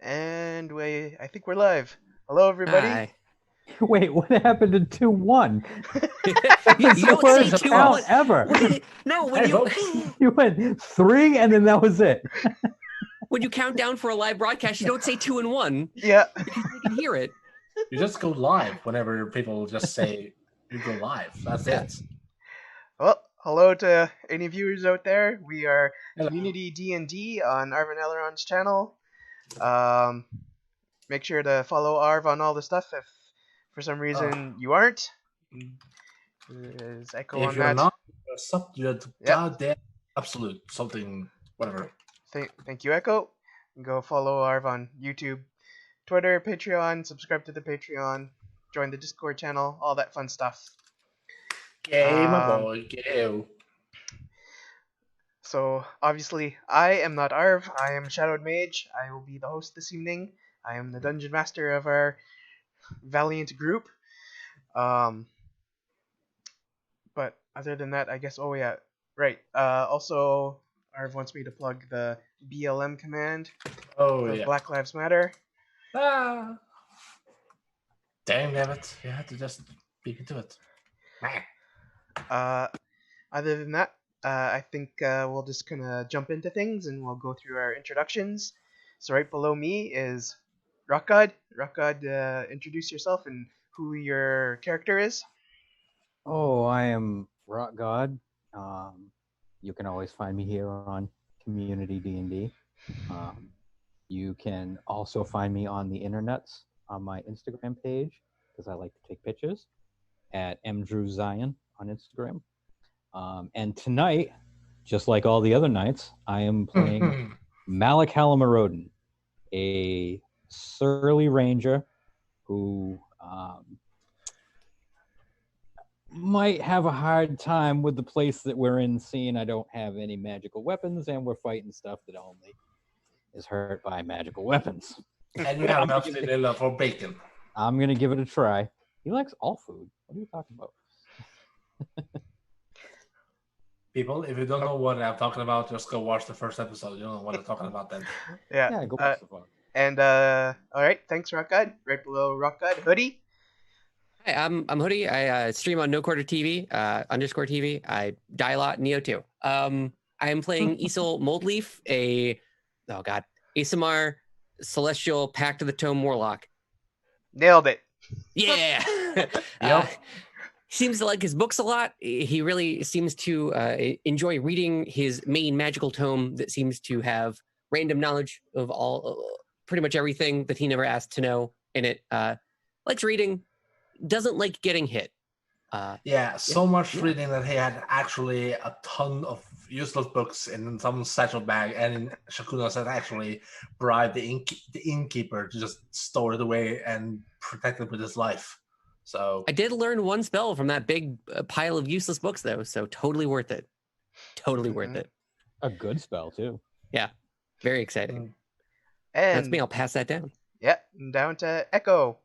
And I think we're live. Hello, everybody. Hi. Wait, what happened to 2-1? you, That's you the don't say worst two and count one. ever. No, when Hey, you folks. You went 3 and then that was it. when you count down for a live broadcast, you don't say 2 and 1 Yeah. because they can hear it. You just go live whenever people just say you go live. That's Yeah. it. Well, hello to any viewers out there. We are Hello. Community D&D on Arvin Eleron's channel. Make sure to follow Arv on all the stuff if for some reason you aren't. There's Echo If on you're that. not, you're Yep. goddamn absolute something, whatever. Thank you, Echo. Go follow Arv on YouTube, Twitter, Patreon, subscribe to the Patreon, join the Discord channel, all that fun stuff. Yay, my boy, go. So, obviously, I am not Arv, I am Shadowed Mage. I will be the host this evening. I am the Dungeon Master of our valiant group. But other than that, I guess, oh yeah, right. Also, Arv wants me to plug the BLM command Oh, of yeah. Black Lives Matter. Ah. Damn it. You had to just speak into it. Other than that, I think we'll just kind of jump into things and we'll go through our introductions. So right below me is Rock God. Rock God, introduce yourself and who your character is. Oh, I am Rock God. You can always find me here on Community D&D. You can also find me on the internets on my Instagram page because I like to take pictures at mdrewzion on Instagram. And tonight, just like all the other nights, I am playing Malik Halamarodin, a surly ranger who might have a hard time with the place that we're in, seeing I don't have any magical weapons and we're fighting stuff that only is hurt by magical weapons. And you have enough vanilla for bacon. I'm going to give it a try. He likes all food. What are you talking about? People, if you don't know what I'm talking about, just go watch the first episode. You don't know what I'm talking about then. Yeah. Go watch the fun. And all right, thanks, Rock God. Right below Rock God, Hoodie. Hi, I'm Hoodie. I stream on No Quarter TV, underscore TV. I die a lot, Neo too. I am playing Isol Moldleaf, Asamar Celestial Pact of the Tome Warlock. Nailed it. Yeah. Yep. Seems to like his books a lot. He really seems to enjoy reading his main magical tome that seems to have random knowledge of pretty much everything that he never asked to know in it. Likes reading, doesn't like getting hit. So much reading that he had actually a ton of useless books in some satchel bag, and Shakunas had actually bribed the innkeeper to just store it away and protect it with his life. So I did learn one spell from that big pile of useless books, though, so totally worth it. Totally worth it. A good spell, too. Yeah, very exciting. And that's me. I'll pass that down. Yeah, down to Echo.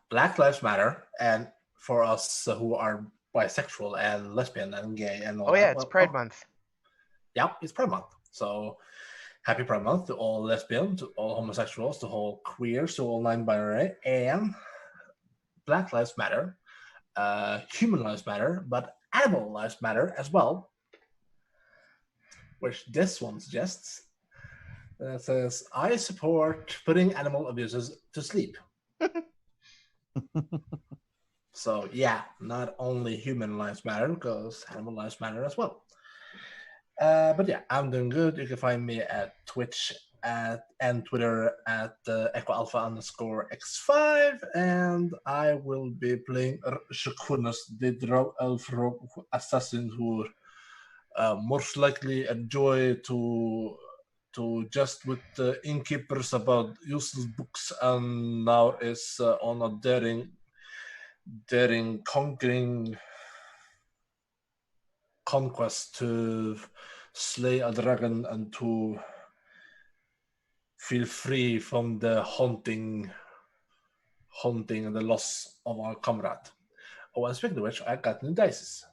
Black Lives Matter, and for us who are bisexual and lesbian and gay and all it's Pride Month. Yeah, it's Pride Month. So happy Pride Month to all lesbians, to all homosexuals, to all queers, to all non-binary, and Black Lives Matter, human lives matter, but animal lives matter as well, which this one suggests. That says, I support putting animal abusers to sleep. So yeah, not only human lives matter, because animal lives matter as well. But yeah, I'm doing good. You can find me at Twitch and Twitter at EchoAlpha_X5, and I will be playing Shakunas, the Drow Elf assassin who most likely enjoy to just with the innkeepers about useless books, and now is on a daring conquering conquest to slay a dragon and to feel free from the haunting and the loss of our comrade. Oh, and speaking of which, I got new dice,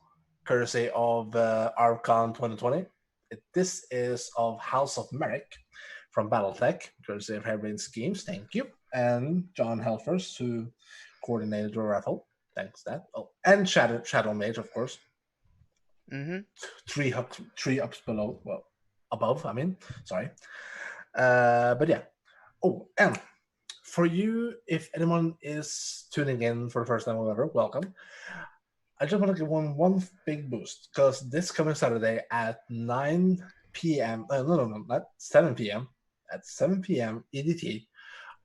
courtesy of Archon 2020. This is of House of Merrick from Battletech, because they've Hairbrained Schemes. Thank you. And John Helfers, who coordinated the raffle. Thanks that. Oh, and Shadow Mage, of course. Mm-hmm. Three ups below. Well, above. I mean, sorry. But yeah. Oh, and for you, if anyone is tuning in for the first time or whatever, welcome. I just want to give one big boost, because this coming Saturday at 9 p.m. No, not 7 p.m. At 7 p.m. EDT,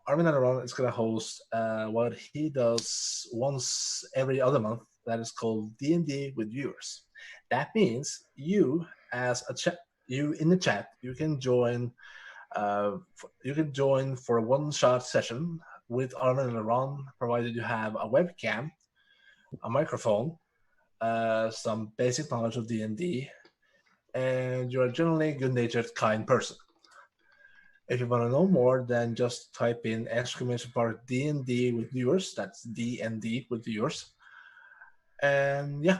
Armin Adaron is going to host what he does once every other month. That is called D&D with viewers. That means you, as a you in the chat, you can join. You can join for a one-shot session with Armin and Aaron, provided you have a webcam, a microphone, some basic knowledge of D&D, and you're a generally good-natured, kind person. If you want to know more, then just type in ! D&D with viewers. That's D&D with viewers. And yeah,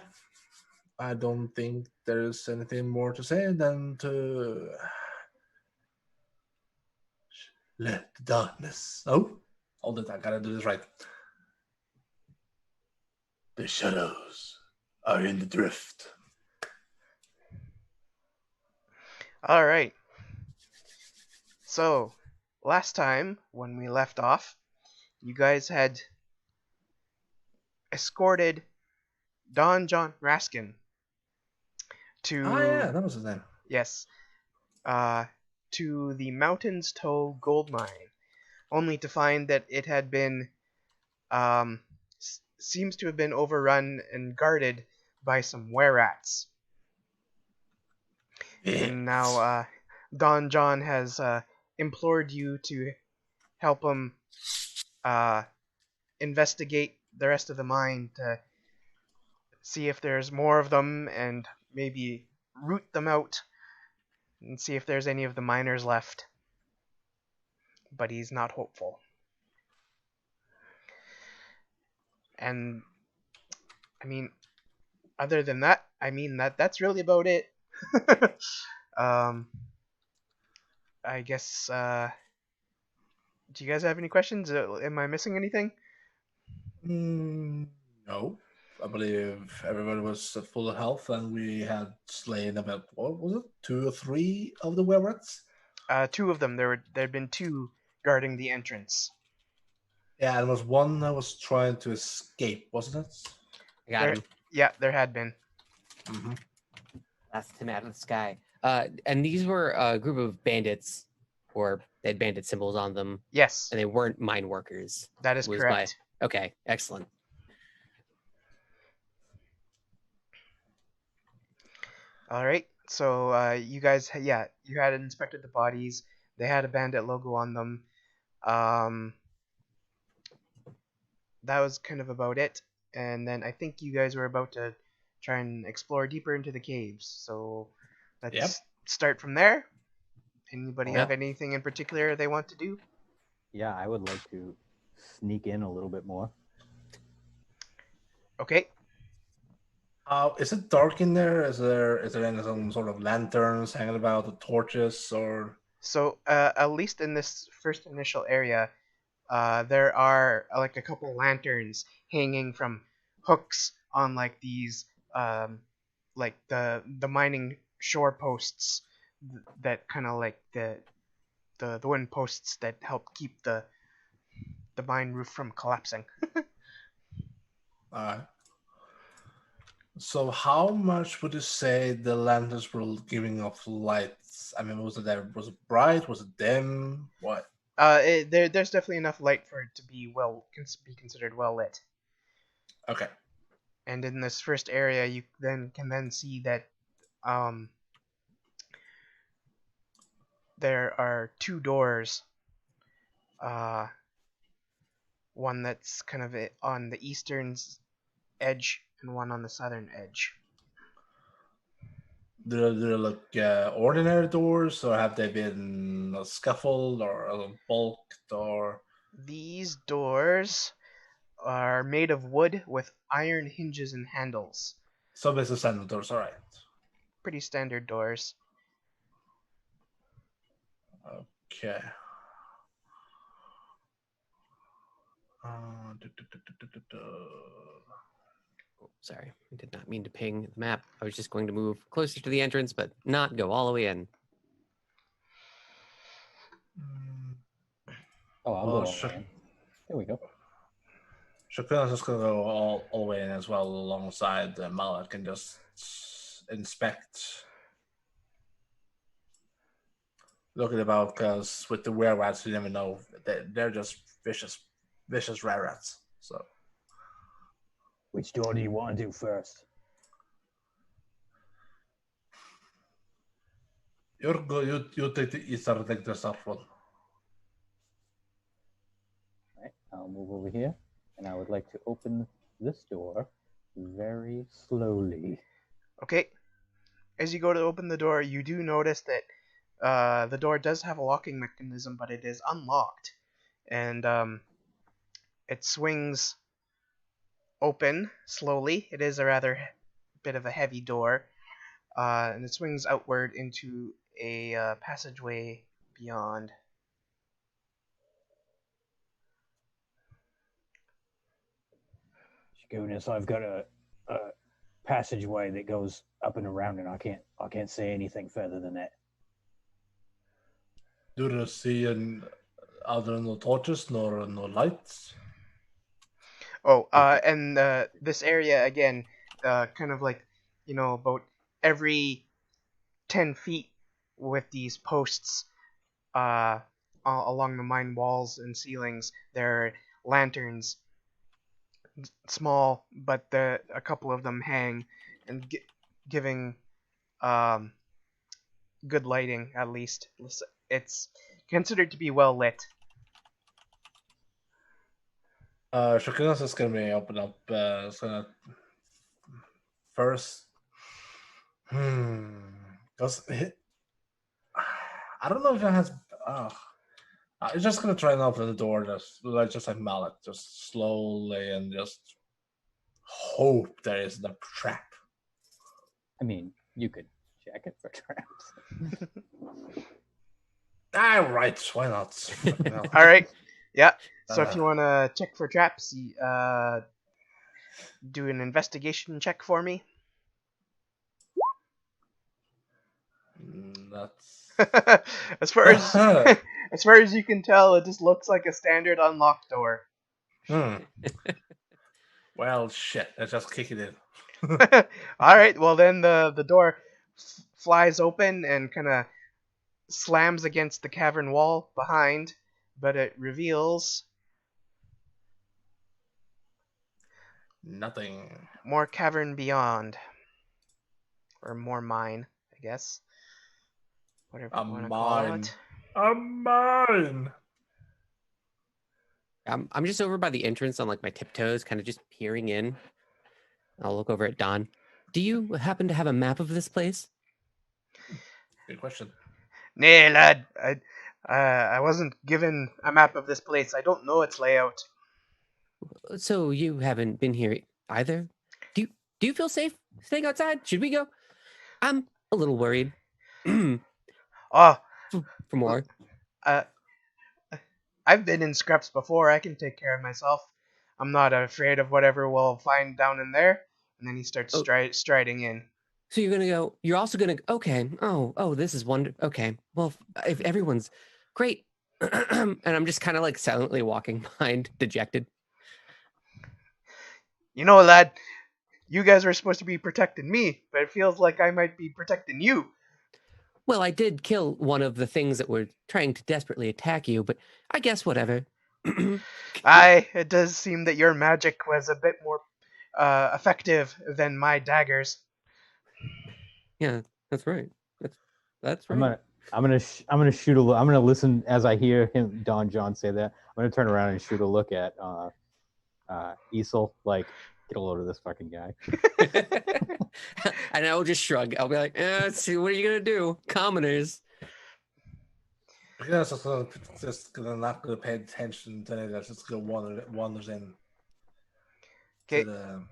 I don't think there's anything more to say than to let the darkness. Oh, hold it! I gotta do this right. The shadows are in the drift. All right. So, last time when we left off, you guys had escorted Don John Raskin to Yeah, that was his name. yes, to the Mountain's Toe gold mine, only to find that it had been seems to have been overrun and guarded by some were-rats. And now Don John has implored you to help him investigate the rest of the mine to see if there's more of them and maybe root them out and see if there's any of the miners left. But he's not hopeful. And I mean, other than that, that's really about it. I guess. Do you guys have any questions? Am I missing anything? No. I believe everybody was at full health, and we had slain about, what was it, 2 or 3 of the werewolves? Two of them. There'd been two guarding the entrance. Yeah, and there was one that was trying to escape, wasn't it? I got him. Yeah, there had been. Mm-hmm. Blast him out of the sky. And these were a group of bandits, or they had bandit symbols on them, Yes, and they weren't mine workers. that is correct. Okay, excellent. All right. So you guys, you had inspected the bodies. They had a bandit logo on them. That was kind of about it. And then I think you guys were about to try and explore deeper into the caves. So let's start from there. Anybody have anything in particular they want to do? Yeah, I would like to sneak in a little bit more. Okay. Is it dark in there? Is there any some sort of lanterns hanging about, the torches, or? So at least in this first initial area, there are like a couple lanterns hanging from hooks on like these like the mining shore posts that kind of like the wooden posts that help keep the mine roof from collapsing. So how much would you say the lanterns were giving off lights? I mean, was it bright? Was it dim? What? There's definitely enough light for it to be considered well lit. Okay. And in this first area, you can see that there are two doors. One that's kind of on the eastern edge and one on the southern edge. Do they look ordinary doors, or have they been scuffled or bulked, or? These doors are made of wood with iron hinges and handles. So basically standard doors, all right. Pretty standard doors. Okay. Du- du- du- du- du- du. Oh, sorry, I did not mean to ping the map. I was just going to move closer to the entrance, but not go all the way in. Mm, Oh, I'll Oh, go all sure. the way in. There we go. Shakuna's just gonna go all the way in as well, alongside Malak, and just inspect, looking about, because with the were rats, you never know. They're just vicious rare rats. So Which door do you want to do first? you're go. You take the east, I'll take the south one. Right, I'll move over here, and I would like to open this door very slowly. Okay. As you go to open the door, you do notice that the door does have a locking mechanism, but it is unlocked, and it swings open slowly. It is a rather bit of a heavy door, and it swings outward into a passageway beyond. Goodness, I've got a passageway that goes up and around, and I can't say anything further than that. Do you see other no torches nor no lights? Oh, and this area again, kind of like, about every 10 feet with these posts along the mine walls and ceilings, there are lanterns, small, but a couple of them hang and giving um, good lighting, at least. It's considered to be well lit. Shakuna's just gonna be open up. It's gonna first. Because I don't know if it has. I'm just gonna try and open the door, just like Mallet, just slowly, and just hope there isn't a trap. I mean, you could check it for traps. Right, why not? All right. Yeah. So if you want to check for traps, do an investigation check for me. That's as far as as far as you can tell, it just looks like a standard unlocked door. Well, shit. Let's just kick it in. All right. Well, then the door flies open and kind of slams against the cavern wall behind, but it reveals Nothing. more cavern beyond, or more mine, I guess. Whatever A you want to call mine. it. A mine. I'm just over by the entrance on like my tiptoes, kind of just peering in. I'll look over at Don. Do you happen to have a map of this place? Good question. Nay, lad. I wasn't given a map of this place. I don't know its layout. So you haven't been here either? Do you feel safe staying outside? Should we go? I'm a little worried. Oh, For more. I've been in scraps before. I can take care of myself. I'm not afraid of whatever we'll find down in there. And then he starts striding in. So you're gonna go. You're also gonna. Okay. Oh. This is okay. Well, if everyone's great, and I'm just kind of like silently walking behind, dejected. You know, lad, you guys were supposed to be protecting me, but it feels like I might be protecting you. Well, I did kill one of the things that were trying to desperately attack you, but I guess whatever. It does seem that your magic was a bit more effective than my daggers. Yeah, that's right. That's right. I'm gonna shoot a look. I'm gonna listen as I hear him, Don John, say that. I'm gonna turn around and shoot a look at Isel. Like, get a load of this fucking guy. And I'll just shrug. I'll be like, let's see, what are you gonna do, commoners? Yeah, just gonna not gonna pay attention to it. Just go wanders in to the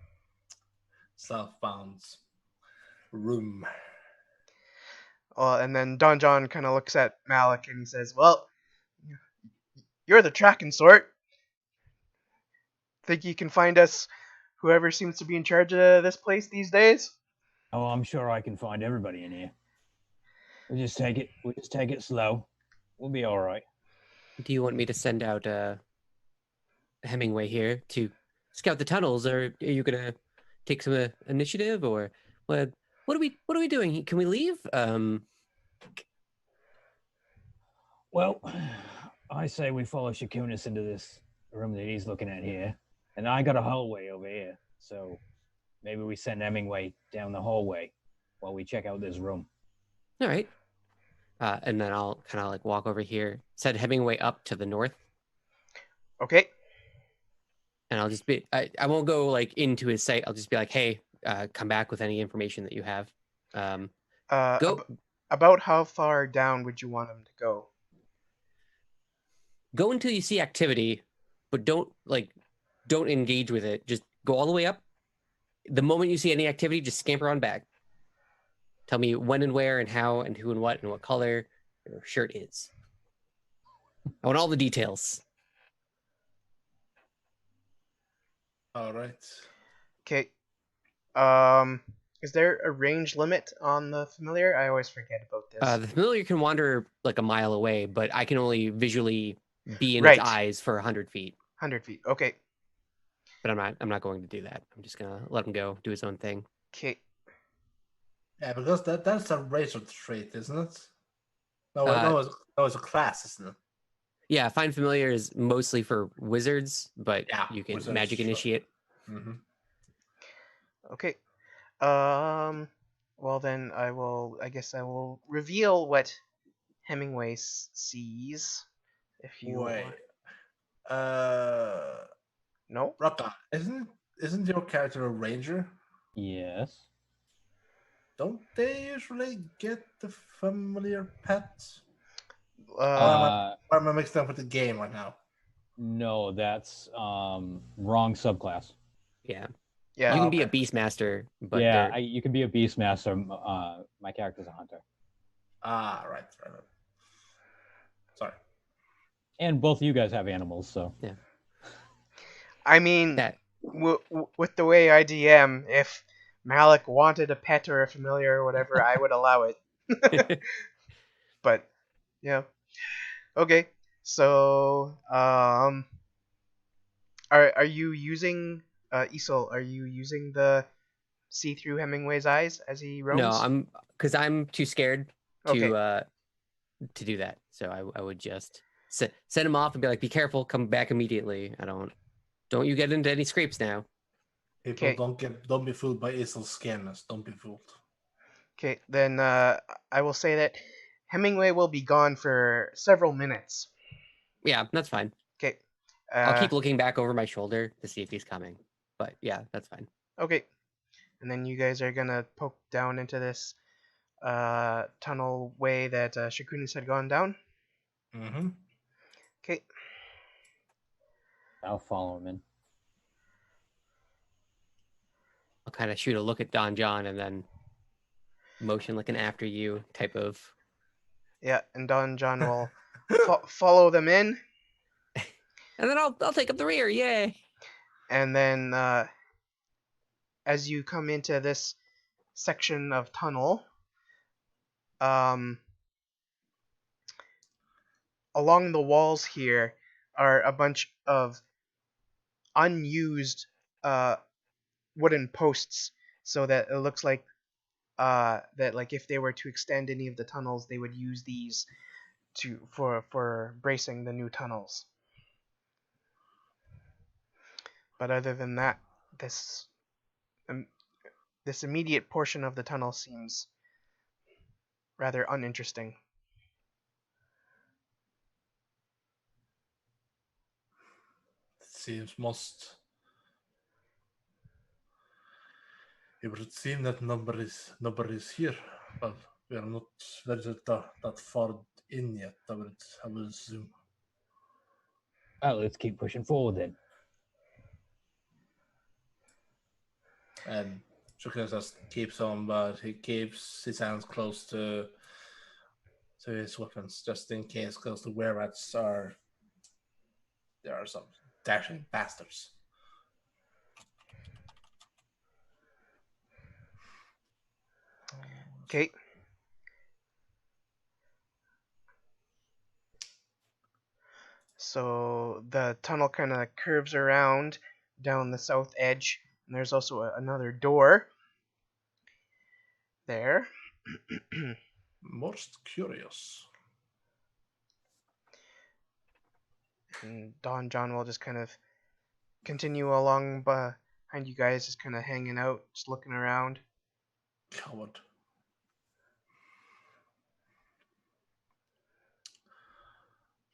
southbound room. And then Don John kind of looks at Malik and he says, "Well, you're the tracking sort. Think you can find us whoever seems to be in charge of this place these days?" Oh, I'm sure I can find everybody in here. We'll just take it slow. We'll be all right. Do you want me to send out Hemingway here to scout the tunnels, or are you gonna take some initiative, or what are we doing? Can we leave? Well, I say we follow Shakunis into this room that he's looking at here, and I got a hallway over here, so maybe we send Hemingway down the hallway while we check out this room. All right. And then I'll kind of like walk over here, send Hemingway up to the north, Okay. and I'll just be, I won't go like into his sight. I'll just be like, hey, come back with any information that you have. Go. About how far down would you want him to go? Go until you see activity, but don't engage with it. Just go all the way up. The moment you see any activity, just scamper on back. Tell me when and where and how and who and what color your shirt is. I want all the details. All right. Okay. Is there a range limit on the familiar? I always forget about this. The familiar can wander like a mile away, but I can only visually be in Right. its eyes for 100 feet. 100 feet. Okay. But I'm not going to do that. I'm just gonna let him go, do his own thing. Okay. Yeah, because that's a razor trait, isn't it? No, it's a class, isn't it? Yeah, find familiar is mostly for wizards, but Yeah, you can wizards, magic sure. initiate. Mm-hmm. Okay. Well then, I guess I will reveal what Hemingway sees. If you Wait. want. No. Rocka, isn't your character a ranger? Yes. Don't they usually get the familiar pets? Or am I mixed up with the game right now? No, that's wrong subclass. Yeah. Yeah. You can be a okay. beastmaster, but Yeah, you can be a beastmaster. My character's a hunter. Ah, right. Sorry. And both of you guys have animals, so yeah. I mean, That with the way I DM, if Malik wanted a pet or a familiar or whatever, I would allow it. But yeah. Okay. So, are you using Isol? Are you using the see through Hemingway's eyes as he roams? No, I'm too scared to Okay. to do that. So I would just send him off and be like, be careful, come back immediately. Don't you get into any scrapes now. People Okay. don't be fooled by Isil's scanners. Don't be fooled. Okay, then I will say that Hemingway will be gone for several minutes. Yeah, that's fine. Okay. I'll keep looking back over my shoulder to see if he's coming. But yeah, that's fine. Okay. And then you guys are gonna poke down into this tunnel way that Shakunis had gone down. Mm-hmm. Okay. I'll follow him in. I'll kind of shoot a look at Don John and then motion like an after you type of. Yeah, and Don John will follow them in. And then I'll take up the rear, yay! And then as you come into this section of tunnel, along the walls here are a bunch of unused wooden posts, so that it looks like that like if they were to extend any of the tunnels, they would use these for bracing the new tunnels. But other than that, this immediate portion of the tunnel seems rather uninteresting. It would seem that number is here, but we are not very that far in yet. I will assume. Well, let's keep pushing forward then. And Shakunis just keeps on, but he keeps his hands close to to his weapons just in case, because the were-rats are some dashing bastards. Okay. So the tunnel kind of curves around down the south edge, and there's also another door there. Most curious. And Don John will just kind of continue along behind you guys, just kind of hanging out, just looking around. Coward.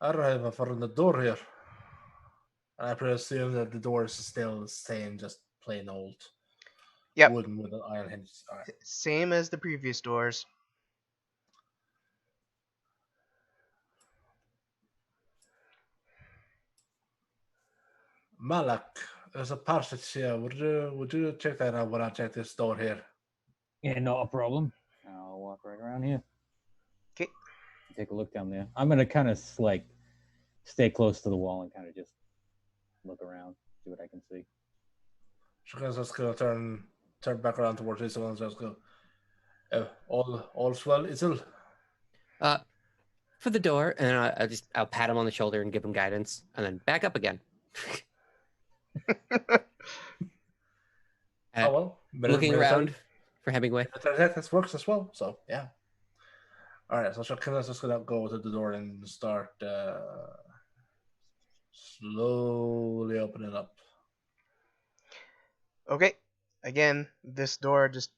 Alright, I found the door here. I presume that the door is still the same, just plain old Yep, wooden with an iron hinge. Alright. same as the previous doors. Malak, there's a passage here. Would you check that out when I check this door here? Yeah, not a problem. I'll walk right around here. Okay. Take a look down there. I'm gonna kind of like stay close to the wall and kind of just look around, see what I can see. So guys, just gonna turn back around towards this one and just go. All's well, Isil. For the door, and I'll pat him on the shoulder and give him guidance, and then back up again. Oh well, Looking around for Hemingway. That works as well. So yeah. All right, so Shakira's just gonna go to the door and start slowly opening it up. Okay, again, this door just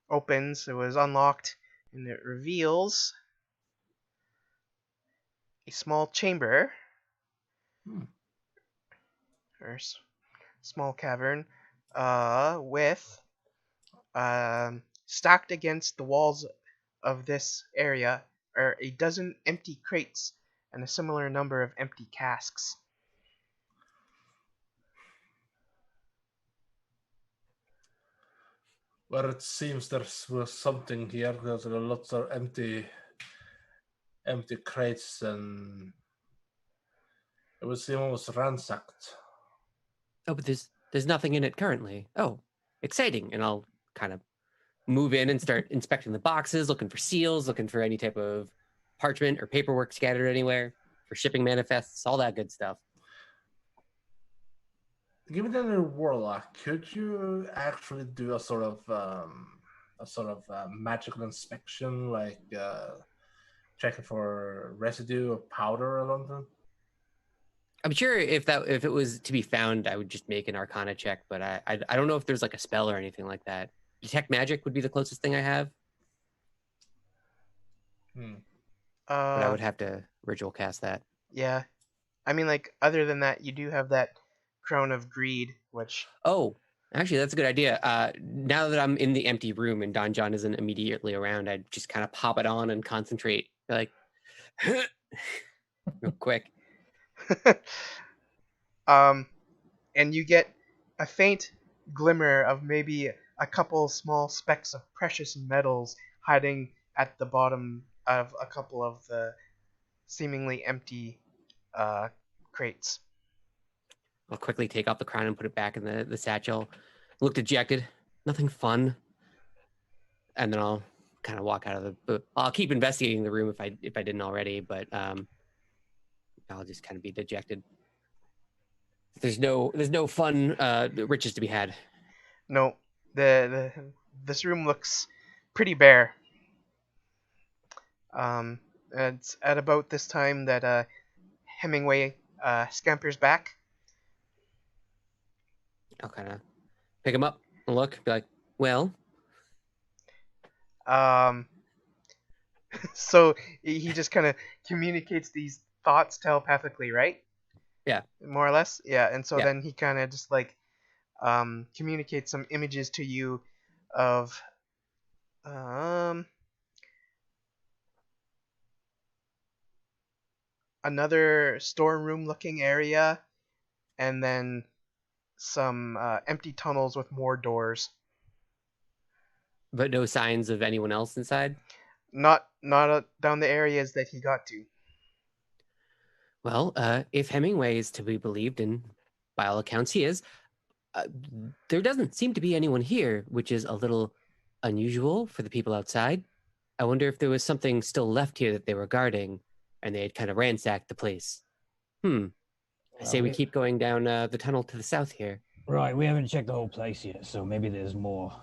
opens. It was unlocked, and it reveals a small chamber, or small cavern, with stacked against the walls of this area are a dozen empty crates and a similar number of empty casks. Well, it seems there was something here because there are lots of empty crates, and it would seem almost ransacked. Oh, but there's nothing in it currently. Oh, exciting! And I'll kind of move in and start inspecting the boxes, looking for seals, looking for any type of parchment or paperwork scattered anywhere, for shipping manifests, all that good stuff. Given that you're a warlock, could you actually do a sort of magical inspection, like checking for residue of powder along them? I'm sure if it was to be found, I would just make an Arcana check, but I don't know if there's like a spell or anything like that. Detect magic would be the closest thing I have. But I would have to ritual cast that. Yeah, I mean, like, other than that, you do have that Crown of Greed, which... Oh, actually, that's a good idea. Now that I'm in the empty room and Don John isn't immediately around, I'd just kind of pop it on and concentrate, like, real quick. And you get a faint glimmer of maybe a couple small specks of precious metals hiding at the bottom of a couple of the seemingly empty crates. I'll quickly take off the crown and put it back in the satchel. Look dejected. Nothing fun. And then I'll kind of walk out of I'll keep investigating the room if I didn't already, but I'll just kind of be dejected. There's no fun riches to be had. No, this room looks pretty bare. It's at about this time that Hemingway scampers back. I'll kind of pick him up and look, be like, well. So he just kind of communicates these thoughts telepathically, right? Yeah. More or less? Yeah, and so Yeah. then he kind of just like communicates some images to you of another storeroom looking area, and then some empty tunnels with more doors. But no signs of anyone else inside? not down the areas that he got to. Well, if Hemingway is to be believed, and by all accounts he is, there doesn't seem to be anyone here, which is a little unusual for the people outside. I wonder if there was something still left here that they were guarding, and they had kind of ransacked the place. I say we keep going down the tunnel to the south here. Right, we haven't checked the whole place yet, so maybe there's more.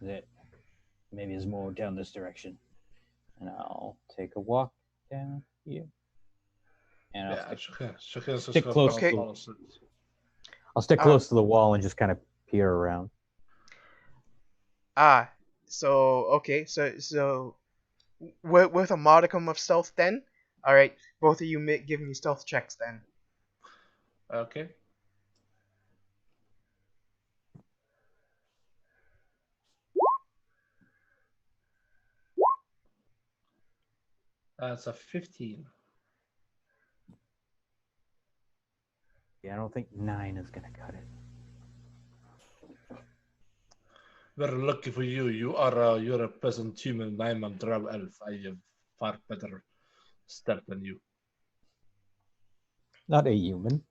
Maybe there's more down this direction. And I'll take a walk down here. And I'll stick close. Okay. I'll stick close to the wall and just kind of peer around. So with a modicum of stealth then. All right, both of you give me stealth checks then. Okay. That's a 15. Yeah, I don't think 9 is gonna cut it. Very lucky for you. You're a peasant human. I'm a drow elf. I have far better stealth than you. Not a human.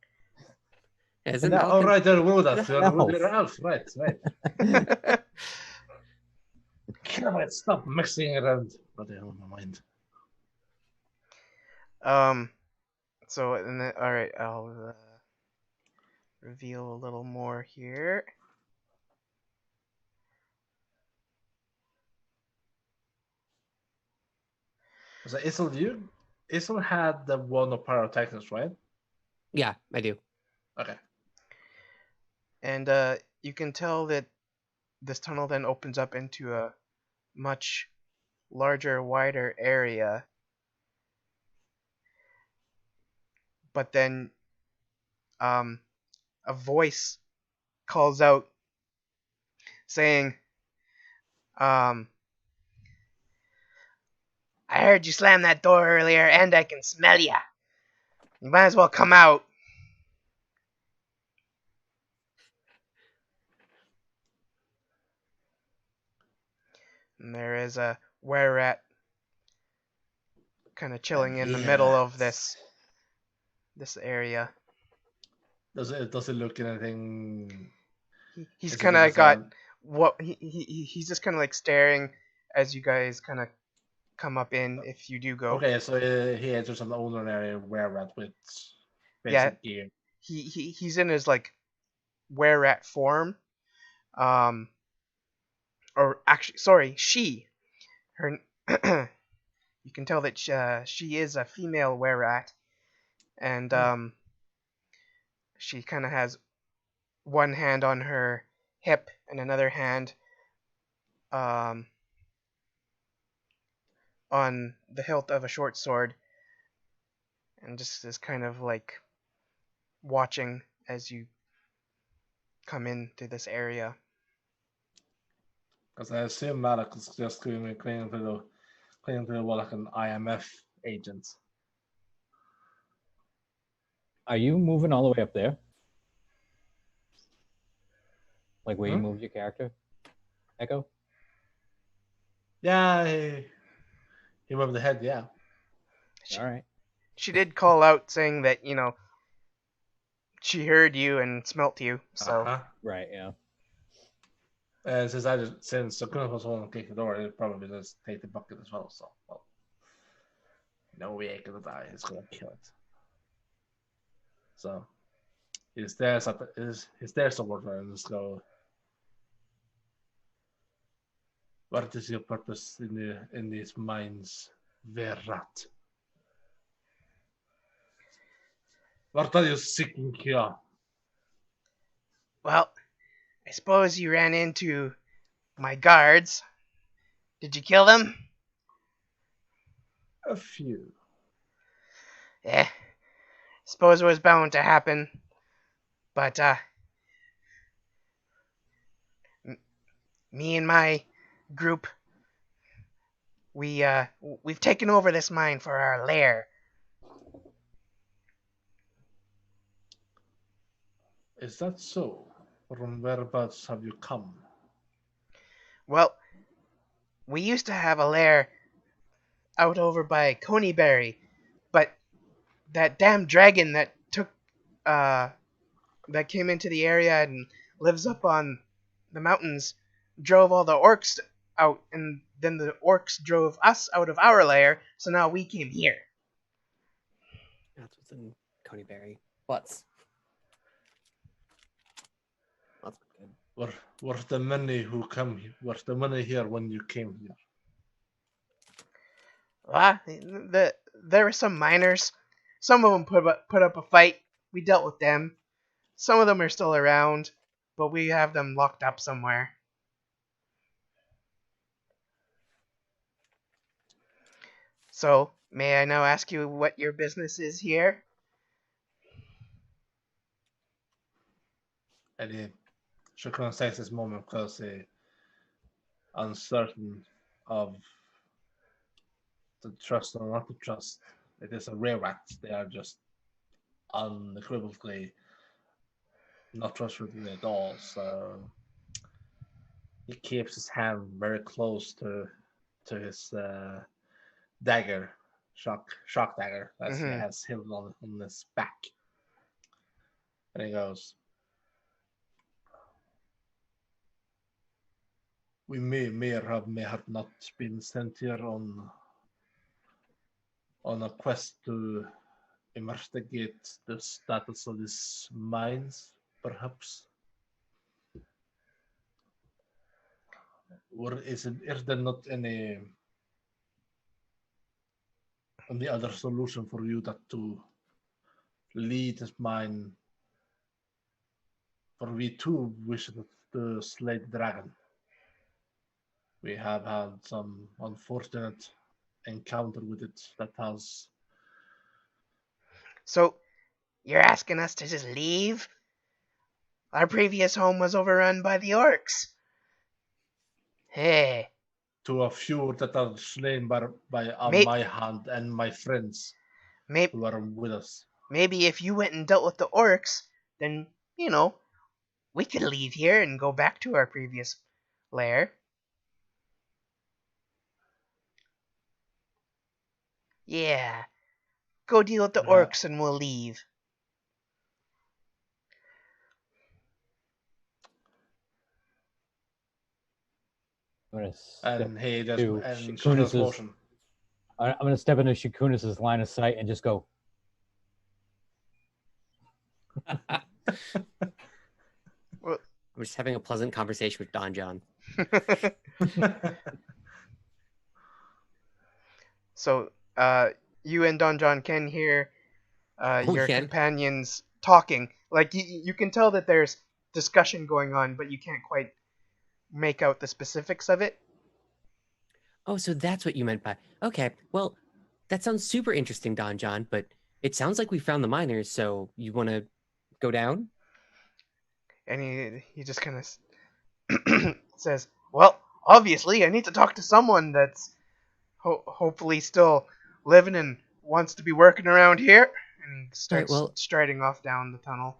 As an No, elf, Oh, right, they're Wodas. Elf. They're elf. Right. Damn it, stop mixing around. What the hell in my mind? So and then, all right, I'll reveal a little more here. So Isel had the one of pyrotechnics, right? yeah, I do. Okay. And you can tell that this tunnel then opens up into a much larger, wider area. But then a voice calls out saying, I heard you slam that door earlier and I can smell ya. You might as well come out. And there is a were-rat kind of chilling in the middle of this area. Does it look anything? He's Is it kind of because, got what he's just kind of like staring as you guys kind of come up in if you do go. Okay, so he enters an ordinary were-rat with Yeah. basic gear. He's in his like were-rat form. Or actually, sorry, she. Her. You can tell that she is a female were-rat, and she kind of has one hand on her hip and another hand on the hilt of a short sword, and just is kind of like watching as you come into this area. Because I assume Malak is just clinging to the wall like an IMF agent. Are you moving all the way up there? Like where you moved your character? Echo? Yeah, he moved the head, yeah. All right. She did call out saying that, she heard you and smelt you, so... Uh-huh. Right, yeah. Since the girl was holding the door, it probably just take the bucket as well, so, well. No way ain't gonna die, it's gonna kill it. So, he's there somewhere, and just go... What is your purpose in these mines, Verrat? What are you seeking here? Well, I suppose you ran into my guards. Did you kill them? A few. Suppose it was bound to happen. But, me and my group, we've taken over this mine for our lair. Is that so? From whereabouts have you come? Well, we used to have a lair out over by Coneyberry, but that damn dragon that took that came into the area and lives up on the mountains drove all the orcs out, and then the orcs drove us out of our lair, so now we came here. That's what's in Coneyberry. What's? That's good. Were the many who come here? Were the many here when you came here? There were some miners. Some of them put up a fight. We dealt with them. Some of them are still around, but we have them locked up somewhere. So, may I now ask you what your business is here? And he takes this moment because he's uncertain of the trust or not to trust. It is a rare act. They are just unequivocally not trustworthy at all. So he keeps his hand very close to his dagger, shock dagger that he has held on his back, and he goes, "We may have not been sent here on a quest to investigate the status of these mines, perhaps. Or is there not any other solution for you that to lead this mine? For we too wish to slay the dragon. We have had some unfortunate encounter with it that has..." So, you're asking us to just leave? Our previous home was overrun by the orcs. Hey. To a few that are slain by my hand and my friends who are with us. Maybe if you went and dealt with the orcs, then, we could leave here and go back to our previous lair. Yeah. Go deal with the orcs and we'll leave. I'm going to step into Shakunis' line of sight and just go. Well, I'm just having a pleasant conversation with Don John. So, you and Don John can hear your companions talking. Like, you can tell that there's discussion going on, but you can't quite make out the specifics of it. Oh, so that's what you meant by... Okay, well, that sounds super interesting, Don John, but it sounds like we found the miners, so you want to go down? And he just kind of says, well, obviously, I need to talk to someone that's hopefully still living and wants to be working around here. And he starts striding off down the tunnel.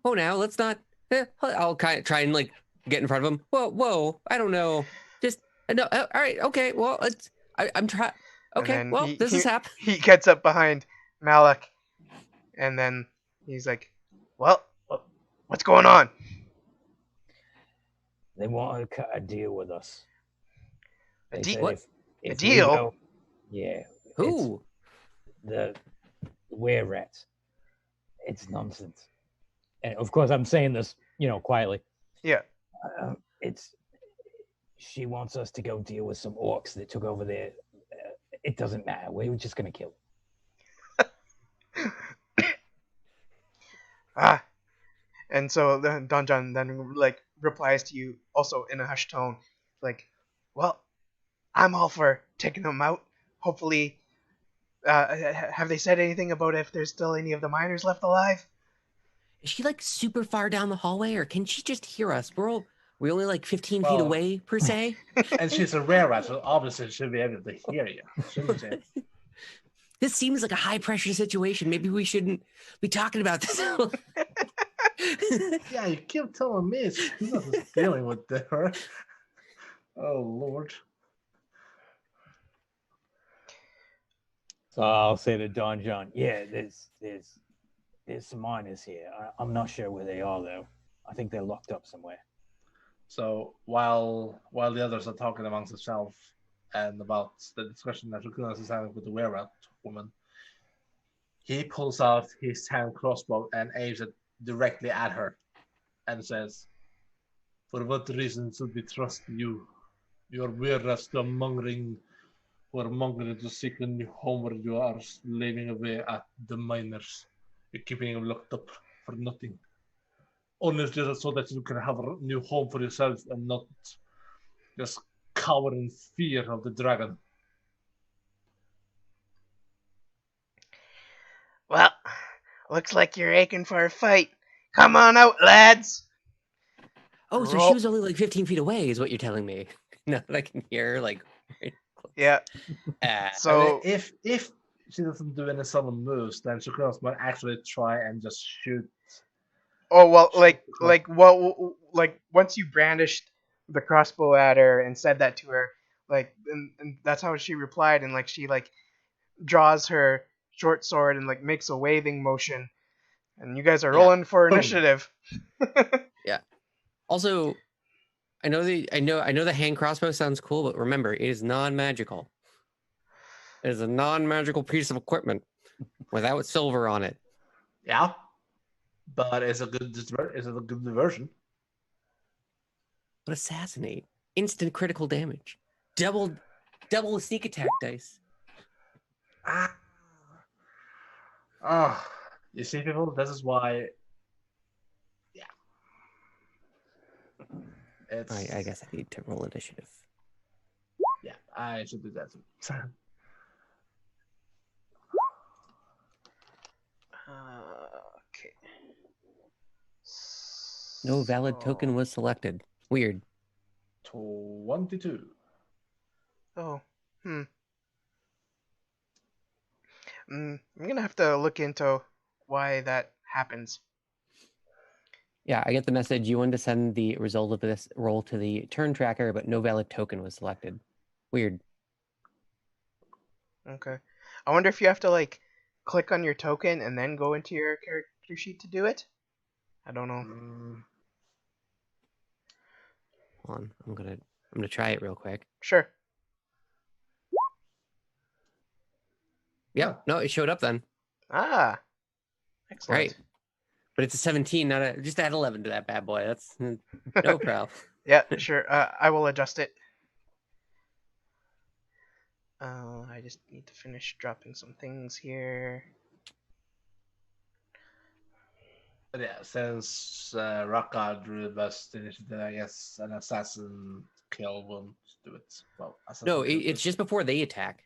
Oh, now, let's not... I'll kind of try and, get in front of him. Whoa, I don't know. Just... No, all right, okay, well, I'm trying... Okay, well, this is happening. He gets up behind Malak, and then he's like, well, what's going on? They want to cut a deal with us. A deal? Yeah. Who? The were-rats. It's nonsense. And of course, I'm saying this, quietly. Yeah. She wants us to go deal with some orcs that took over there. It doesn't matter. We're just going to kill them. And so Don John then replies to you also in a hushed tone, like, well, I'm all for taking them out. Hopefully, have they said anything about if there's still any of the miners left alive? Is she super far down the hallway, or can she just hear us? We're only 15 feet away, per se. And she's a rare rat, so obviously she'll be able to hear you, shouldn't she? This seems like a high-pressure situation. Maybe we shouldn't be talking about this. Yeah, you keep telling me it's dealing with her. Oh, Lord. So I'll say to Don John, yeah, there's some miners here. I'm not sure where they are though. I think they're locked up somewhere. So while the others are talking amongst themselves and about the discussion that Rakunas is having with the were-rat woman, he pulls out his hand crossbow and aims it directly at her and says, "For what reason should we trust you? Your were-rats who are mongering to seek a new home where you are slaving away at the miners. You're keeping them locked up for nothing. Only just so that you can have a new home for yourself and not just cower in fear of the dragon." Well, looks like you're aching for a fight. Come on out, lads. Oh, so Roll. she was only like 15 feet away, is what you're telling me. Now that I can hear her, like, right close. Yeah. Ah, So if she doesn't do any sudden moves, then Shakuras might actually try and just shoot. oh well, Shoot the like once you brandished the crossbow at her and said that to her, like, and that's how she replied, and like she like draws her short sword and like makes a waving motion, and you guys are Yeah. rolling for Boom. initiative. Also, I know the hand crossbow sounds cool, but remember, it is non-magical. It is a non-magical piece of equipment without silver on it. Yeah, but it's a good diversion. But assassinate, instant critical damage, double sneak attack dice. You see, people, this is why. Yeah, it's. I guess I need to roll initiative. Yeah, I should do that too. Okay. No valid token was selected. Weird. 22. Oh, I'm gonna have to look into why that happens. Yeah, I get the message. You wanted to send the result of this roll to the turn tracker, but no valid token was selected. Weird. Okay. I wonder if you have to like click on your token and then go into your character sheet to do it. I don't know. Hold on, I'm gonna try it real quick. Sure. Yep. No, it showed up then. Ah. Excellent. Right. But it's a 17, not a. Just add 11 to that bad boy. That's no problem. Yeah, sure. I will adjust it. I just need to finish dropping some things here. But yeah, since Raka drew the best initiative, I guess an assassin kill won't do it. Well, No, it's just before they attack.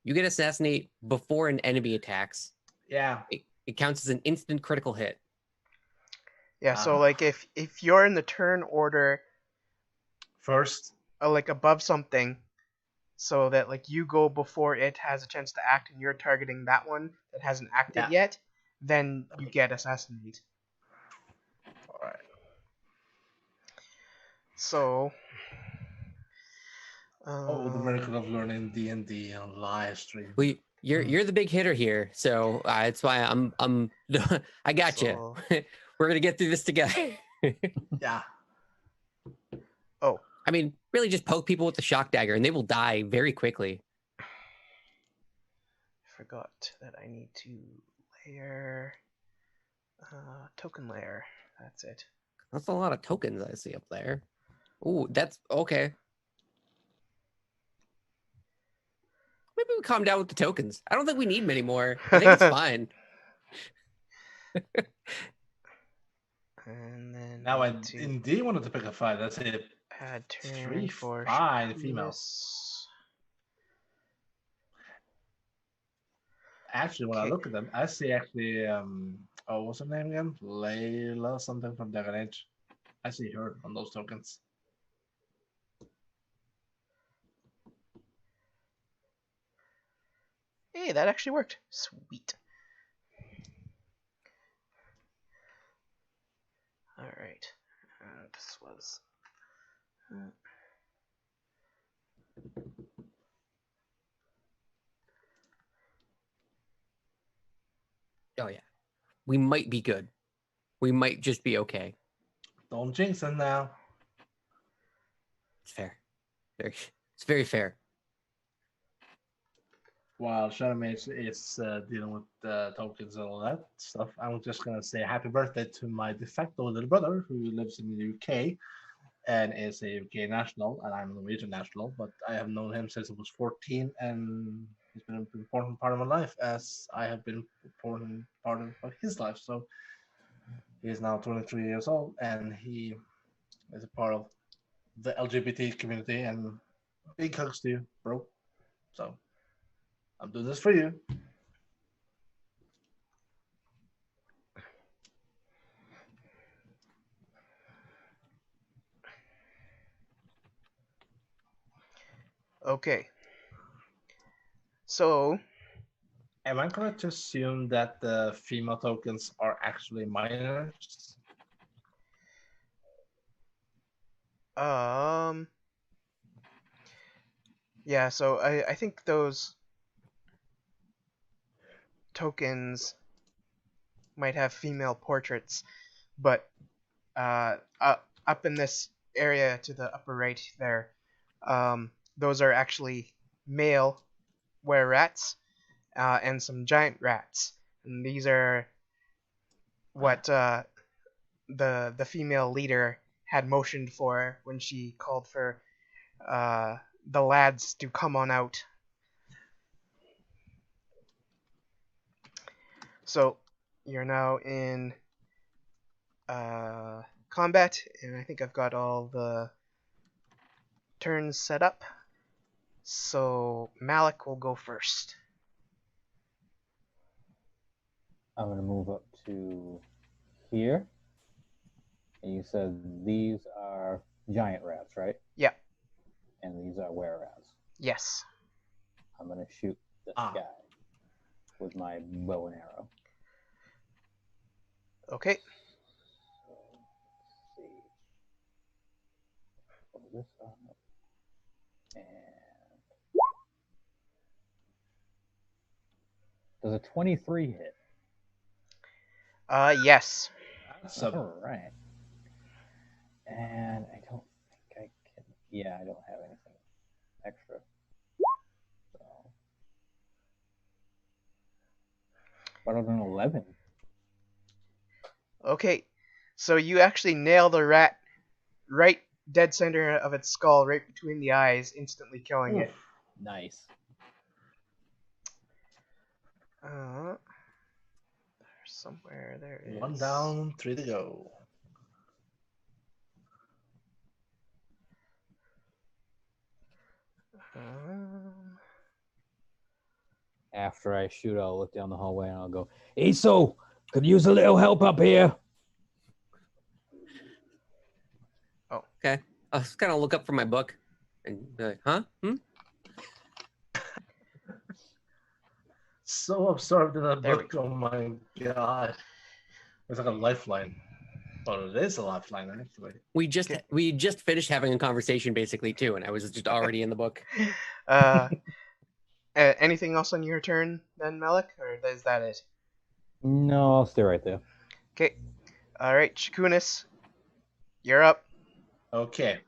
You get assassinate before an enemy attacks. Yeah. It counts as an instant critical hit. Yeah, so like if you're in the turn order first, like above something, so that like you go before it has a chance to act and you're targeting that one that hasn't acted yet, then you get assassinate. Alright. So the miracle of learning D&D on live stream. Well, you're the big hitter here, so that's why I'm I got you. We're gonna get through this together. Yeah. Oh. I mean, really, just poke people with the shock dagger, and they will die very quickly. I forgot that I need to layer token layer. That's it. That's a lot of tokens I see up there. Ooh, that's okay. Maybe we calm down with the tokens. I don't think we need many more. I think it's fine. And then now I indeed wanted to pick a fight. That's it. Add turn 3 for 5 females. Actually, when I look at them, I see actually what's her name again? Layla something from Dragon Age. I see her on those tokens. Hey, that actually worked. Sweet. Alright. This was... Oh yeah, we might be good. We might just be okay. Don't jinx it now. It's fair. It's very fair. While Charlemagne is dealing with tokens and all that stuff, I'm just gonna say happy birthday to my de facto little brother who lives in the UK and is a UK national, and I'm a Norwegian national. But I have known him since I was 14, and he's been an important part of my life, as I have been an important part of his life. So he is now 23 years old, and he is a part of the LGBT community. And big hugs to you, bro. So I'm doing this for you. Okay. So, am I correct to assume that the female tokens are actually minors? yeah, so I think those tokens might have female portraits, but up in this area to the upper right there, those are actually male were rats and some giant rats. And these are what the female leader had motioned for when she called for the lads to come on out. So you're now in combat, and I think I've got all the turns set up. So Malik will go first. I'm going to move up to here. And you said these are giant rats, right? Yeah. And these are were rats. Yes. I'm going to shoot this guy with my bow and arrow. Okay. So, let's see. Pull this up. And does a 23 hit? Yes. That's All right. And I don't think I can. Yeah, I don't have anything extra. So, what about an 11? Okay. So you actually nail the rat right dead center of its skull, right between the eyes, instantly killing it. Nice. There's somewhere there is. 1 down, 3 to go. After I shoot, I'll look down the hallway and I'll go, Eso, could use a little help up here. Oh, okay. I was gonna look up from my book and be like, huh? So absorbed in that There we book. Oh my god. It's like a lifeline. Oh, it is a lifeline, actually. We just finished having a conversation basically too, and I was just already in the book. Anything else on your turn then, Malik, or is that it? No, I'll stay right there. Okay. All right, Shakunis, you're up. Okay.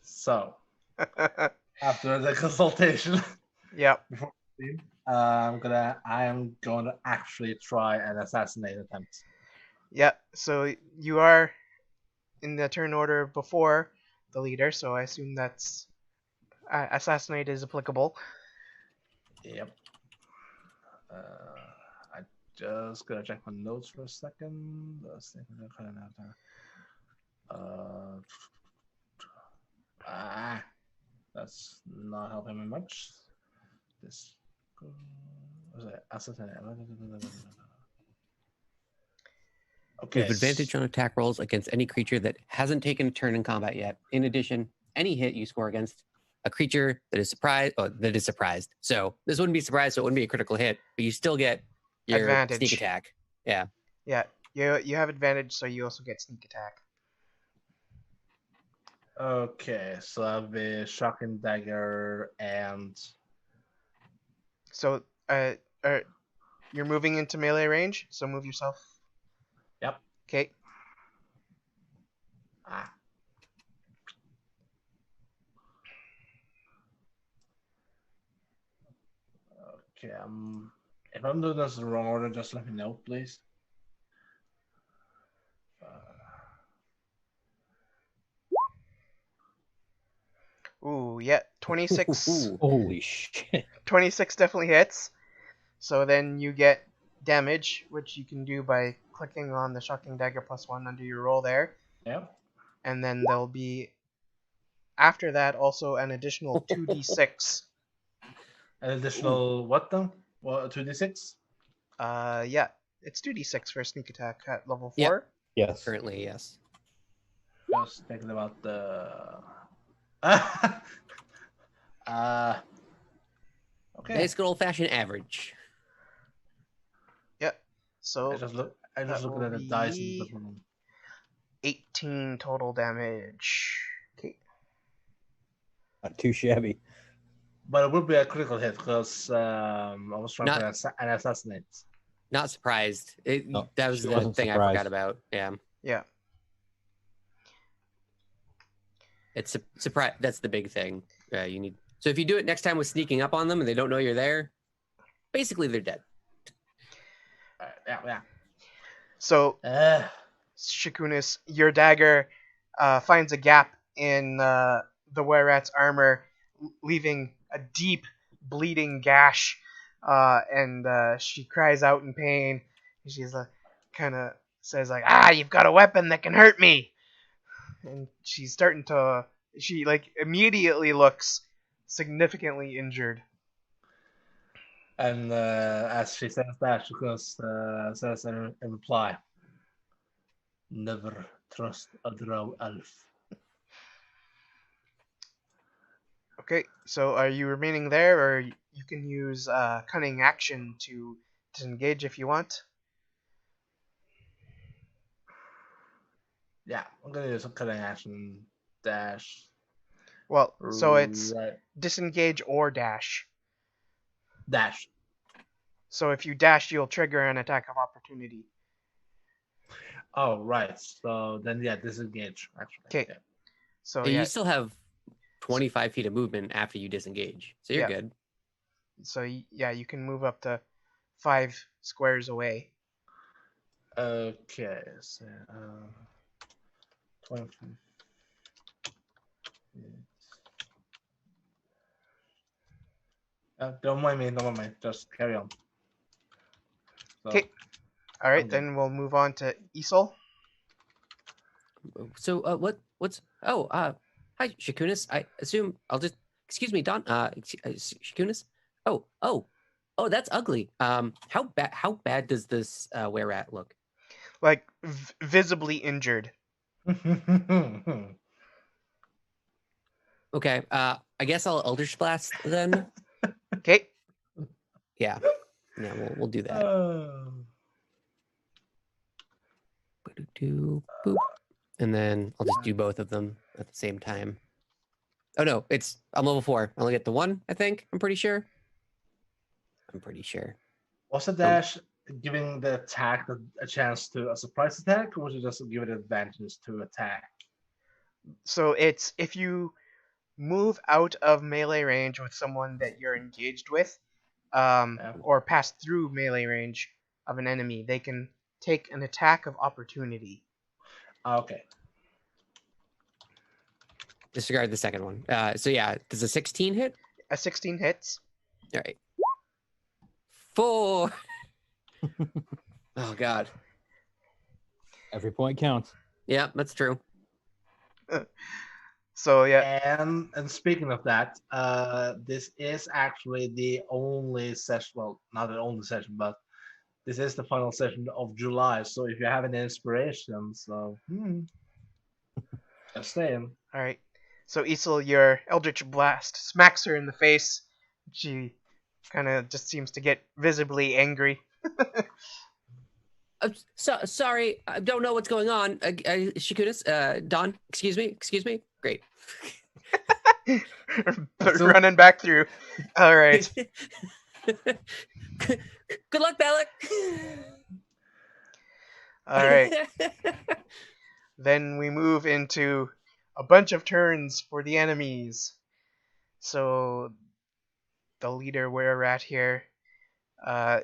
So, after the consultation, Yep. I am going to actually try an assassinate attempt. Yep. So you are in the turn order before the leader, so I assume that's assassinate is applicable. Yep. I just gotta check my notes for a second. That's not helping me much. This. Okay. You have advantage on attack rolls against any creature that hasn't taken a turn in combat yet. In addition, any hit you score against a creature that is surprised. So this wouldn't be surprised, so it wouldn't be a critical hit, but you still get your Advantage. sneak attack. Yeah. Yeah. You have advantage, so you also get sneak attack. Okay, so I have a shocking dagger and. So You're moving into melee range, so move yourself. Yep. Okay. Ah. Okay. If I'm doing this in the wrong order, just let me know, please. Ooh, yeah, 26. Ooh. Holy shit. 26 definitely hits. So then you get damage, which you can do by clicking on the Shocking Dagger +1 under your roll there. Yep. And then there'll be, after that, also an additional 2d6. An additional what then? Well, 2d6? Yeah, it's 2d6 for a sneak attack at level 4. Yep. Yes. Currently, yes. Just thinking about the. Okay. Nice good old-fashioned average. Yep. So I just that looking will at the dice. And be- doesn't- 18 total damage. Okay. Not too shabby. But it would be a critical hit because I was trying Not- to an assassinate. Not surprised. No, That was she the wasn't thing I surprised. forgot about. Yeah. Yeah. It's a surprise. That's the big thing. You need. So if you do it next time with sneaking up on them and they don't know you're there, basically they're dead. Yeah. So Uh, Shakunis, your dagger finds a gap in the were-rat's armor, leaving a deep bleeding gash, and she cries out in pain. She's kind of says like, "Ah, you've got a weapon that can hurt me," and she's starting to. She immediately looks significantly injured. and as she says that, she says in reply, "Never trust a drow elf." Okay, so are you remaining there, or you can use cunning action to disengage if you want? Yeah, I'm gonna use some cutting action dash. Well, so it's Right. disengage or dash. Dash. So if you dash, you'll trigger an attack of opportunity. Oh, right. So then, yeah, disengage. Actually. 'Kay. Yeah. So You yeah, still have 25 feet of movement after you disengage, so you're Yeah. good. you can move up to 5 squares away. Okay. So 20. Don't mind me. Don't mind me. Just carry on. So, 'Kay. All right, I'm good. then we'll move on to Isol. So what's hi Shakunis. I assume I'll just excuse me, Don. Shakunis. Oh, that's ugly. How bad does this were-rat look? Like visibly injured. Okay, I guess I'll Eldritch Blast then. Okay. Yeah, we'll do that. Boop. And then I'll just do both of them at the same time. Oh no, I'm level 4. I only get the one, I think. I'm pretty sure. Was the dash giving the attack a chance to a surprise attack, or was it just give it advantage to attack? So it's if you move out of melee range with someone that you're engaged with, or pass through melee range of an enemy, they can take an attack of opportunity. Okay. Disregard the second one. So yeah, does a 16 hit? A 16 hits. All right. 4. Oh god. Every point counts. Yeah, that's true. So yeah, And speaking of that, this is actually the only session. Well, not the only session, but this is the final session of July. So if you have any inspiration, just saying. all right. So Isol, your Eldritch Blast smacks her in the face. She kind of just seems to get visibly angry. Sorry, I don't know what's going on. Shakunis, Don, excuse me. Great. Running back through. All right. Good luck, Malik. All right. Then we move into a bunch of turns for the enemies. So the leader were at here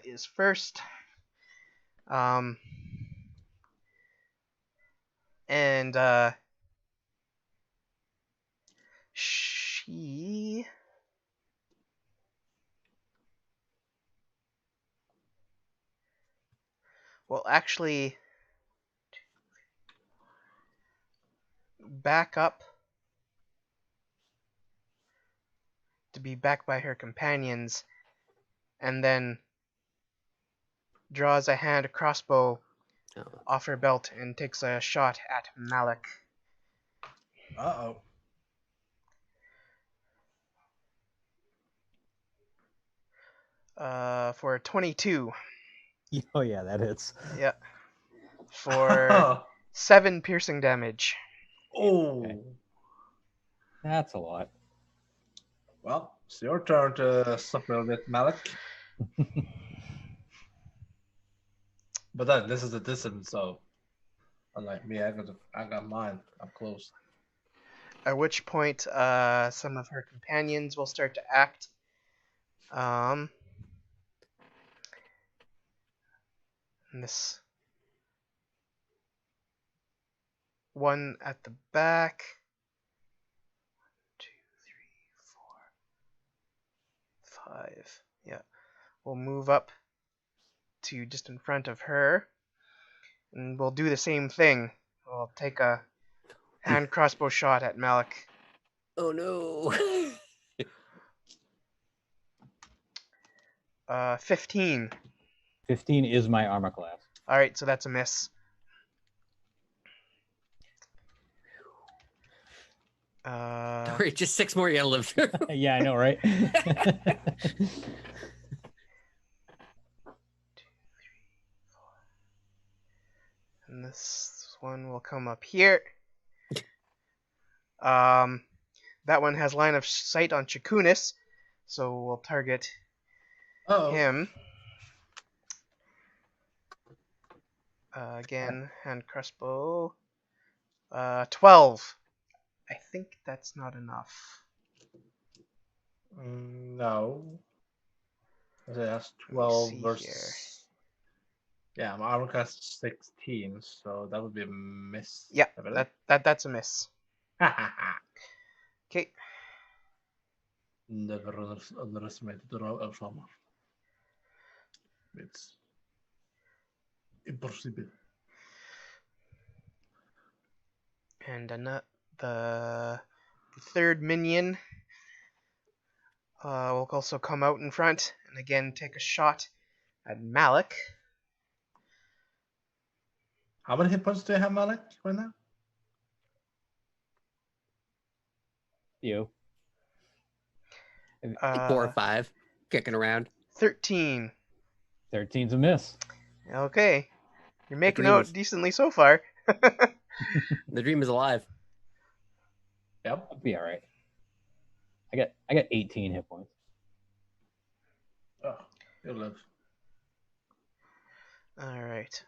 is first. And she will actually back up to be backed by her companions, and then draws a hand crossbow off her belt and takes a shot at Malik. Uh-oh. For a 22. Oh yeah, that hits. Yeah. For 7 piercing damage. Oh. Okay. That's a lot. Well, it's your turn to suffer a bit, Malik. But then this is a distance, so unlike me, I got mine up close. At which point, some of her companions will start to act. And this one at the back. 1, 2, 3, 4, 5. Yeah. We'll move up to just in front of her. And we'll do the same thing. We'll take a hand crossbow shot at Malik. Oh no. 15. 15 is my armor class. Alright, so that's a miss. Don't worry, just 6 more you gotta live through. Yeah, I know, right? And this one will come up here. That one has line of sight on Chakunis, so we'll target him. Again, hand crossbow. 12. I think that's not enough. No. That's Let me 12 see versus. Yeah, my armor class is 16, so that would be a miss. Yeah, I believe. that's a miss. Okay. Never underestimate the role of armor. It's impossible. And the third minion will also come out in front and again take a shot at Malik. How many hit points do you have, Malik, right now? You. 4 or 5, kicking around. 13. 13's a miss. Okay. You're making dream out is- decently so far. The dream is alive. Yep. I'll be all right. I got 18 hit points. Oh, you'll live. Alright.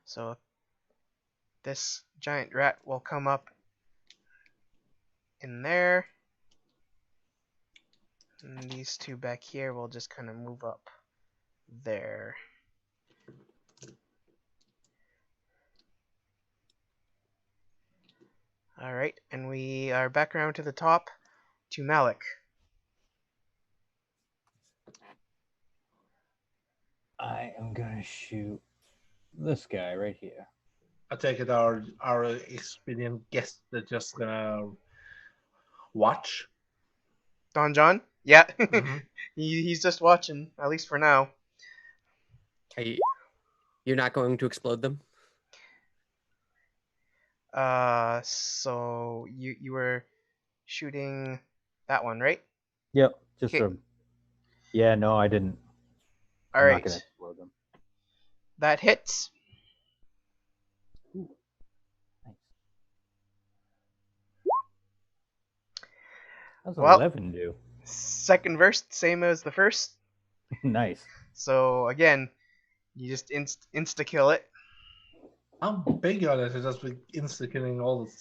So this giant rat will come up in there. And these two back here will just kind of move up there. Alright, and we are back around to the top to Malik. I am gonna shoot this guy right here. I take it our experienced guests are just gonna watch. Don John? Yeah. Mhm. He's just watching, at least for now. You're not going to explode them? So you were shooting that one, right? Yep. Just Okay. Yeah, no, I didn't. All I'm right. not gonna explode That hits. Ooh, nice. How's Well- 11 do? Second verse, same as the first. Nice. So again, you just insta kill it. How big are they to just be insta killing all the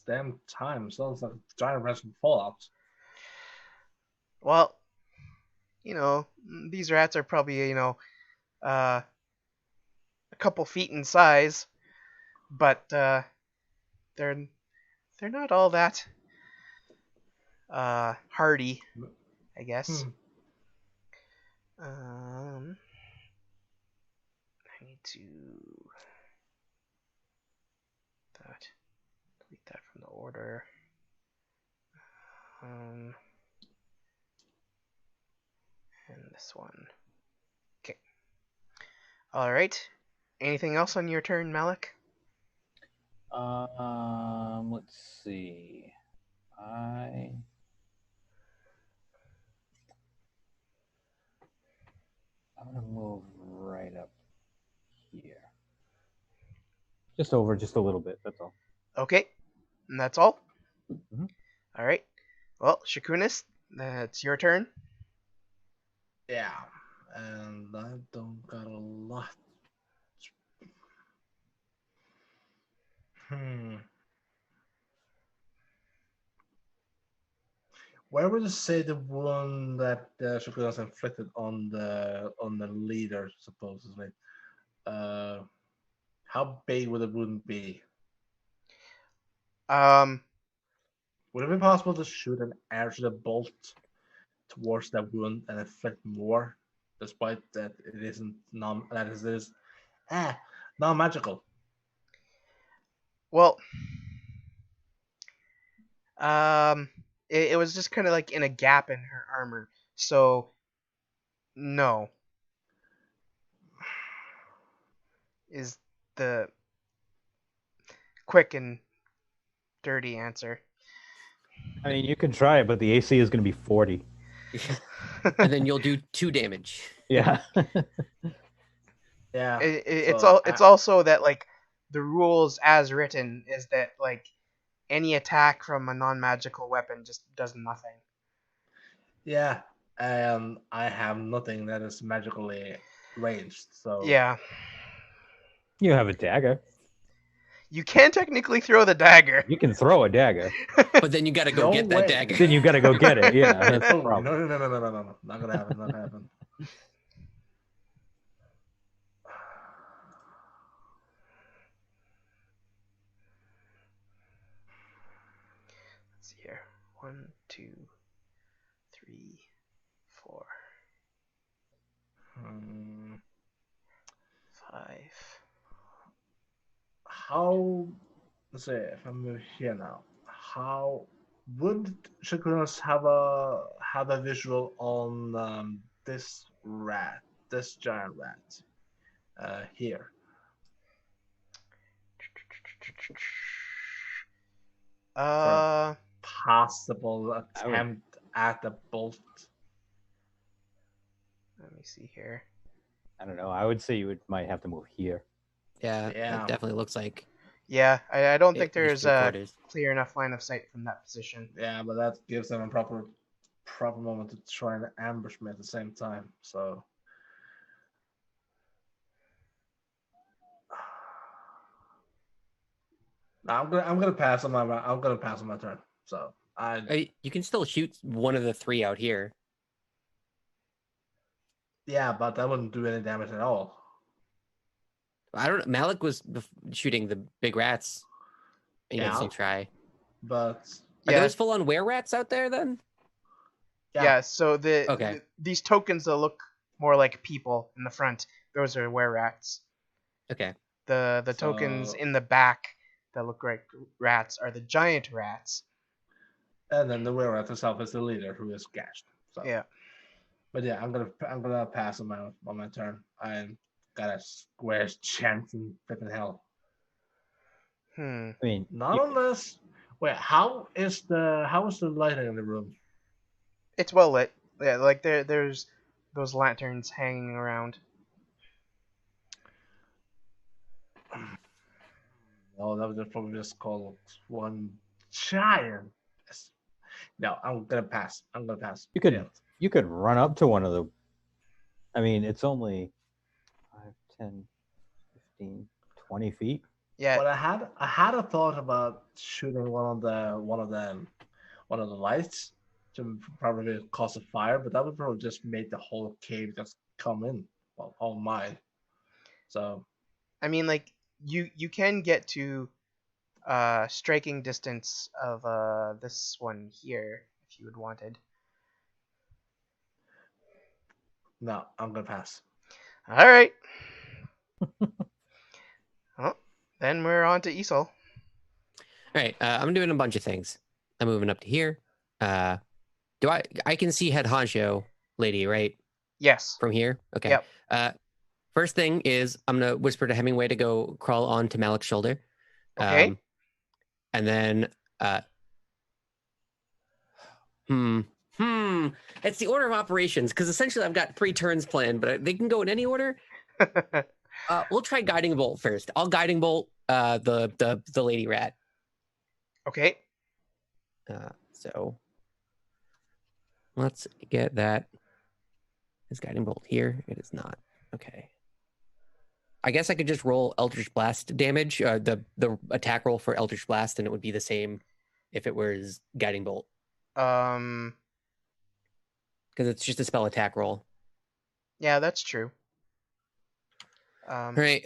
damn time? Sounds like giant rats from Fallout. Well, these rats are probably a couple feet in size, but they're not all that hardy, I guess. I need to delete that from the order. And this one. Okay. All right. Anything else on your turn, Malik? Let's see. I'm gonna move right up here. Just over, just a little bit. That's all. Okay. And that's all? Mhm. All right. Well, Shakunis, it's your turn. Yeah, and I don't got a lot. Where would you say the one that Shokunas inflicted on the leader, supposedly? How big would the wound be? Um, Would it be possible to shoot an arrow bolt towards that wound and inflict more, despite that it isn't non-magical? well, it was just kind of like in a gap in her armor. So, no. Is the quick and dirty answer. I mean, you can try it, but the AC is going to be 40. And then you'll do 2 damage. Yeah. Yeah, It's also that like the rules as written is that like any attack from a non-magical weapon just does nothing. yeah, and I have nothing that is magically ranged, so Yeah. You have a dagger. You can technically throw the dagger. You can throw a dagger. But then you got to go No get way. that dagger. Then you got to go get it. Yeah, that's the No, problem. no, not gonna happen, not gonna happen. Let's see here. 1, 2, 3, 4, Hmm. 5. How? Let's see. If I move here now, how would Shakunas have a visual on this rat, this giant rat, here? Possible attempt at the bolt. Let me see here. I don't know. I would say might have to move here. Yeah, Yeah. that definitely looks like Yeah, I don't think it needs there's to be a quarters. clear enough line of sight from that position. Yeah, but that gives them a proper moment to try and ambush me at the same time. So. No, I'm gonna pass on my turn. So You can still shoot one of the 3 out here. yeah, but that wouldn't do any damage at all. I don't know. Malik was shooting the big rats. You Yeah. can try. But Are Yeah, those full-on were-rats out there then? yeah. So Okay. these tokens that look more like people in the front, those are were rats. Okay. The tokens So- in the back that look like rats are the giant rats. and then the were-rat herself is the leader who is gashed. So Yeah. But yeah, I'm gonna pass on my turn. I got a square chance in flipping hell. Hmm. I mean, Not unless wait, how is the lighting in the room? It's well lit. Yeah, like there's those lanterns hanging around. Oh, that would probably just call one giant. No, I'm gonna pass. I'm gonna pass. You could Yeah. you could run up to one of the. I mean, it's only 5, 10, 15, 20 feet. Yeah. Well, I had a thought about shooting one of the lights to probably cause a fire, but that would probably just make the whole cave just come in. Well, all mine. So I mean, like you can get to striking distance of this one here if you had wanted. no, I'm gonna pass. All right. Well, then we're on to Esol. All right, I'm doing a bunch of things. I'm moving up to here. Do I can see head honcho lady, right? Yes. From here? Okay. Yep. First thing is I'm gonna whisper to Hemingway to go crawl onto Malik's shoulder. Okay. And then it's the order of operations, because essentially I've got 3 turns planned, but they can go in any order. We'll try guiding bolt first. I'll guiding bolt the lady rat. Okay. So let's get that. Is guiding bolt here? It is not. Okay. I guess I could just roll Eldritch Blast damage, the attack roll for Eldritch Blast, and it would be the same if it was guiding bolt. Because it's just a spell attack roll. Yeah, that's true. Right.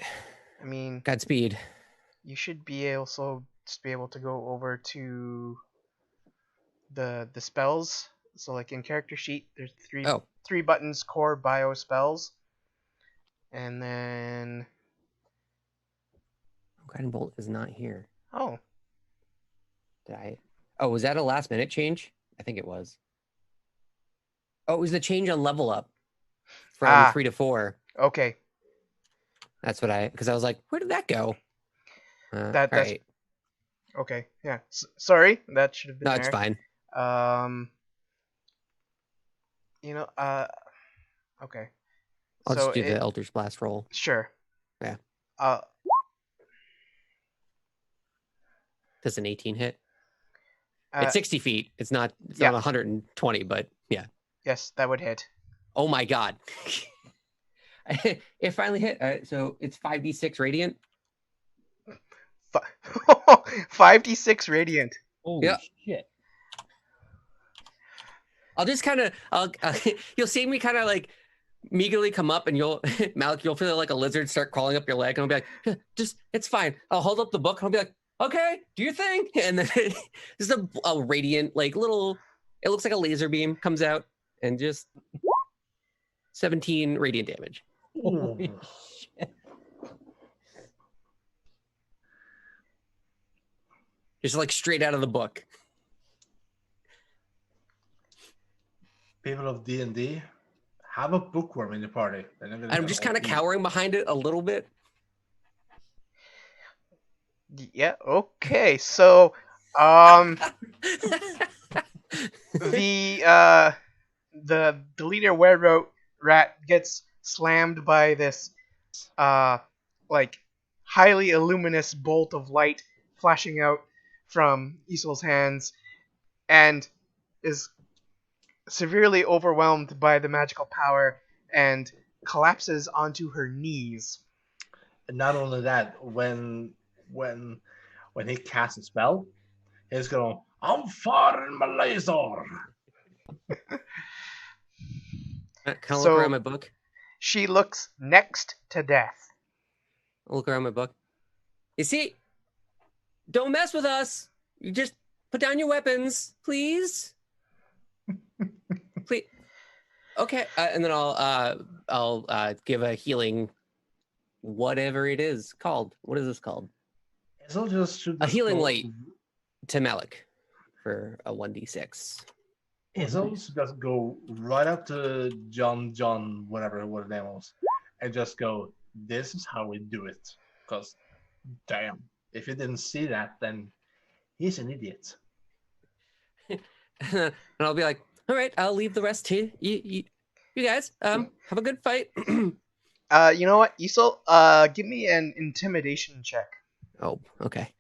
I mean, Godspeed. you should be also just be able to go over to the spells. So like in character sheet, there's three buttons: core, bio, spells, and then Guiding bolt is not here. oh, Did I? Oh, was that a last minute change? I think it was. Oh, it was the change on level up from 3 to 4. okay. That's what because I was like, where did that go? That's right. Okay. Yeah. Sorry, that should have been No, there. it's fine. Okay. I'll just do the Eldritch Blast roll. Sure. Yeah. Does an 18 hit? It's 60 feet. It's not 120, but yeah. Yes, that would hit. Oh my god. It finally hit. So it's 5d6 radiant. 5d6 radiant. Holy shit. I'll just kind of, you'll see me kind of like meagerly come up, and Malik, you'll feel like a lizard start crawling up your leg, and I'll be like, it's fine. I'll hold up the book, and I'll be like, okay, do your thing. And then just a radiant, like little, it looks like a laser beam comes out, and just 17 radiant damage. Holy shit. Just like straight out of the book. People of D&D, have a bookworm in your party. I'm just kind of cowering behind it a little bit. Yeah. Okay. So, the leader were rat gets slammed by this like highly illuminous bolt of light flashing out from Isol's hands, and is severely overwhelmed by the magical power and collapses onto her knees. And not only that, when he casts a spell, he's going, I'm firing my laser. Can I look around my book? She looks next to death. I'll look around my book. You see, don't mess with us. You just put down your weapons, please. Please. Okay, and then I'll give a healing, whatever it is called. What is this called? A healing light to Malik for a 1d6. Izzle just go right up to John, whatever his name was, and just go, this is how we do it. Because, damn, if you didn't see that, then he's an idiot. And I'll be like, all right, I'll leave the rest to you guys. Have a good fight. You know what, Isol? Give me an intimidation check. Oh, okay.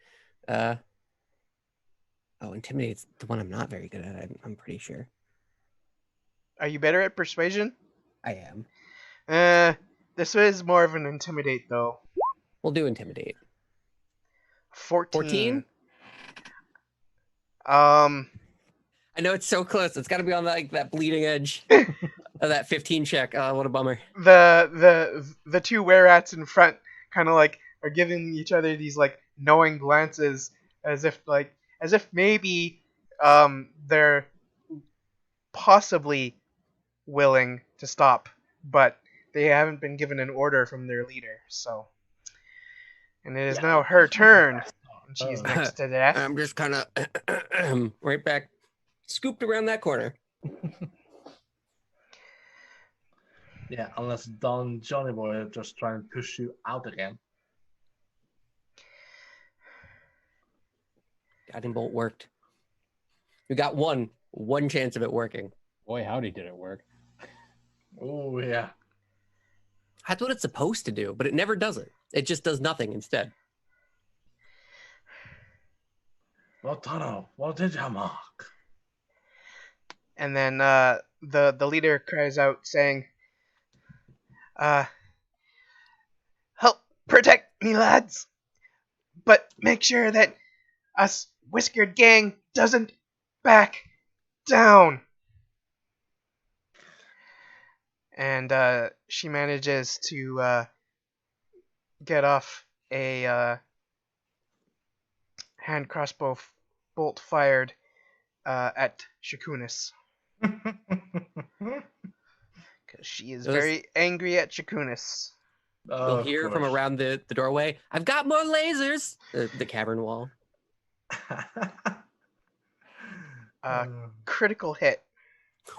Intimidate's the one I'm not very good at. I'm pretty sure. Are you better at persuasion? I am. This is more of an intimidate though. We'll do intimidate. 14. 14? I know it's so close. It's got to be on like that bleeding edge of that 15 check. Oh, what a bummer. The two were-rats in front kind of like are giving each other these like knowing glances as if maybe they're possibly willing to stop, but they haven't been given an order from their leader. So, and it is now her turn. And she's next to death. I'm just kind of right back, scooped around that corner. Yeah, unless Don Johnny Boy is just trying to push you out again. Guiding bolt worked. We got one chance of it working. Boy, howdy, did it work. Oh, yeah. That's what it's supposed to do, but it never does it. It just does nothing instead. What did you mark? And then the leader cries out, saying, "Help protect me, lads! But make sure that us whiskered gang doesn't back down." And she manages to get off a hand crossbow bolt fired at Shakunis. Because she is very angry at Shakunis. You'll hear from around the doorway, "I've got more lasers!" The cavern wall. Critical hit.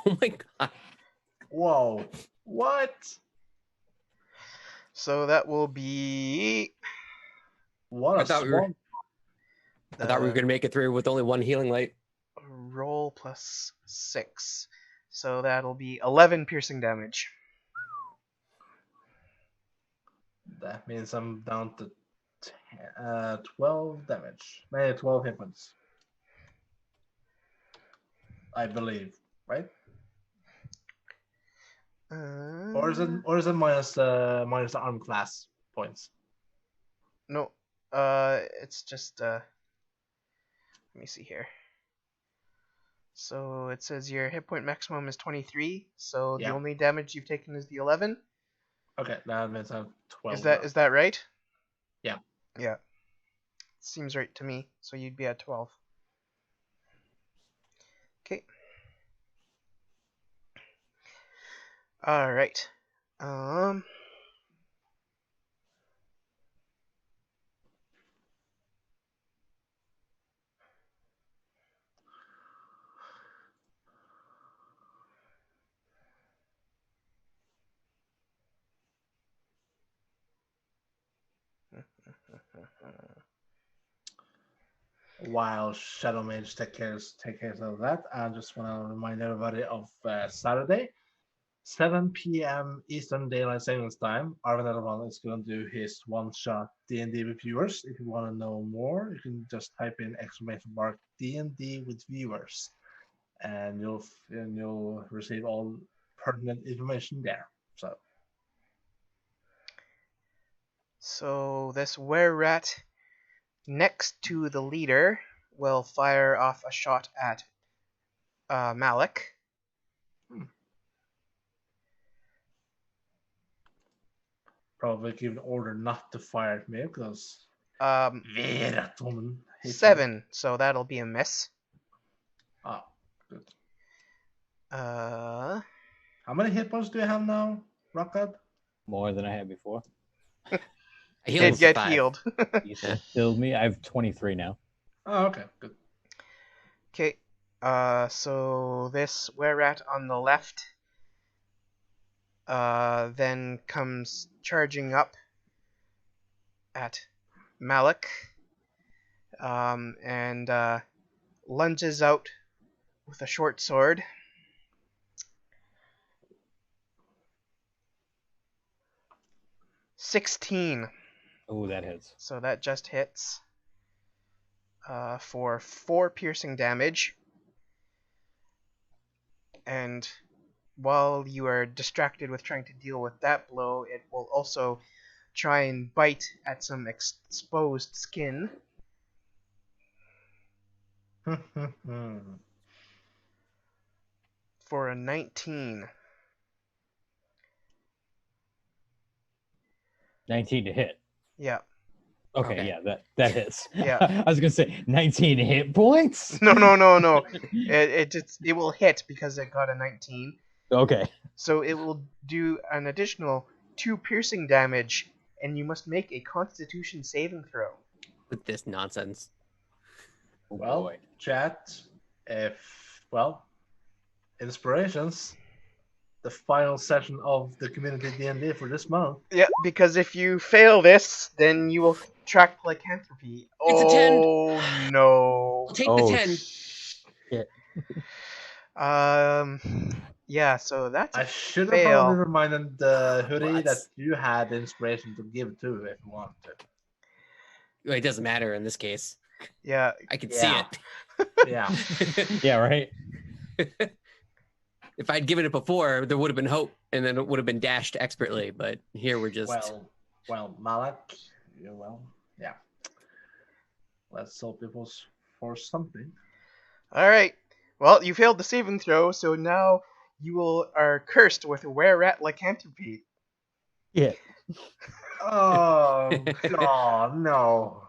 Oh my god. Whoa. What? So that will be... What I thought we were going to make it through with only one healing light. Roll plus 6. So that'll be 11 piercing damage. That means I'm down to 12 damage. Maybe 12 hit points. I believe, right? Or is it minus the arm class points? No, it's just let me see here. So it says your hit point maximum is 23. So the only damage you've taken is the 11. Okay, that means I'm 12. Is that right? Yeah. Yeah. Seems right to me. So you'd be at 12. Okay. All right. While Shadow Mage take care of that, I just want to remind everybody of Saturday, 7 p.m. Eastern Daylight Savings Time. Arvin Edelman is going to do his one-shot D&D with viewers. If you want to know more, you can just type in !D&D with viewers, and you'll receive all pertinent information there. So this were-rat next to the leader will fire off a shot at Malik. Probably give an order not to fire at me because 7, so that'll be a miss. Oh, good. How many hit points do you have now, Rockad? More than I had before. I did get healed. You healed me. I have 23 now. Oh, okay, good. Okay, so this were-rat on the left then comes charging up at Malik and lunges out with a short sword. (16) Oh, that hits. So that just hits for 4 piercing damage. And while you are distracted with trying to deal with that blow, it will also try and bite at some exposed skin. For a 19. 19 to hit. Yeah. Okay, Okay. yeah, that hits. Yeah. I was gonna say 19 hit points. No. It will hit because it got a 19. Okay. So it will do an additional 2 piercing damage, and you must make a Constitution saving throw. With this nonsense. Oh, Well, boy. chat, inspirations. The final session of the community D&D for this month. Yeah, because if you fail this, then you will track lycanthropy. It's a 10. Oh no. I'll take the 10. Shit. Yeah, so that's a I should have fail. probably reminded Huri that What? you had inspiration to give to if you want to. Well, it doesn't matter in this case. Yeah, I can Yeah. see Yeah. it. Yeah, right. If I'd given it before, there would have been hope, and then it would have been dashed expertly. But here we're just. Well, Malak, yeah. Let's hope it was for something. alright. Well, you failed the saving throw, so now you are cursed with were-rat lycanthropy. Yeah. Oh, God, no.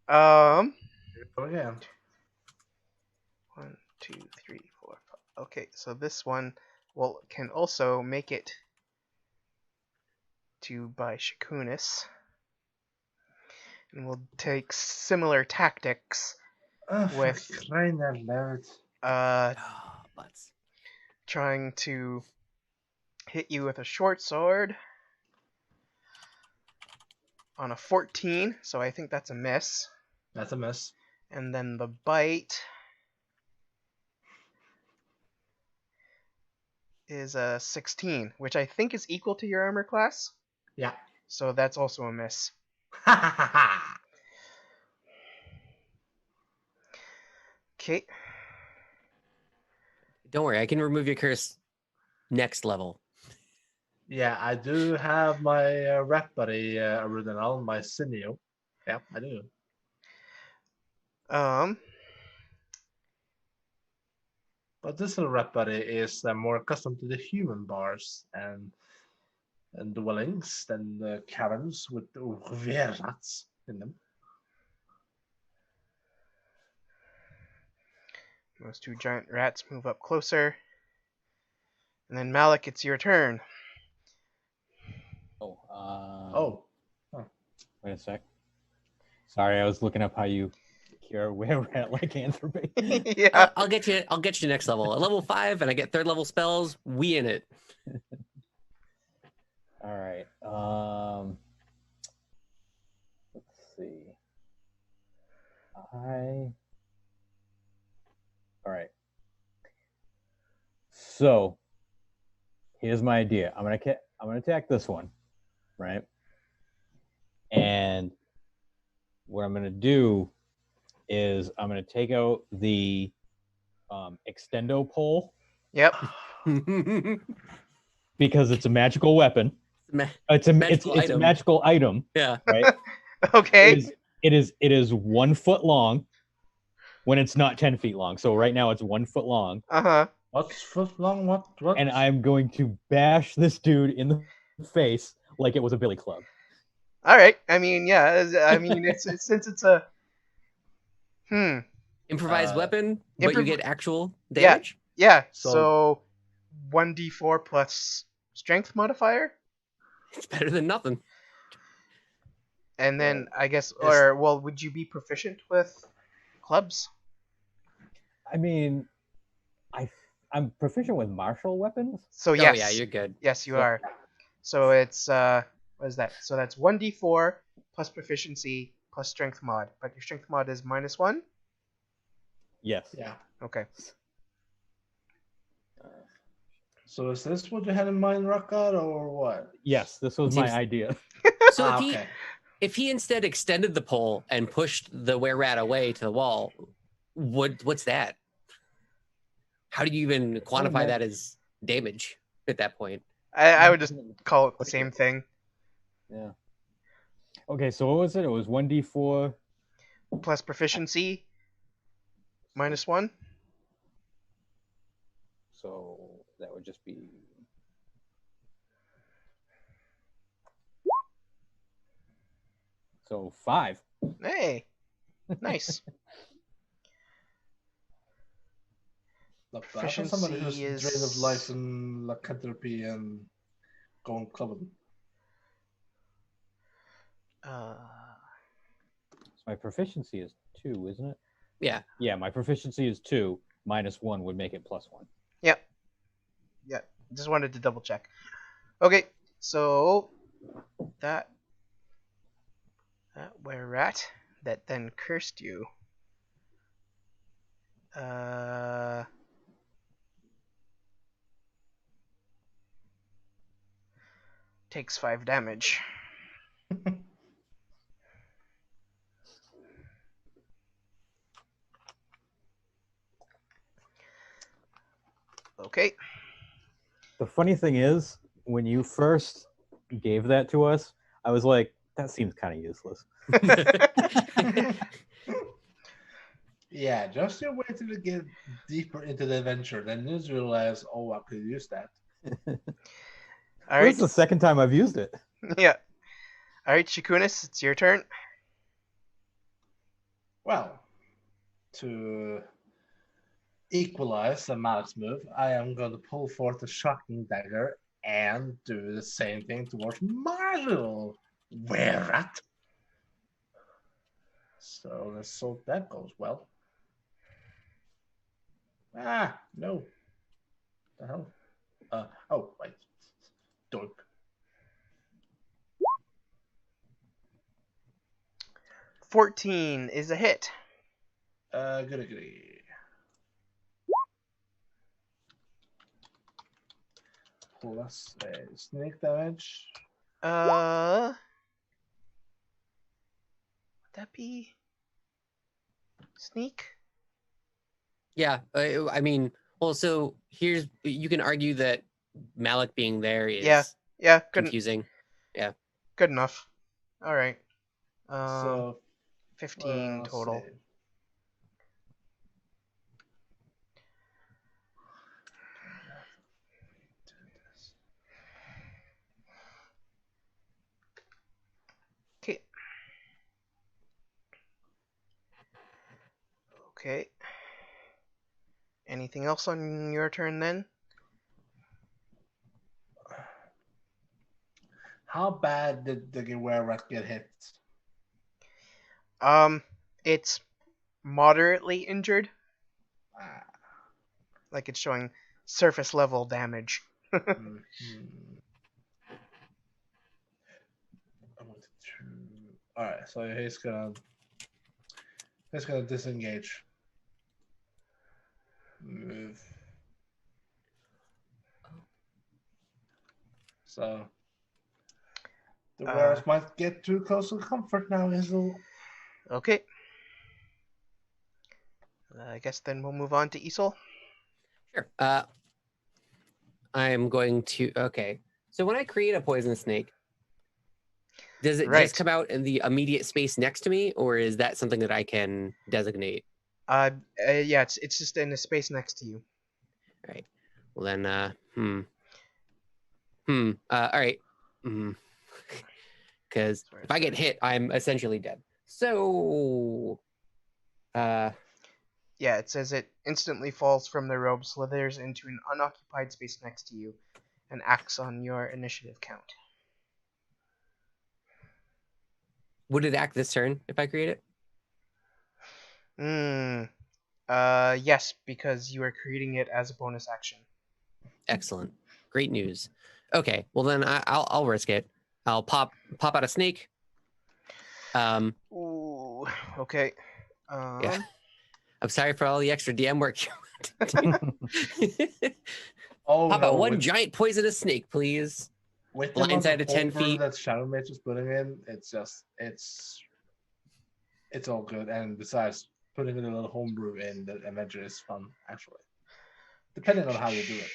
Go again. 1, 2, 3, 4, 5. Okay, so this one can also make it to by Shakunis. And we'll take similar tactics, Oh, With- for crying out loud. Oh, butts. trying to hit you with a short sword on a 14, so I think that's a miss. That's a miss. And then the bite is a 16, which I think is equal to your armor class. Yeah. So that's also a miss. Okay. Don't worry, I can remove your curse next level. Yeah, I do have my rap buddy original, my Sineo. Yeah, I do. But this little rap buddy is more accustomed to the human bars and dwellings than the caverns with the rats in them. Those 2 giant rats move up closer. And then Malik, it's your turn. Oh, Oh, wait a sec. Sorry, I was looking up how you cure were-rat lycanthropy. Yeah. I'll get you. I'll get you next level. At level 5, and I get 3rd level spells. We in it. All right. Let's see. All right. So here's my idea. I'm gonna attack this one, right? And what I'm gonna do is I'm gonna take out the extendo pole Yep. because it's a magical weapon. It's a Magical it's a item. magical item, Yeah. right? Okay. It is 1 foot long when it's not 10 feet long. So right now it's 1 foot long, Uh-huh. what's foot long? What? and I'm going to bash this dude in the face like it was a billy club. All right. I mean, yeah. I mean, it's since it's a Improvised weapon, but you get actual Yeah. damage. Yeah. So- So 1d4 plus strength modifier, It's better than nothing. and then I guess, Is- would you be proficient with clubs? I mean, I'm proficient with martial weapons. So Oh yes. yeah, you're good. Yes, you So- are. So it's what is that? So that's 1d4 plus proficiency plus strength mod, but your strength mod is -1. Yes. Yeah. Okay. So is this what you had in mind, Rockard, or what? Yes, this was Seems- my idea. So Ah, if he okay. if he instead extended the pole and pushed the were-rat away to the wall, what's that? How do you even quantify man. that as damage at that point? I would just call it the same thing. Yeah. Okay, so what was it? It was 1d4. Plus proficiency, -1. So that would just be. So 5. Hey, nice. Not bad for somebody who's Proficiency drained of is- life and lycanthropy and going clubbing. Uh, So my proficiency is 2, isn't it? Yeah. Yeah, my proficiency is 2. -1 would make it +1. Yep. Yeah, just wanted to double check. Okay, so that were-rat that then cursed you. Takes 5 damage. Okay. The funny thing is, when you first gave that to us, I was like, that seems kind of useless. Yeah, just you wait till you get deeper into the adventure, then you just realize, oh, I could use that. All This right. is the second time I've used it. Yeah. All right, Shikunis, it's your turn. Well, to equalize the Malik's move, I am going to pull forth a shocking dagger and do the same thing towards my little were-rat. So let's hope that goes well. Ah, no. The hell? Oh, wait. Doink. 14 is a hit. Goody. Plus a snake damage. Would that be sneak? Yeah, I mean, well, so you can argue that Malik being there is Yeah, good confusing. enough. All right. So 15 let's total. see. Okay. Okay. Anything else on your turn then? How bad did the were-rat get hit? It's moderately injured. Ah, Like it's showing surface level damage. mhm. Alright, so he's gonna disengage. Move. So the were-rat might get too close to comfort now, Isle. Okay. I guess then we'll move on to Isol. Sure. I'm going to. Okay. So when I create a poison snake, does it Right. just come out in the immediate space next to me, or is that something that I can designate? Yeah, it's just in the space next to you. All right. Well then, all right. Because if I get hit, I'm essentially dead. So, Yeah, it says it instantly falls from the robe, slithers into an unoccupied space next to you, and acts on your initiative count. would it act this turn if I create it? Yes, because you are creating it as a bonus action. Excellent. Great news. Okay. Well then, I'll risk it. I'll pop out a snake. Ooh, okay. Yeah. I'm sorry for all the extra DM work. Oh, How about no, one giant poisonous snake, please? with the amount blindside of to 10 homebrew feet. that Shadow Mage is putting in, it's all good. And besides, putting in a little homebrew in the adventure is fun, actually. Depending on how you do it.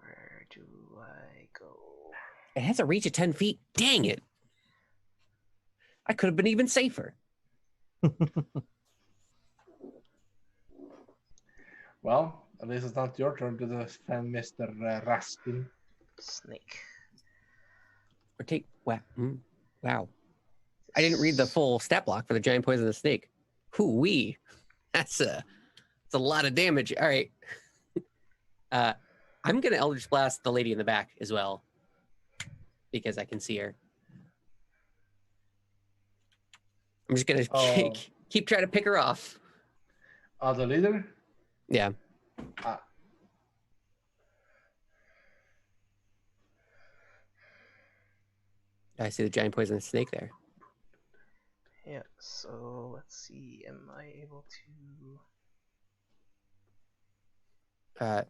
Where do I go? It has a reach of 10 feet. Dang it. I could have been even safer. Well, at least it's not your turn to defend Mr. Raskin. Snake. Or take wow. Wow. I didn't read the full stat block for the giant poisonous snake. Hoo-wee. That's a lot of damage. All right. I'm gonna Eldritch Blast the lady in the back as well. Because I can see her. I'm just gonna keep trying to pick her off. The leader? Yeah. I see the giant poisonous snake there. Yeah, so let's see. Am I able to...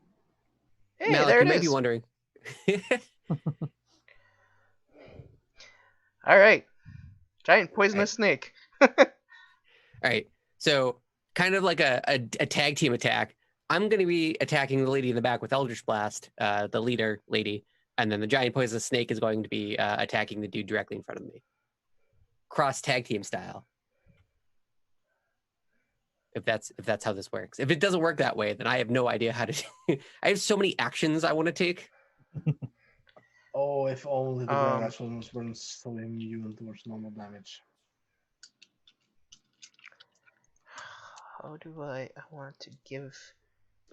Hey, Malik, there you it may be is. wondering. All right. Giant poisonous snake. All right. So kind of like a tag team attack. I'm going to be attacking the lady in the back with Eldritch Blast, the leader lady, and then the giant poisonous snake is going to be attacking the dude directly in front of me. Cross tag team style. If that's how this works. If it doesn't work that way, then I have no idea how to. I have so many actions I want to take. Oh, if only the grand actions weren't so immune towards normal damage. How do I want to give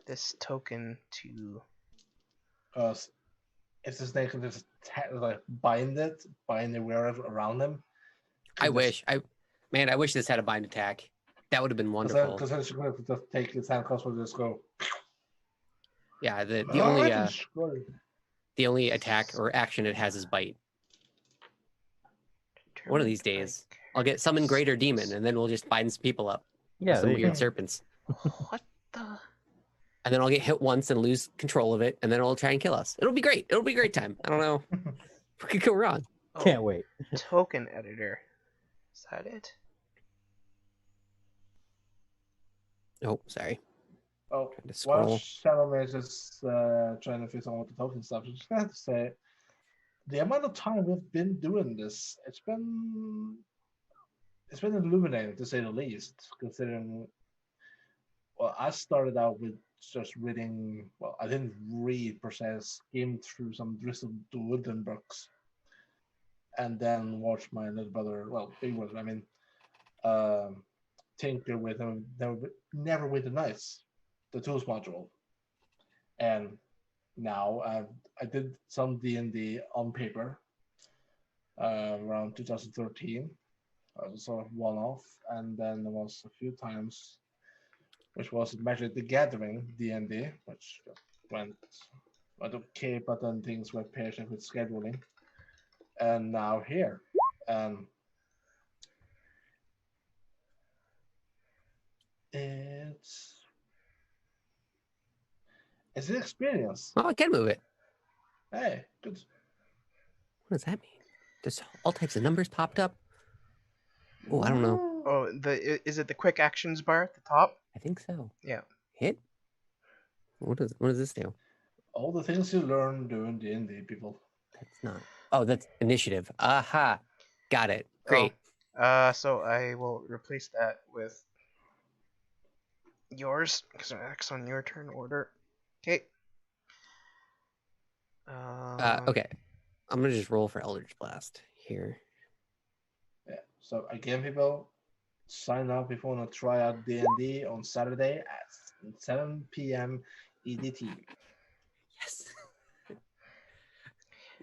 this token to... Because if the snake can just bind it wherever around them. I wish this had a bind attack. That would have been wonderful. Because then she could just take his hand crossbow and just go. Yeah, the only attack or action it has is bite. One of these days, I'll get summon greater demon, and then we'll just bind some people up. Yeah, Some there you weird go. serpents. What the... And then I'll get hit once and lose control of it, and then it'll try and kill us. It'll be great. It'll be a great time. I don't know. What could go wrong? Oh, Can't wait. token editor. Is that it? Oh, sorry. Oh, Trying to while scroll. Shadow Mage is trying to fix all the token stuff, I just have to say, the amount of time we've been doing this, it's been illuminating to say the least. Considering, well, I started out with just reading. Well, I didn't read per se. I skimmed through some Drizzle Wooden books, and then watched my little brother, well, big brother, I mean, tinker with them. Never with the knights, the tools module, and now I did some D&D on paper around 2013. Sort of one-off, and then there was a few times, which was Magic the Gathering D&D, which went okay, but then things were patient with scheduling, and now here, it's an experience. Oh, I can move it. Hey, good. What does that mean? There's all types of numbers popped up. Oh, I don't know. Oh, is it the quick actions bar at the top? I think so. Yeah. Hit? What does this do? All the things you learn doing D&D, people. That's not. Oh, that's initiative. Aha. Got it. Great. So I will replace that with yours, because it acts on your turn order. Okay. Okay. I'm going to just roll for Eldritch Blast here. Yeah. So again, people, sign up if you want to try out D&D on Saturday at 7 p.m. EDT. Yes.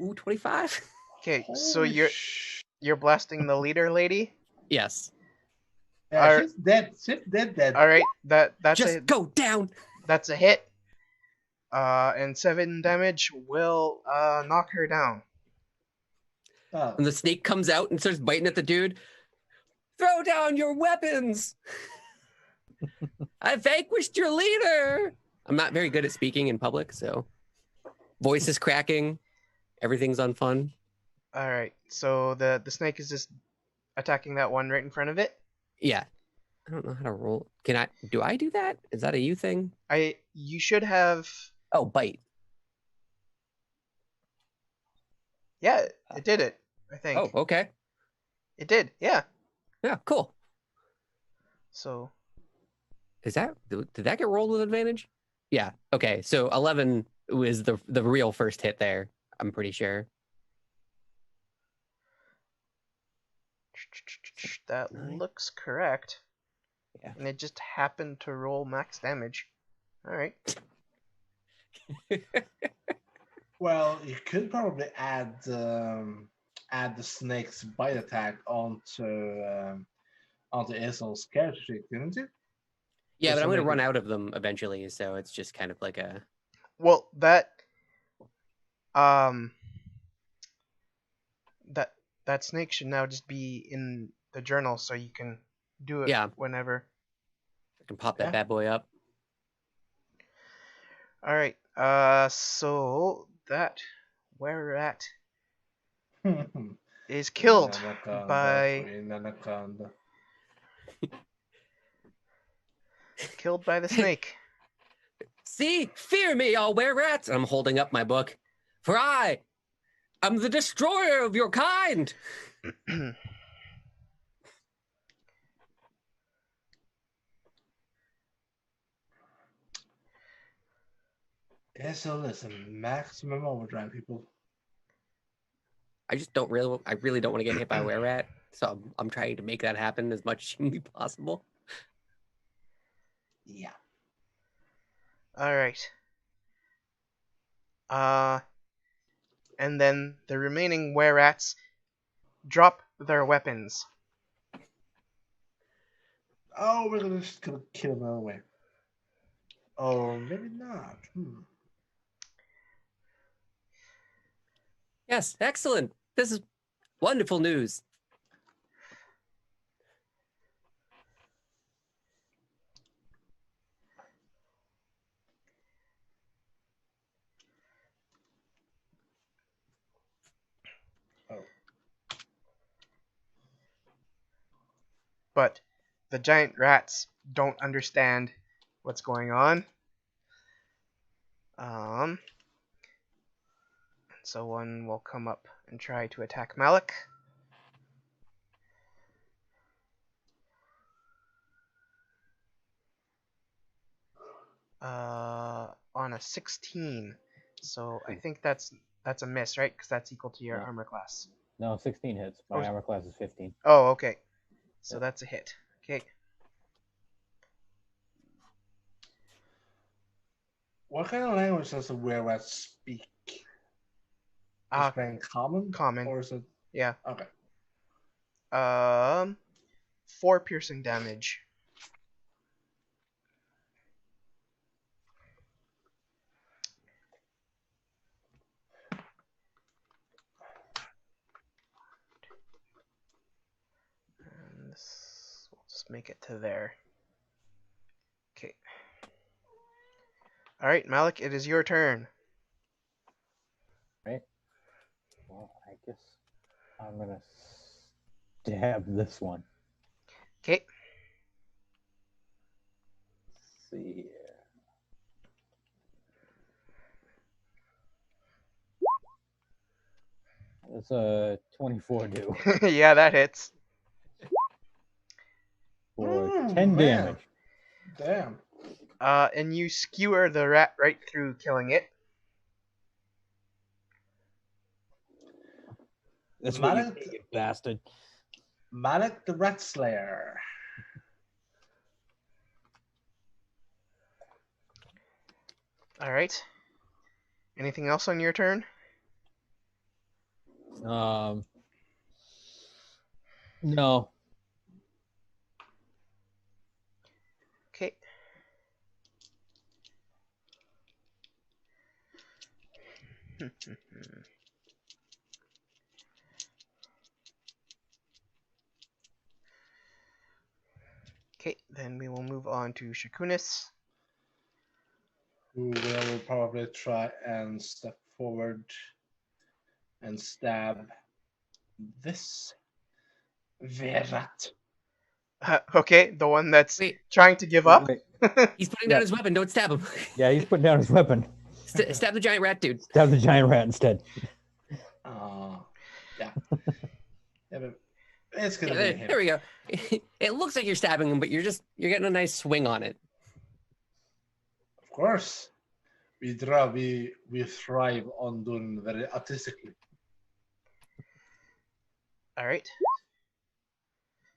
Ooh, 25? Okay, so you're blasting the leader lady? Yes. Yeah, she's dead. She's dead. All right, that's Just go down. That's a hit. And 7 damage will knock her down. Oh. And the snake comes out and starts biting at the dude. Throw down your weapons. I vanquished your leader. I'm not very good at speaking in public, so voice is cracking. Everything's unfun. All right. So the snake is just attacking that one right in front of it. Yeah. I don't know how to roll. Do I do that? Is that a you thing? You should have. Oh, bite. Yeah, it did it. I think. Oh, okay. It did. Yeah. Yeah, cool. So. Did that get rolled with advantage? Yeah. Okay. So 11 was the real first hit there. I'm pretty sure. That looks correct. Yeah. And it just happened to roll max damage. All right. Well, you could probably add the snake's bite attack onto Aesol's character sheet, couldn't you? Yeah, Just but to I'm going to make run it- out of them eventually, so it's just kind of like a... Well, um that snake should now just be in the journal, so you can do it Yeah. whenever. I can pop that Yeah. bad boy up. All right. So that where at is killed Anaconda, by Queen Anaconda. the snake. See, fear me, all were rats. I'm holding up my book. For I am the destroyer of your kind. Aesol is a maximum overdrive, people. I really don't want to get hit by a were rat. So I'm trying to make that happen as much as humanly possible. Yeah. All right. And then the remaining were-rats drop their weapons. Oh, we're just gonna kill him another way. Or maybe not. Yes, excellent. This is wonderful news. But the giant rats don't understand what's going on. So one will come up and try to attack Malik. On a 16. So I think that's a miss, right? Because that's equal to your Yeah. armor class. No, 16 hits. My Oh. armor class is 15. Oh, okay. So Yep. that's a hit. Okay. What kind of language does the were-rat speak? Is it common? Common. Or is it... Yeah. Okay. 4 piercing damage. And this, we'll just make it to there. Okay. All right, Malik, it is your turn. Right? Well, I guess I'm going to stab this one. Okay. Let's see here. It's a 24 do Yeah, that hits. for 10 man. damage. Damn. And you skewer the rat right through, killing it. That's what you Malik- think, you bastard. Malik the Rat Slayer. All right. Anything else on your turn? No. Okay. Okay, then we will move on to Shakunis. who will probably try and step forward and stab this Verat. Okay, the one that's Wait, trying to give up. Wait, he's putting Yeah. down his weapon. Don't stab him. yeah, he's putting down his weapon. Stab the giant rat dude. Stab the giant rat instead. Yeah. Yeah, but it's gonna Yeah, be him. there we go. It looks like you're stabbing him, but you're getting a nice swing on it. Of course. We thrive on doing very artistically. All right.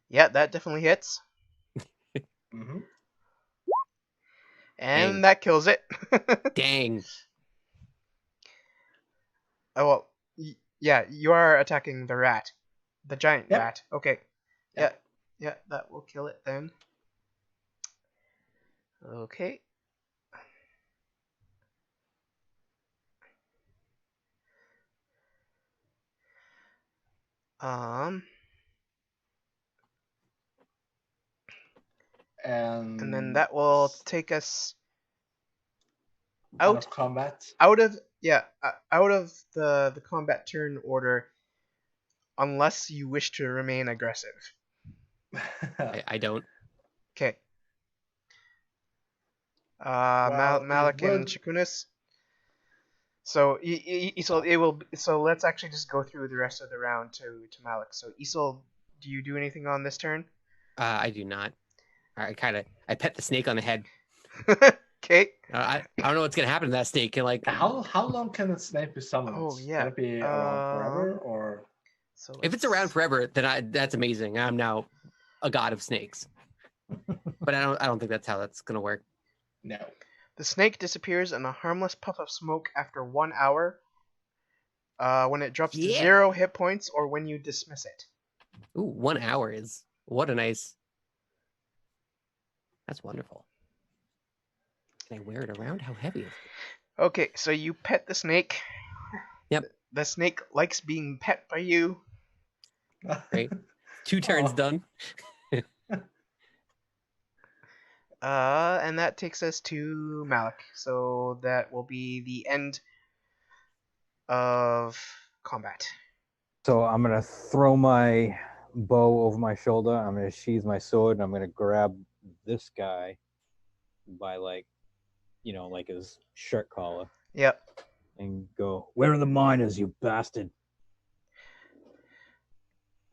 Yeah, that definitely hits, Mm-hmm. and Dang. that kills it. Dang. Oh well, yeah, you are attacking the rat, the giant Yep. rat. Okay. Yep. Yeah, that will kill it then. Okay. Um, and then that will take us out out of combat. out of the combat turn order, unless you wish to remain aggressive. I don't. Okay. Well, Malik it and would- Shakunis. So so let's actually just go through the rest of the round to Malik. So Isol, do you do anything on this turn? I do not. I pet the snake on the head. Okay. I don't know what's gonna happen to that snake. Like, How long can the snake be summoned? Oh, yeah. Can it be around forever or? So if it's around forever, then that's amazing. I'm now a god of snakes. But I don't think that's how that's gonna work. No. The snake disappears in a harmless puff of smoke after 1 hour. When it drops to Yeah. 0 hit points, or when you dismiss it. Ooh, 1 hour is what a nice. That's wonderful. Can I wear it around? How heavy is it? Okay, so you pet the snake. Yep. The snake likes being pet by you. Great. 2 turns Oh. done. And that takes us to Malik. So that will be the end of combat. So I'm gonna throw my bow over my shoulder. I'm gonna sheathe my sword, and I'm gonna grab this guy by like his shirt collar Yep. and go, "Where are the miners, you bastard?"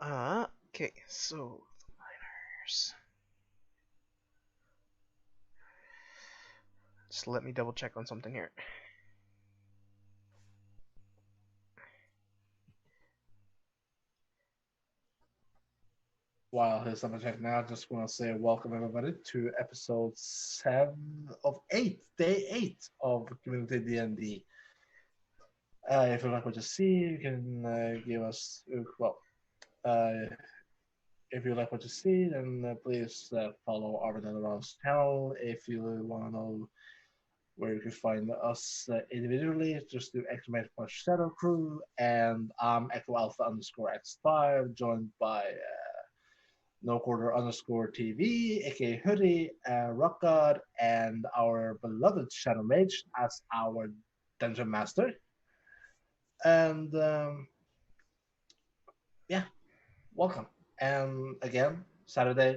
Okay, so the miners. Just let me double check on something here. While he's on the check now, I just want to say welcome everybody to episode 7 of 8, day 8 of Community D&D. If you like what you see, you can give us if you like what you see, then please follow Arvid and Ron's channel. If you want to know where you can find us individually, just do !Shadow Crew, and I'm Echo Alpha _Icespire, joined by No Quarter _TV, aka Hoodie, Rock God, and our beloved Shadow Mage as our Dungeon Master. And yeah, welcome. And again, Saturday,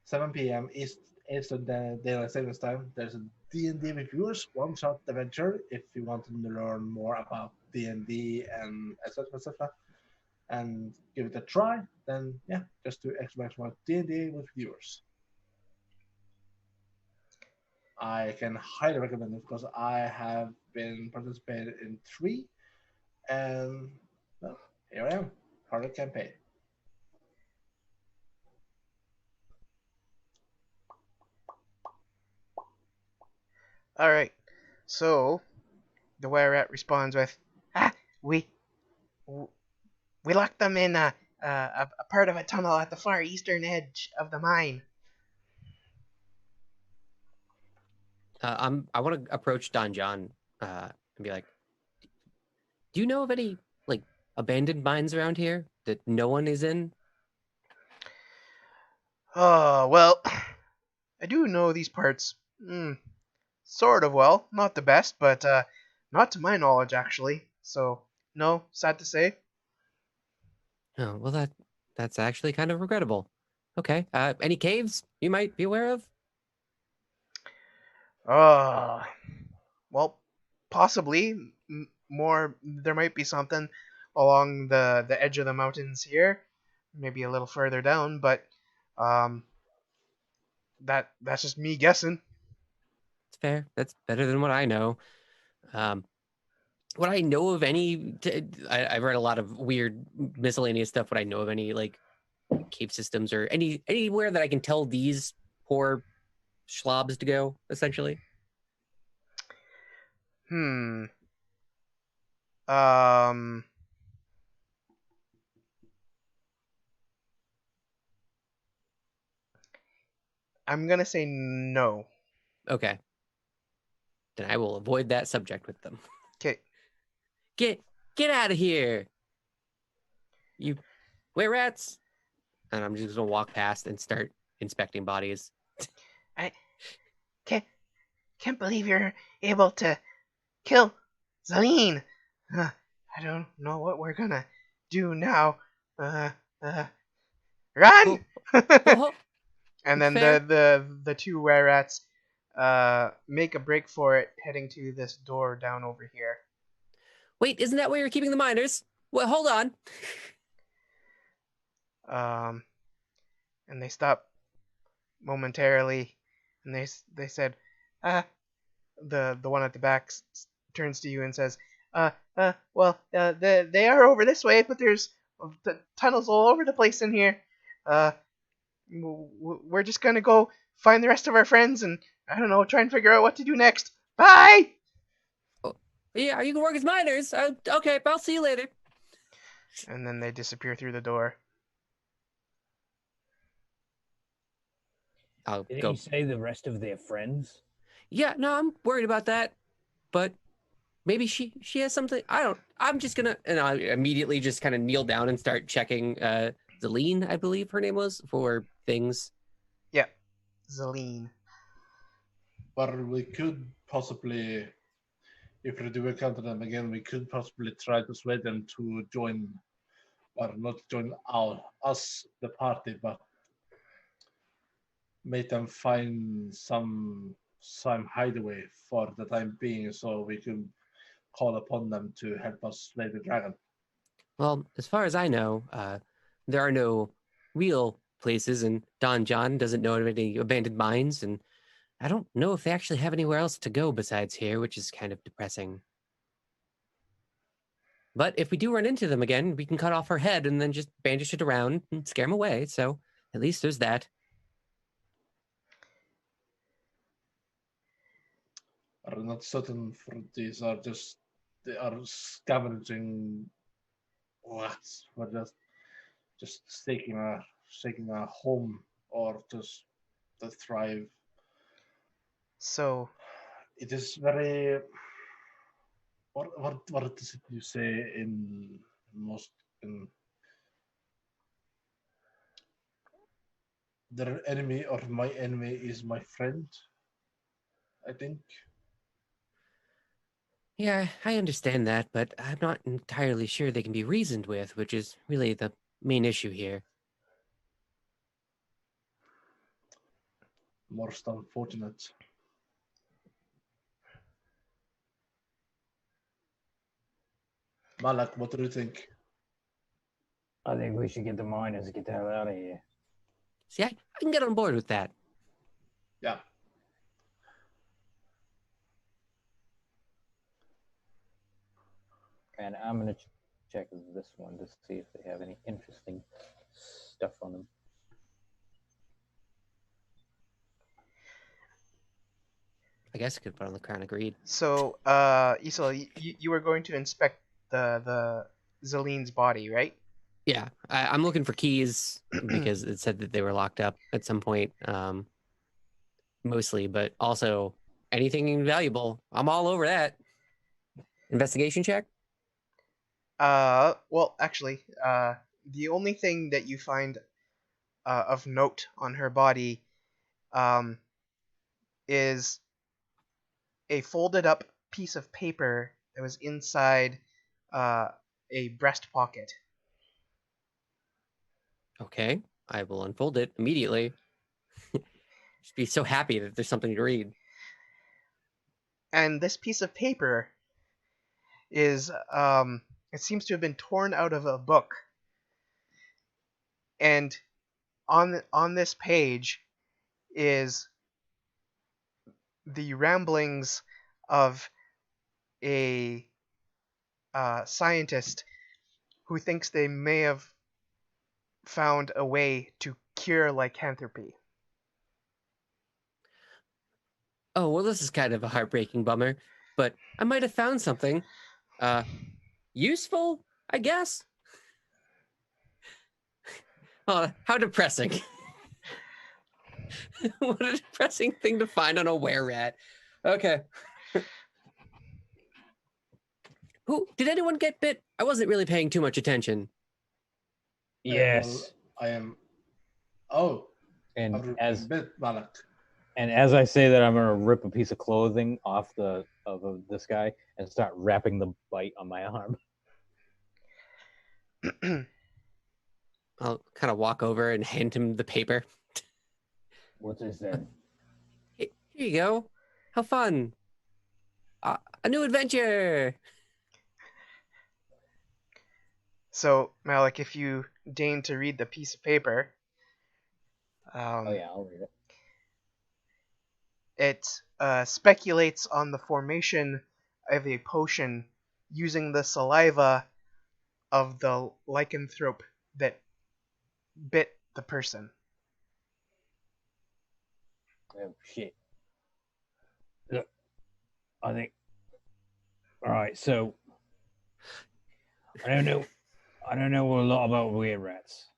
7 p.m. Eastern Daylight Savings Time, there's a D&D Reviewers one-shot adventure if you want to learn more about D&D and etc. And give it a try, then yeah, just do D&D with viewers. I can highly recommend it because I have been participated in 3, and well, here I am, part of the campaign. Alright, so the were rat responds with, we locked them in a part of a tunnel at the far eastern edge of the mine. I want to approach Don John and be like, "Do you know of any like abandoned mines around here that no one is in?" Oh, well, I do know these parts sort of well. Not the best, but not to my knowledge, actually. So, no, sad to say. Oh, well, that's actually kind of regrettable. Okay. Any caves you might be aware of? Well, possibly more. There might be something along the edge of the mountains here, maybe a little further down, but um, that's just me guessing. It's fair. That's better than what I know. Um, what I know of any, I've read a lot of weird miscellaneous stuff. What I know of any like cave systems or anywhere that I can tell these poor schlobs to go, essentially. Hmm. Um. I'm gonna say no. Okay. Then I will avoid that subject with them. Okay. Get out of here, you were rats. And I'm just gonna walk past and start inspecting bodies. I can't believe you're able to kill Zaleen. I don't know what we're gonna do now. Uh, Run! Oh, And then fair. the two were rats make a break for it, heading to this door down over here. Wait, isn't that where you're keeping the miners? Well, hold on. And they stop momentarily, and they said, the one at the back turns to you and says, well, they are over this way, but there's tunnels all over the place in here. We're just gonna go find the rest of our friends and I don't know, try and figure out what to do next. Bye. Yeah, you can work as miners. Okay, I'll see you later. And then they disappear through the door. I'll Did go. he say the rest of their friends? Yeah, no, I'm worried about that. But maybe she has something. I'm just gonna, and I immediately just kind of kneel down and start checking Zaleen, I believe her name was, for things. Yeah, Zaleen. But we could possibly, if we do encounter them again, we could possibly try to sway them to join, or not join us, the party, but make them find some hideaway for the time being, so we can call upon them to help us slay the dragon. Well, as far as I know, there are no real places, and Don John doesn't know of any abandoned mines, and I don't know if they actually have anywhere else to go besides here, which is kind of depressing. But if we do run into them again, we can cut off her head and then just bandage it around and scare them away. So at least there's that. Are not certain for these are just they are scavenging rats for just staking a home or just to thrive. So It is very what does it you say in most in their enemy or my enemy is my friend, I think. Yeah, I understand that, but I'm not entirely sure they can be reasoned with, which is really the main issue here. Most unfortunate. Malak, what do you think? I think we should get the miners and get the hell out of here. See, I can get on board with that. Yeah. And I'm gonna check this one to see if they have any interesting stuff on them. I guess I could put on the Crown of Greed. So, Isol, you were going to inspect the Zaleen's body, right? Yeah, I'm looking for keys because it said that they were locked up at some point, mostly, but also anything valuable. I'm all over that. Investigation check? Well, actually, the only thing that you find of note on her body is a folded up piece of paper that was inside a breast pocket. Okay, I will unfold it immediately. Just be so happy that there's something to read. And this piece of paper is it seems to have been torn out of a book. And on this page is the ramblings of a scientist who thinks they may have found a way to cure lycanthropy. Oh, well, this is kind of a heartbreaking bummer, but I might have found something. Useful, I guess? Oh, how depressing. What a depressing thing to find on a were-rat. Okay. Did anyone get bit? I wasn't really paying too much attention. Yes. I am. Oh, And a bit, Malak. And as I say that, I'm gonna rip a piece of clothing off of this guy and start wrapping the bite on my arm. I'll kind of walk over and hand him the paper. What is that? Here you go. How fun. A new adventure. So, Malik, if you deign to read the piece of paper, Oh yeah, I'll read it. It speculates on the formation of a potion using the saliva of the lycanthrope that bit the person. Oh shit. Look, I think. All right, so I don't know a lot about were-rats,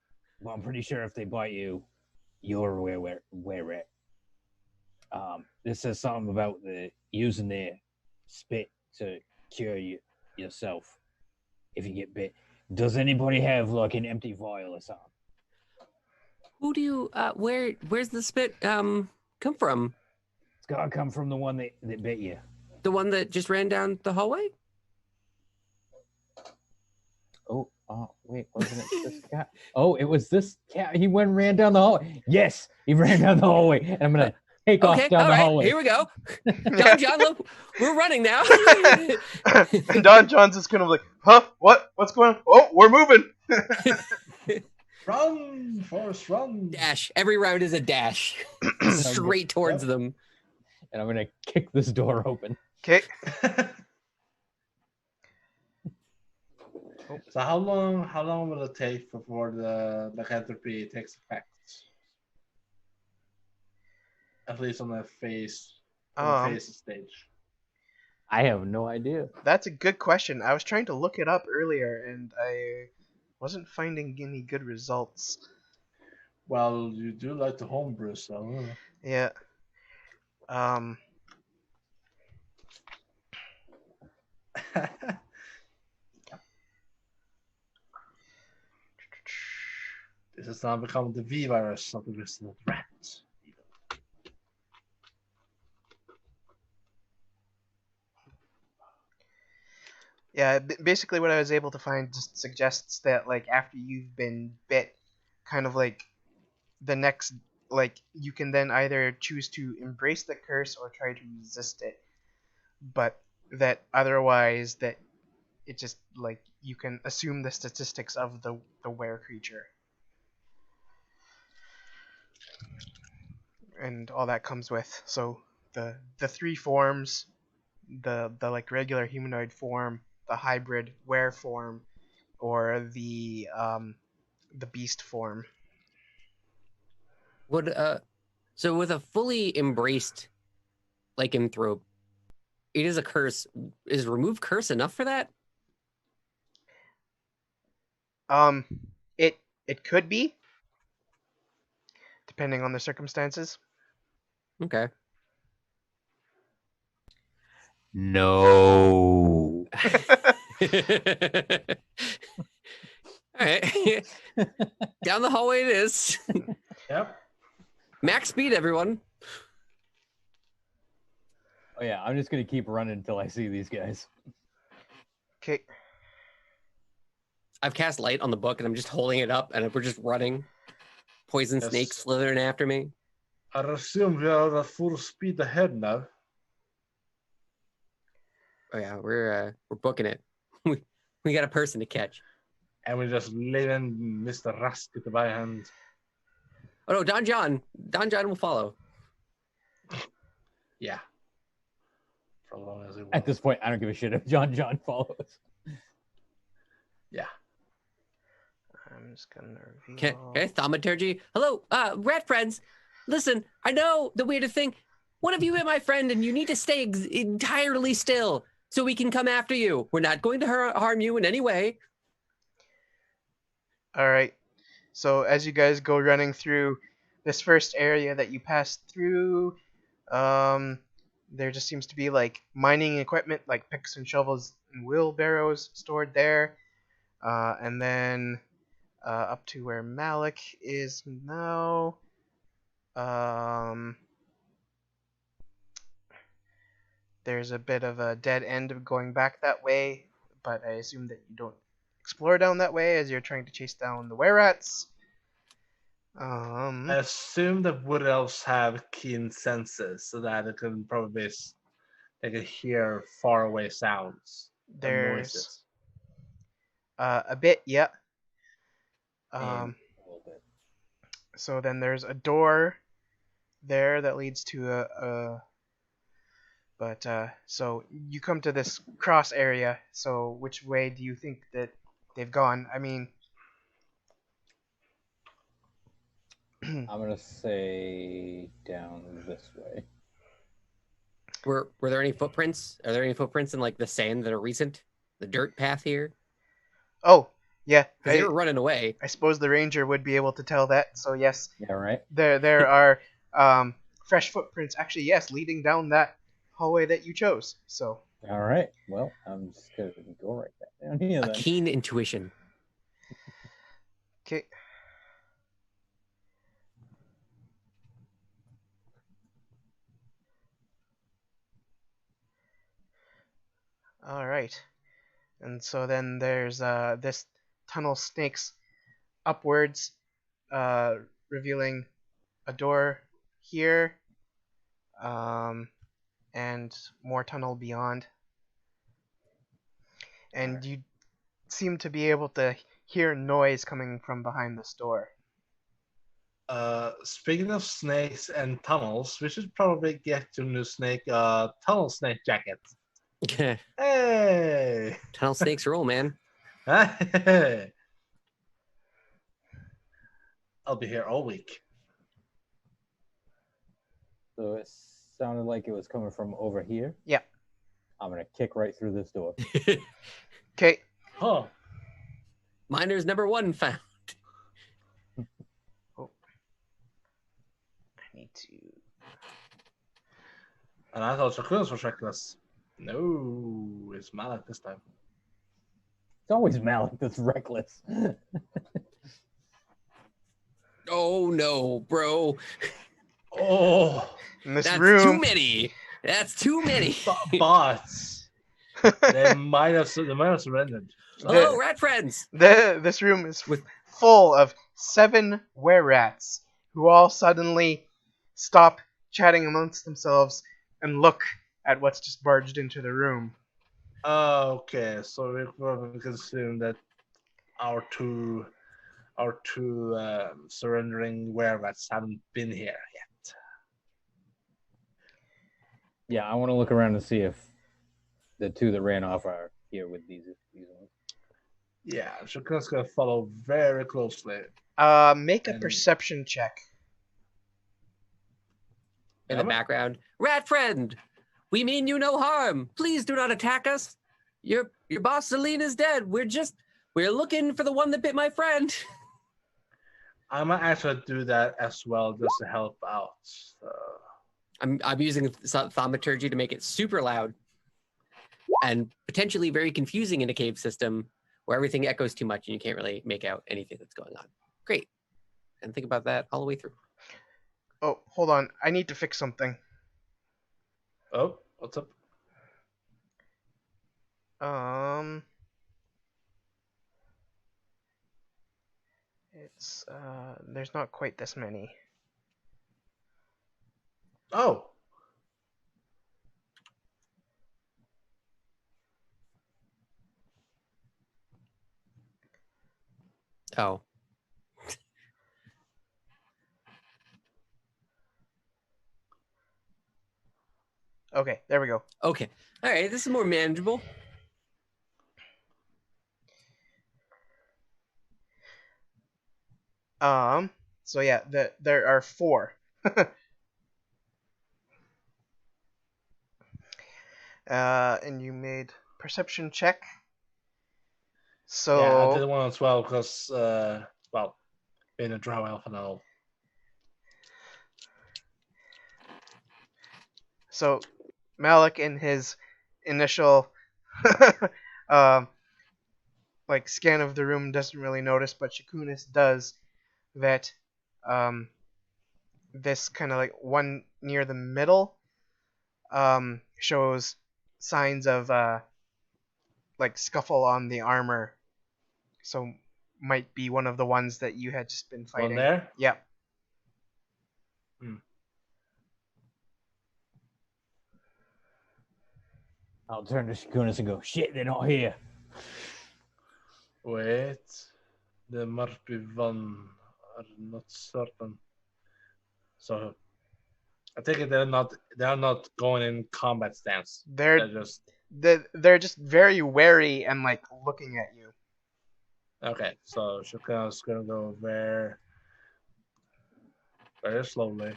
but I'm pretty sure if they bite you, you're a were-rat. This says something about using their spit to cure yourself if you get bit. Does anybody have like an empty vial or something? Who do you where's the spit come from? It's gotta come from the one that bit you. The one that just ran down the hallway? Oh, wait, wasn't it this cat? Oh, it was this cat. He went and ran down the hallway. Yes, he ran down the hallway. And I'm gonna take off down the hallway. Here we go. John, look, we're running now. And Don John's just kind of like, huh? What's going on? Oh, we're moving. Run, Forrest, run. Dash. Every round is a dash. Straight towards them. And I'm gonna kick this door open. Okay. So how long will it take before the lycanthropy takes effect? At least on the phase stage. I have no idea. That's a good question. I was trying to look it up earlier, and I wasn't finding any good results. Well, you do like to homebrew, so. Yeah. This has now become the V virus of the resident rat. Yeah, basically what I was able to find just suggests that, like, after you've been bit, kind of like the next, like, you can then either choose to embrace the curse or try to resist it, but that otherwise that it just, like, you can assume the statistics of the were creature. And all that comes with, so the three forms, the like regular humanoid form, the hybrid were form, or the beast form. So with a fully embraced lycanthrope, it is a curse. Is remove curse enough for that? It could be, depending on the circumstances. Okay. No. All right. Down the hallway it is. Yep. Max speed, everyone. Oh yeah, I'm just gonna keep running until I see these guys. Okay. I've cast light on the book and I'm just holding it up and we're just running. Poison Yes. snakes slithering after me. I assume we are at full speed ahead now. Oh yeah, we're booking it. we got a person to catch. And we just leaving Mr. Rasket behind. Oh no, Don John will follow. Yeah. For as long as it will. At this point, I don't give a shit if John follows. Yeah. I'm just gonna Okay, reveal. thaumaturgy. Hello, rat friends. Listen, I know the weirdest thing. One of you hit my friend, and you need to stay entirely still so we can come after you. We're not going to harm you in any way. All right. So as you guys go running through this first area that you passed through, there just seems to be like mining equipment, like picks and shovels and wheelbarrows stored there, and then up to where Malik is now. There's a bit of a dead end of going back that way, but I assume that you don't explore down that way as you're trying to chase down the were-rats. I assume that wood elves have keen senses so that they can hear faraway sounds and There's noises. a bit, yeah. And a little bit. So then there's a door there that leads to so you come to this cross area. So which way do you think that they've gone? I mean, I'm gonna say down this way. Were there any footprints? Are there any footprints in like the sand that are recent? The dirt path here? oh yeah, Because they were running away. I suppose the ranger would be able to tell that. So yes, Yeah, right. there are fresh footprints. Actually, yes, leading down that hallway that you chose. So All right. Well, I'm just gonna go right back down here A then. keen intuition. okay. All right. And so then there's this tunnel snakes upwards, revealing a door here, and more tunnel beyond. And you seem to be able to hear noise coming from behind this door. Speaking of snakes and tunnels, we should probably get your new snake tunnel snake jacket. Hey! Tunnel snakes rule, man. Hey! I'll be here all week. So it sounded like it was coming from over here. Yeah. I'm gonna kick right through this door. Okay. Huh. Miner's number one found. I need to. And I thought Shakunas was reckless. No, it's Malak this time. It's always Malik that's reckless. Oh no, bro. Oh, In this That's too room. many. That's too many. bots. They might have surrendered. Hello, rat friends. This room is full of 7 were-rats who all suddenly stop chatting amongst themselves and look at what's just barged into the room. Okay, so we can assume that our two surrendering were-rats haven't been here yet. Yeah, I want to look around and see if the two that ran off are here with these ones. Yeah, Shakuna's gonna follow very closely. Make a And- perception check. In the background, rat friend. We mean you no harm. Please do not attack us. Your boss Celine is dead. We're looking for the one that bit my friend. I might actually do that as well just to help out. I'm using thaumaturgy to make it super loud and potentially very confusing in a cave system where everything echoes too much and you can't really make out anything that's going on. Great. And think about that all the way through. Oh, hold on. I need to fix something. Oh, What's up? It's there's not quite this many. Oh. Oh. Okay, there we go. Okay. All right. This is more manageable. So yeah, there are 4. And you made perception check. So Yeah, I did one as well because, well, being a drow elf and all. So Malik, in his initial like scan of the room, doesn't really notice, but Shakunis does that. This kind of like one near the middle shows signs of like scuffle on the armor. So might be one of the ones that you had just been fighting. One there? Yeah. I'll turn to Shakunis and go, shit, they're not here. Wait. There must be one. I'm not certain. So I take it they're not going in combat stance. They're just they're just very wary and like looking at you. okay. So Shakuna's gonna go very slowly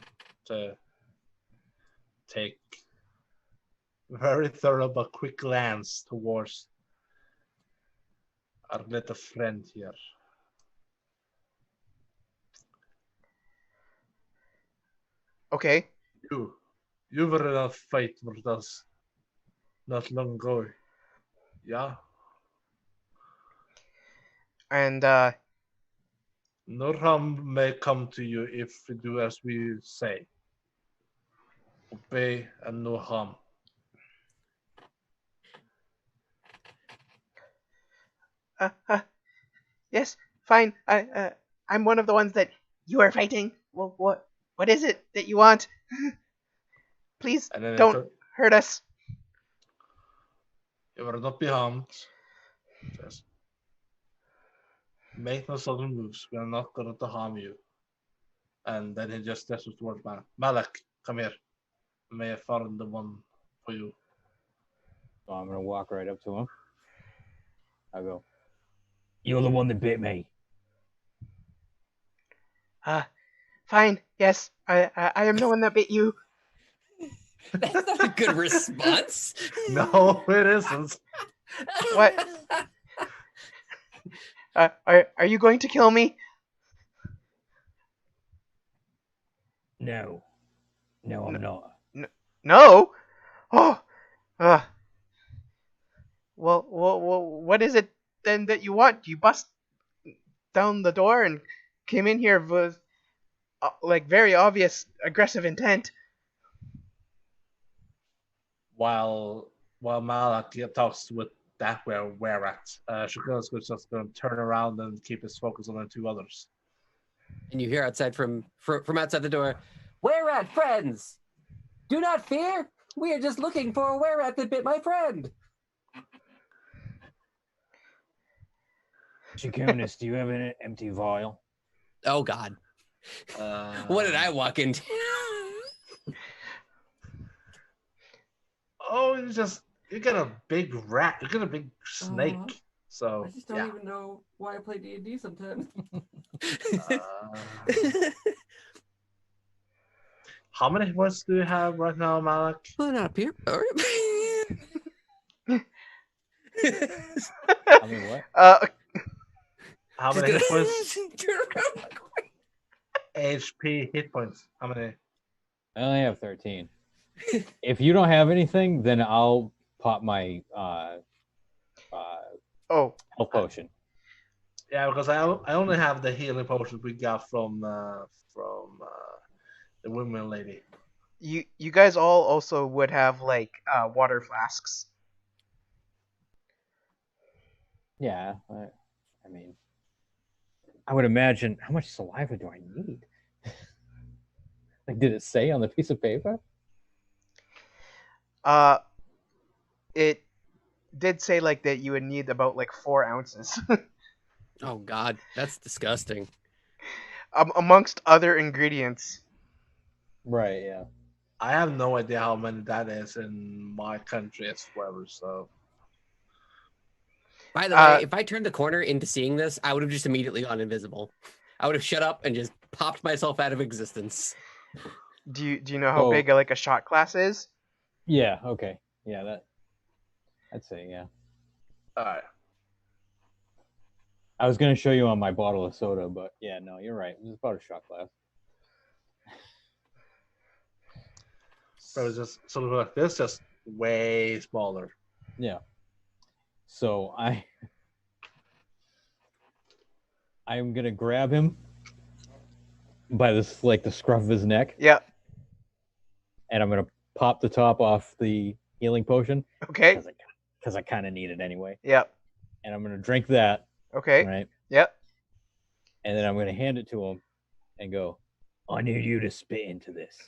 to take very thorough but quick glance towards our little friend here. Okay. You were in a fight with us not long ago. Yeah? And No harm may come to you if we do as we say. Obey and no harm. yes, fine. I'm one of the ones that you are fighting. Well, what is it that you want? Please don't hurt us. You will not be harmed. Just make no sudden moves. We are not going to harm you. And then he just gestures towards Malak. Malak, come here. May I find the one for you. So I'm going to walk right up to him. I go, you're the one that bit me. Fine. Yes, I am the one that bit you. That's not a good response. No, it isn't. What? Are you going to kill me? No, I'm not. No. Oh. Well, what is it then that you want? You bust down the door and came in here with like very obvious aggressive intent. While Malak talks with that where at, Shakuna's just going to turn around and keep his focus on the 2 others. And you hear outside from outside the door, "Where at, friends? Do not fear. We are just looking for a were-rat that bit my friend." Shakunis, do you have an empty vial? Oh God. What did I walk into? Oh, you get a big rat. You get a big snake. So I just don't even know why I play D&D sometimes. How many words do you have right now, Malak? Well, not up here. All right. I mean, what? How many hit points? HP hit points. How many? I only have 13. If you don't have anything, then I'll pop my health potion. Yeah, because I only have the healing potion we got from the women lady. you guys all also would have like water flasks. Yeah, I mean, I would imagine. How much saliva do I need? Like, did it say on the piece of paper? It did say like that you would need about like 4 ounces. Oh God, that's disgusting. Amongst other ingredients. Right. Yeah. I have no idea how many that is in my country as well. So By the way, if I turned the corner into seeing this, I would have just immediately gone invisible. I would have shut up and just popped myself out of existence. Do you know how big like a shot glass is? Yeah. Okay. Yeah. That. I'd say yeah. all right. I was gonna show you on my bottle of soda, but yeah, no, you're right. It's about a shot glass. So it's just sort of like this, just way smaller. Yeah. So I'm gonna grab him by this like the scruff of his neck, Yeah. and I'm gonna pop the top off the healing potion Okay. because I kind of need it anyway. Yeah. And I'm gonna drink that, Okay. right? Yep. And then I'm gonna hand it to him and go, I need you to spit into this.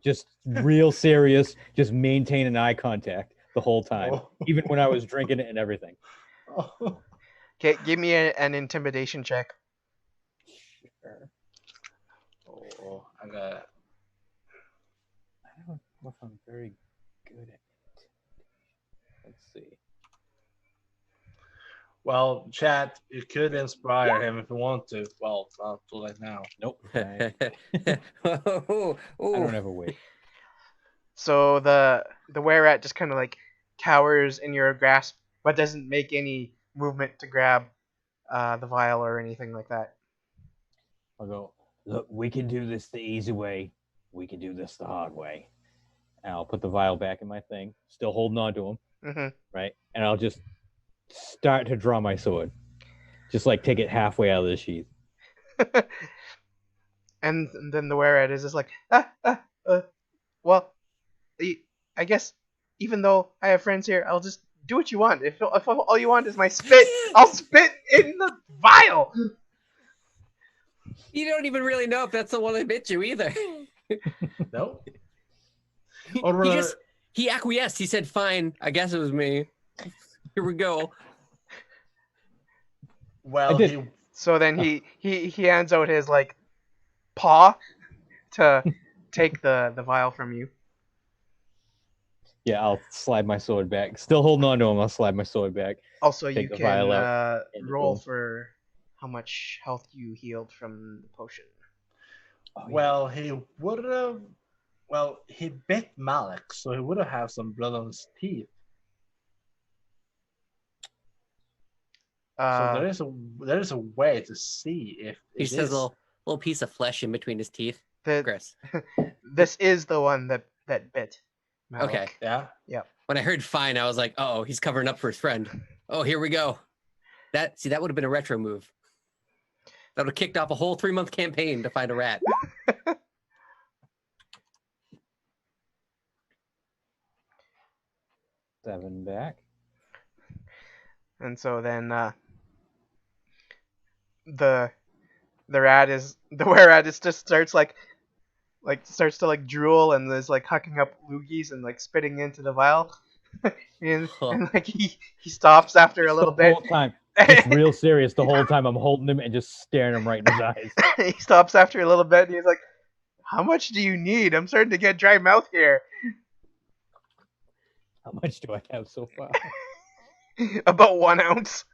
Just real serious, just maintain an eye contact the whole time, even when I was drinking it and everything. Okay, give me an intimidation check. Sure. Oh, I got it. I don't know if I'm very good at it. Let's see. Well, chat, you could inspire him if you want to. Well, not too late now. Nope. I don't have a weight. So the were-rat just kind of like cowers in your grasp, but doesn't make any movement to grab the vial or anything like that. I'll go, look, we can do this the easy way. We can do this the hard way. And I'll put the vial back in my thing, still holding on to him, right? And I'll just start to draw my sword. Just like take it halfway out of the sheath. And then the were-rat is just like, well, I guess even though I have friends here, I'll just do what you want. If all you want is my spit, I'll spit in the vial. You don't even really know if that's the one that bit you either. No. He acquiesced. He said, "Fine, I guess it was me. Here we go." Well, so then he hands out his like paw to take the vial from you. Yeah, I'll slide my sword back. Still holding on to him, I'll slide my sword back. Also, you the vial can out roll for how much health you healed from the potion. Oh, yeah. Well, he would have. Well, he bit Malik, so he would have had some blood on his teeth. So there is a way to see if He just has a little piece of flesh in between his teeth. Chris. This is the one that bit Malik. Okay. Yeah. Yep. When I heard "fine," I was like, "Oh, he's covering up for his friend." Oh, here we go. That would have been a retro move. That would have kicked off a whole 3-month campaign to find a rat. 7 back. And so then the were-rat is just starts starts to drool and is like hucking up loogies and like spitting into the vial. and like he stops after a little bit. The whole time. It's real serious the whole time. I'm holding him and just staring him right in his eyes. He stops after a little bit and he's like, "How much do you need? I'm starting to get dry mouth here." How much do I have so far? About 1 ounce.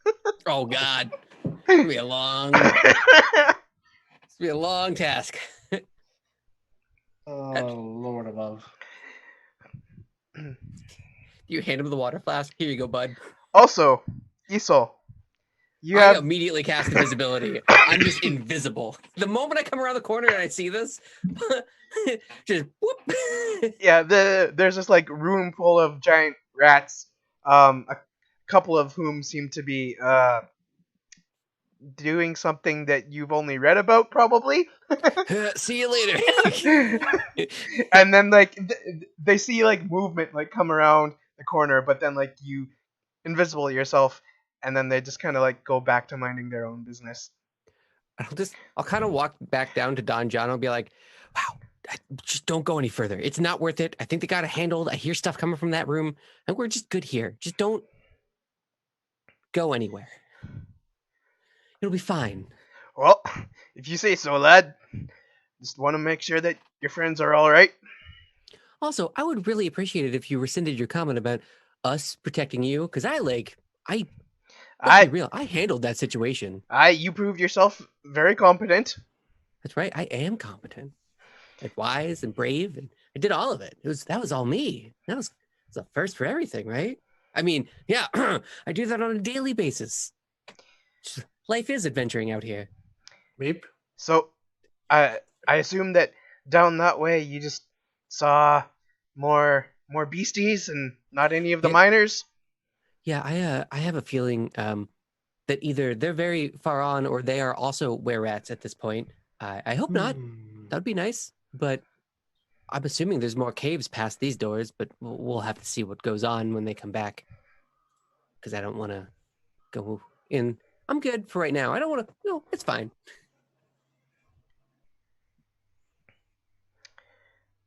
Oh God, it's gonna be a long. It's gonna be a long task. Oh Lord above. You hand him the water flask. Here you go, bud. Also, Isol, I immediately cast invisibility. I'm just invisible. The moment I come around the corner and I see this, just whoop. Yeah, there's this like room full of giant rats. A couple of whom seem to be doing something that you've only read about, probably. See you later. And then like they see like movement like come around the corner, but then like you invisible yourself, and then they just kind of like go back to minding their own business. I'll kind of walk back down to Don John and be like, wow, just don't go any further. It's not worth it. I think they got it handled. I hear stuff coming from that room, and we're just good here. Just don't go anywhere. It'll be fine. Well, if you say so, lad. Just want to make sure that your friends are all right. Also, I would really appreciate it if you rescinded your comment about us protecting you, because let's be real, I handled that situation. You proved yourself very competent. That's right. I am competent, like wise and brave, and I did all of it. That was all me. That was a first for everything, right? I mean, yeah, I do that on a daily basis. Life is adventuring out here. Meep. So, I assume that down that way you just saw more beasties and not any of the miners. Yeah, I have a feeling that either they're very far on or they are also were-rats at this point. I hope not. That'd be nice. But I'm assuming there's more caves past these doors, but we'll have to see what goes on when they come back. Because I don't want to go in. I'm good for right now. I don't want to. No, it's fine.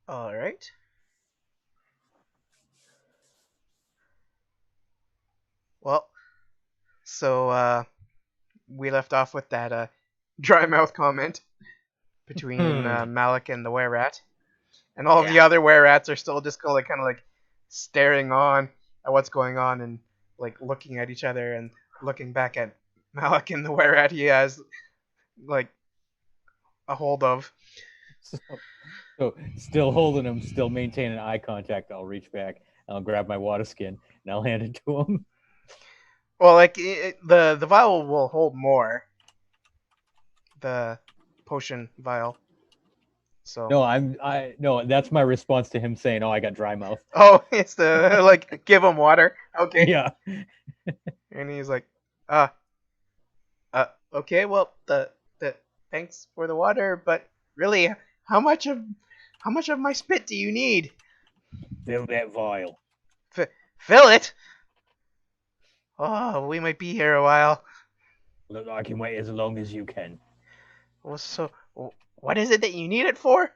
All right. Well, so we left off with that dry mouth comment between Malik and the were-rat, and all of the other were-rats are still just kind of like staring on at what's going on and like looking at each other and looking back at Malik and the were-rat he has like a hold of. So still holding him, still maintaining eye contact. I'll reach back, and I'll grab my water skin, and I'll hand it to him. Well, like the vial will hold more. The potion vial. So No, that's my response to him saying, "Oh, I got dry mouth." Oh, it's the like give him water. Okay. Yeah. And he's like, okay, well, the thanks for the water, but really, how much of my spit do you need? Fill that vial. Fill it. Oh, we might be here a while. Look, I can wait as long as you can. Well, so what is it that you need it for?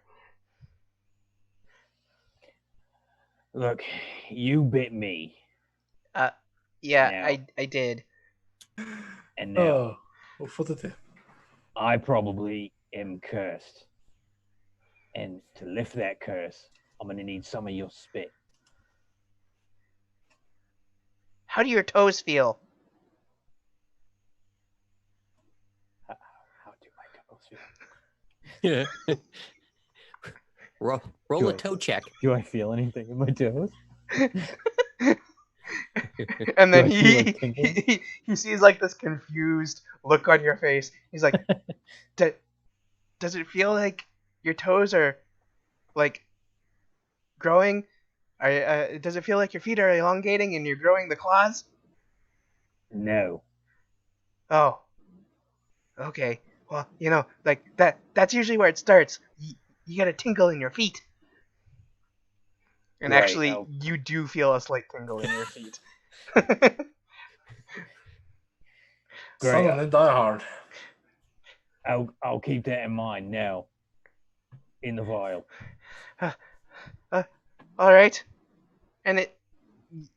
Look, you bit me. Yeah, Now. I did. And now, What did they? I probably am cursed. And to lift that curse, I'm going to need some of your spit. How do your toes feel? How do my toes feel? Yeah. Roll a toe check. Do I feel anything in my toes? And then Do I feel like tingling? he sees like this confused look on your face. He's like, does it feel like your toes are like growing? Does it feel like your feet are elongating and you're growing the claws? No. Oh. Okay. Well, like that's usually where it starts. You get a tingle in your feet. And Right, actually, oh. you do feel a slight tingle in your feet. Suddenly die hard. I'll keep that in mind now. In the vial. All right. And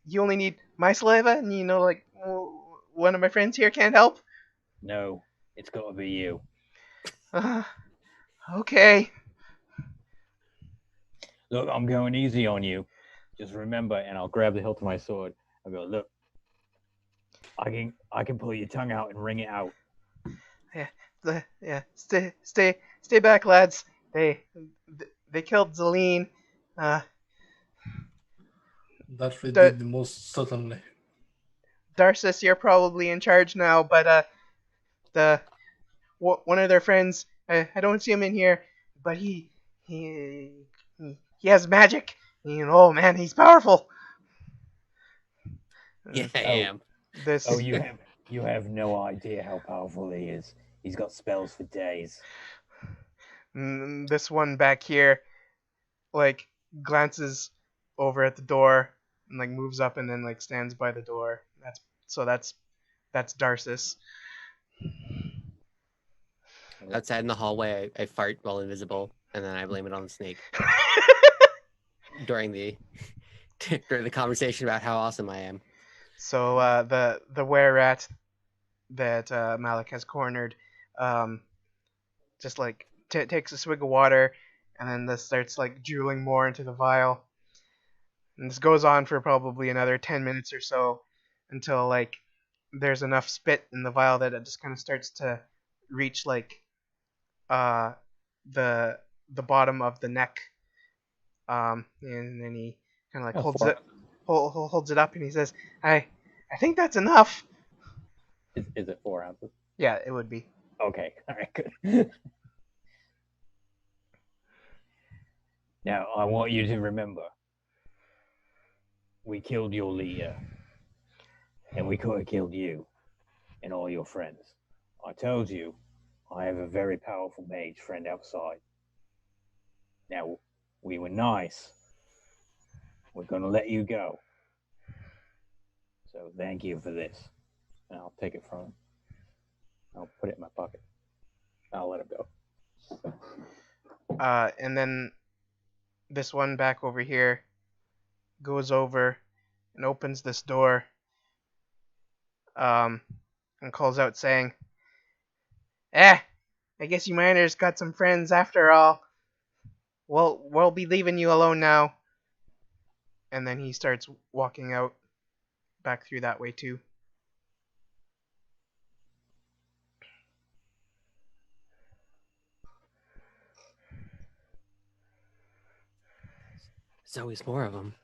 you only need my saliva, and like one of my friends here can't help. No, it's got to be you. Okay. Look, I'm going easy on you. Just remember, and I'll grab the hilt of my sword. I'll go, look, I can pull your tongue out and wring it out. Yeah. Stay back, lads. They killed Zelene. That we did most certainly. Darcis, you're probably in charge now, but one of their friends, I don't see him in here, but he has magic. Oh man, he's powerful. Yeah, I am. This. Oh, you have You have no idea how powerful he is. He's got spells for days. This one back here, like, glances over at the door and like moves up and then like stands by the door. That's Darcis. Outside in the hallway, I fart while invisible, and then I blame it on the snake during the conversation about how awesome I am. So the were rat that Malik has cornered, just like takes a swig of water, and then this starts like drooling more into the vial. And this goes on for probably another 10 minutes or so until like there's enough spit in the vial that it just kind of starts to reach like the bottom of the neck. And then he kind of like holds it up and he says, I think that's enough. Is it 4 ounces? Yeah, it would be. Okay. All right, good. Now, I want you to remember, we killed your leader, and we could have killed you and all your friends. I told you, I have a very powerful mage friend outside. Now, we were nice. We're going to let you go. So thank you for this. And I'll take it from him. I'll put it in my pocket. I'll let him go. And then this one back over here goes over and opens this door, and calls out saying, I guess you miners got some friends after all. We'll be leaving you alone now. And then he starts walking out back through that way too. There's always more of them.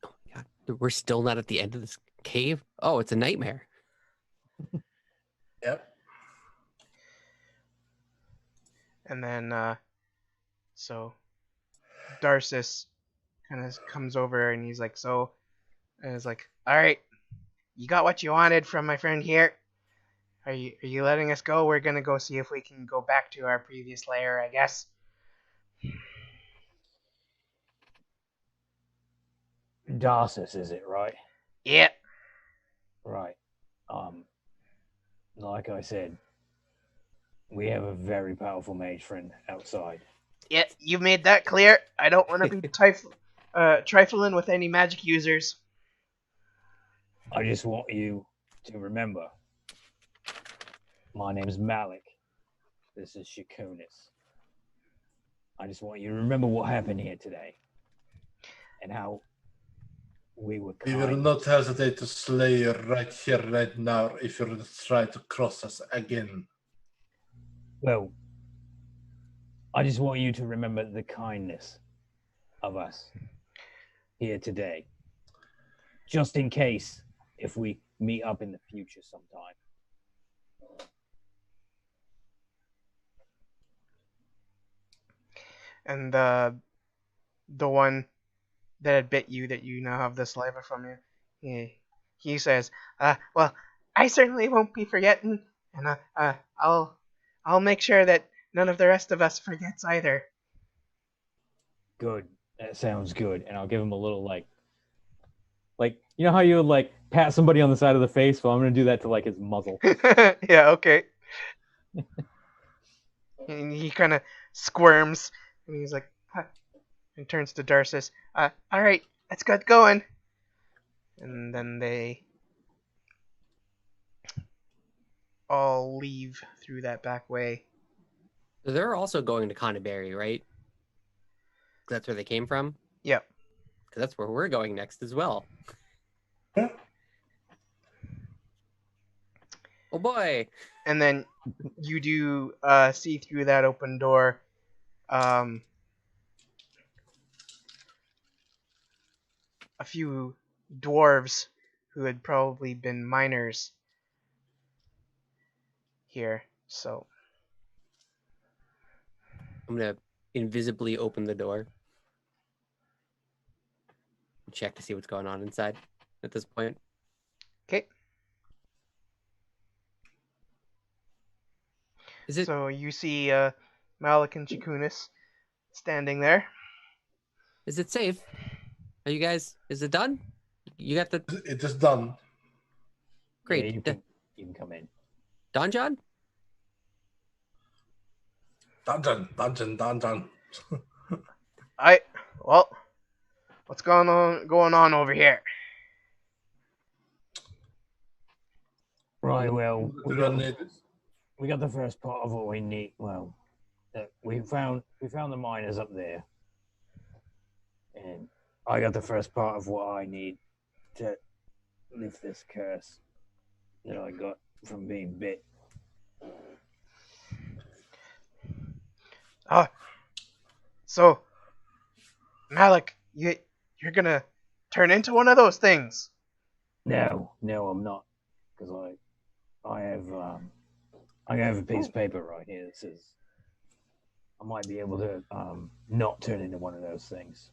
Oh my god, we're still not at the end of this cave? Oh, it's a nightmare. Yep. And then, so Darcis kind of comes over and he's like, and is like, all right, you got what you wanted from my friend here. Are you letting us go? We're gonna go see if we can go back to our previous lair, I guess. Darcis, is it, right? Yeah. Right. Like I said, we have a very powerful mage friend outside. Yeah, you've made that clear. I don't want to be trifling with any magic users. I just want you to remember, my name's Malik. This is Shakunis. I just want you to remember what happened here today. And how we were We kind. will not hesitate to slay you right here, right now, if you try to cross us again. Well, I just want you to remember the kindness of us here today. Just in case if we meet up in the future sometime. And the one that had bit you, that you now have the saliva from you, he says, well, I certainly won't be forgetting, and I'll make sure that none of the rest of us forgets either. Good. That sounds good. And I'll give him a little like you know how you would like pat somebody on the side of the face? Well, I'm gonna do that to like his muzzle. Yeah, okay. And he kind of squirms, and he's like, huh, and turns to Darcis. All right, let's get going. And then they all leave through that back way. They're also going to Conneberry, right? That's where they came from? Yep. Because that's where we're going next as well. Oh boy! And then you do see through that open door a few dwarves who had probably been miners here. So I'm gonna invisibly open the door. check to see what's going on inside at this point. Okay. Is it? So you see Malik and Chikunis standing there. Is it safe? Are you guys? Is it done? You got the It is done. great. Yeah, you can come in. Don John? Dungeon. Well, what's going on over here? Right. Well, We're gonna need we got the first part of what we need. Well, we found the miners up there, and I got the first part of what I need to lift this curse that I got from being bit. So Malik, you're gonna turn into one of those things. No, I'm not, because I have a piece of paper right here that says I might be able to not turn into one of those things.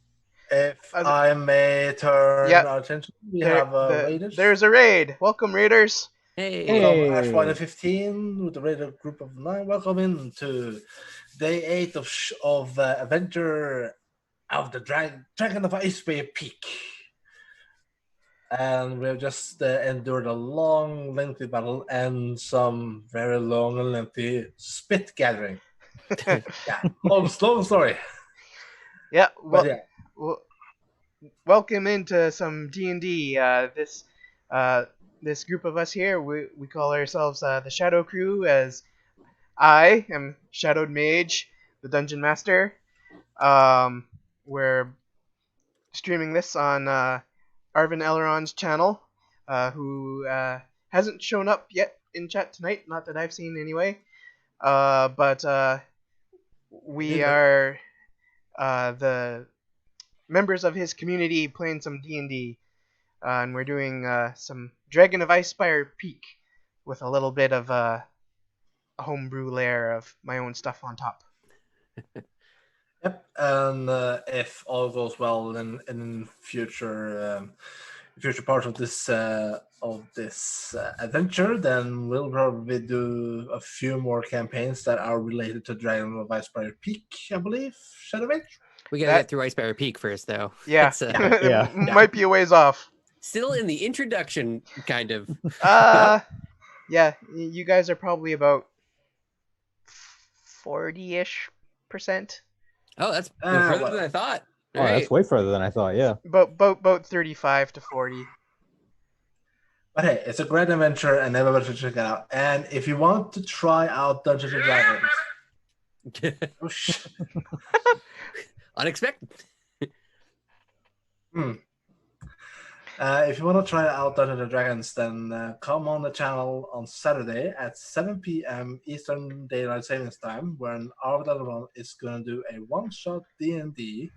If I may turn our attention, we have raiders. There's a raid. Welcome, raiders. Hey. Ash 1 and 15 with the raider group of 9. Welcome in to day 8 of Adventure of the Dragon of Icespire Peak. And we've just endured a long, lengthy battle and some very long and lengthy spit gathering. Yeah, long story. Yeah. Well, But yeah. Welcome into some D&D. This group of us here, we call ourselves the Shadow Crew, as I am Shadowed Mage, the Dungeon Master. We're streaming this on Arvin Eleron's channel, who hasn't shown up yet in chat tonight, not that I've seen anyway. But we are the members of his community playing some D&D, and we're doing some Dragon of Icespire Peak with a little bit of a homebrew layer of my own stuff on top. Yep, and if all goes well in future parts of this adventure, then we'll probably do a few more campaigns that are related to Dragon of Icespire Peak, I believe. Shadow Mage? We gotta get through Icespire Peak first, though. Yeah, It's, it might be a ways off. still in the introduction, kind of. Yeah, you guys are probably about 40-ish%. Oh, that's further than I thought. Oh, that's way further than I thought. Yeah. About 35 to 40. But hey, it's a great adventure, and everybody should check it out. And if you want to try out Dungeons and Dragons, oh shit. Unexpected. If you want to try out Dungeons and Dragons, then come on the channel on Saturday at 7 p.m. Eastern Daylight Savings Time, where Arvin is going to do a one-shot D&D,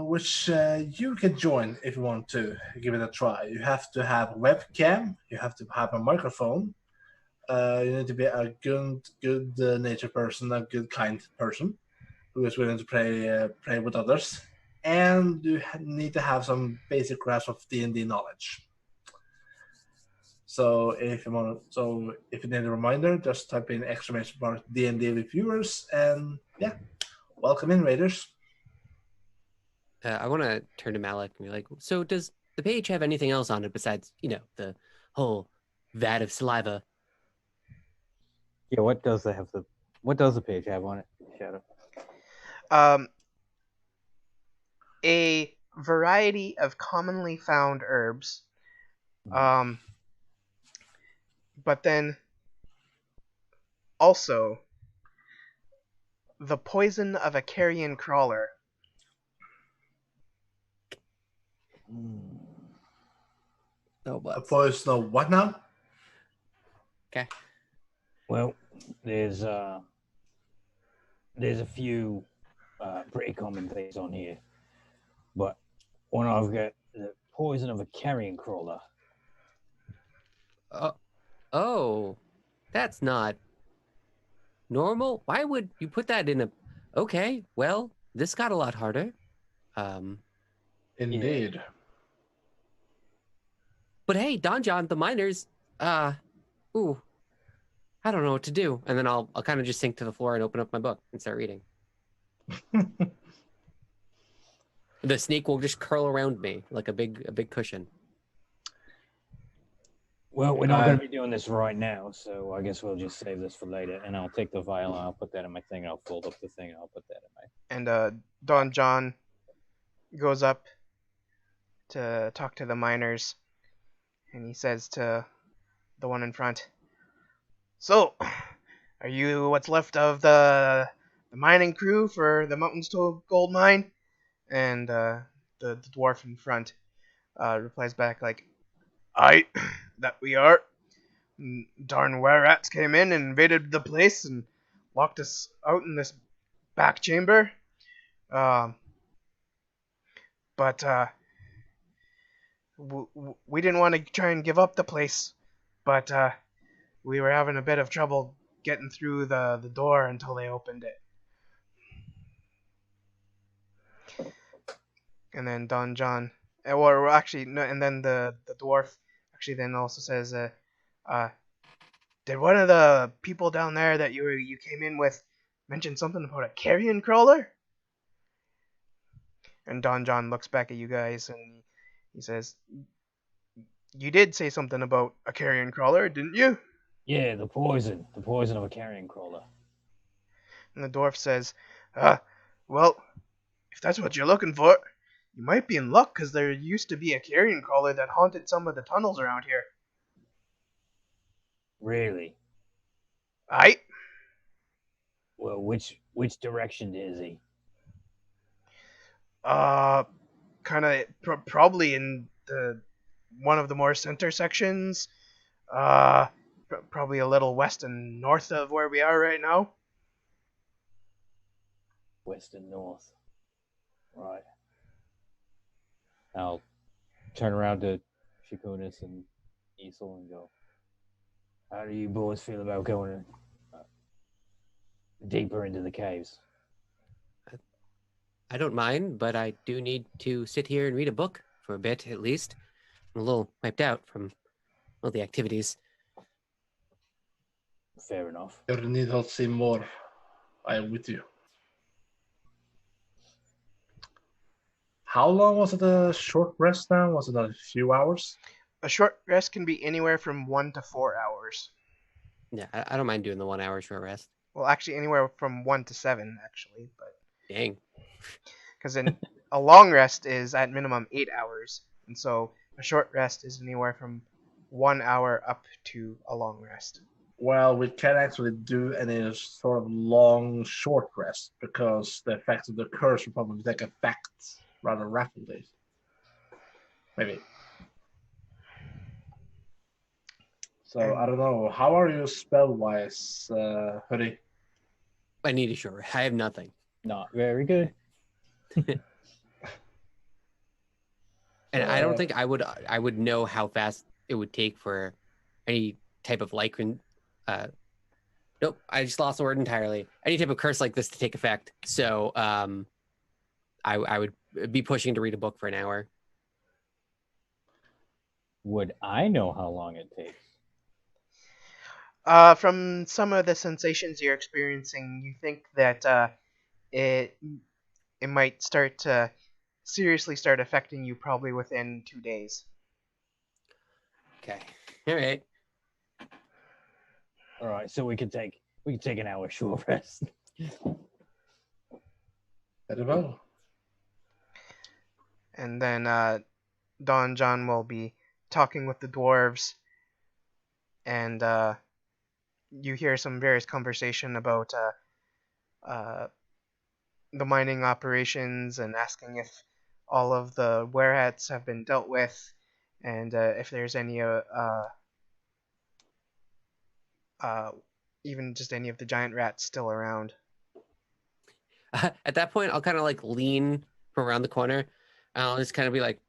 which you can join if you want to give it a try. You have to have a webcam, you have to have a microphone, you need to be a good natured person, a good, kind person who is willing to play with others. And you need to have some basic grasp of D&D knowledge. So if you need a reminder, just type in exclamation mark D&D reviewers, and yeah, welcome in, Raiders. I want to turn to Malik and be like, so does the page have anything else on it besides, the whole vat of saliva? Yeah. What does the page have on it, Shadow? A variety of commonly found herbs. But then also the poison of a Carrion Crawler. Oh, A what? poison of what now? Okay. Well, there's a few pretty common things on here, but one I've got the poison of a Carrion Crawler. Oh, that's not normal. Why would you put that in a? Okay, well, this got a lot harder. Indeed. But hey, Don John, the miners, ooh, I don't know what to do. And then I'll kind of just sink to the floor and open up my book and start reading. The snake will just curl around me like a big cushion. Well, we're not going to be doing this right now, so I guess we'll just save this for later. And I'll take the vial, I'll put that in my thing, and I'll fold up the thing, and I'll put that in my... And Don John goes up to talk to the miners, and he says to the one in front, "So, are you what's left of the mining crew for the Mountains to Gold Mine?" And the dwarf in front replies back like, "Aye, that we are. Darn were-rats came in and invaded the place and locked us out in this back chamber. But we didn't want to try and give up the place, but we were having a bit of trouble getting through the door until they opened it." And then Don John, or actually, no, and then the dwarf actually then also says, "Did one of the people down there that you came in with mention something about a Carrion Crawler?" And Don John looks back at you guys and he says, "You did say something about a Carrion Crawler, didn't you?" Yeah, the poison of a carrion crawler. And the dwarf says, "Well, if that's what you're looking for, you might be in luck, because there used to be a Carrion Crawler that haunted some of the tunnels around here." Really? Aye. Well, which direction is he? Kind of probably in the one of the more center sections. Probably a little west and north of where we are right now. West and north. Right. I'll turn around to Shakunis and Isel and go, "How do you boys feel about going deeper into the caves?" I don't mind, but I do need to sit here and read a book for a bit, at least. I'm a little wiped out from all the activities. Fair enough. You need not say more. I am with you. How long was it a short rest now? Was it a few hours? A short rest can be anywhere from 1 to 4 hours. Yeah, I don't mind doing the 1 hour short rest. Well, actually, anywhere from 1 to 7, actually, but Dang. because a long rest is at minimum 8 hours, and so a short rest is anywhere from 1 hour up to a long rest. Well, we can't actually do any sort of long short rest because the effects of the curse will probably take effect rather rapidly. Maybe. So, I don't know. How are you spell-wise, Hoodie? I need a short rest. I have nothing. Not very good. And I don't think I would know how fast it would take for any type of lycran. Nope, I just lost the word entirely. Any type of curse like this to take effect. So I would be pushing to read a book for an hour. Would I know how long it takes? From some of the sensations you're experiencing, you think that it might start to seriously start affecting you probably within 2 days. Okay. All right. All right, so we can take an hour short rest. Very well. And then Don John will be talking with the dwarves, and you hear some various conversation about the mining operations and asking if all of the were-rats have been dealt with, and if there's any even just any of the giant rats still around. At that point, I'll kind of like lean from around the corner. And I'll just kind of be like,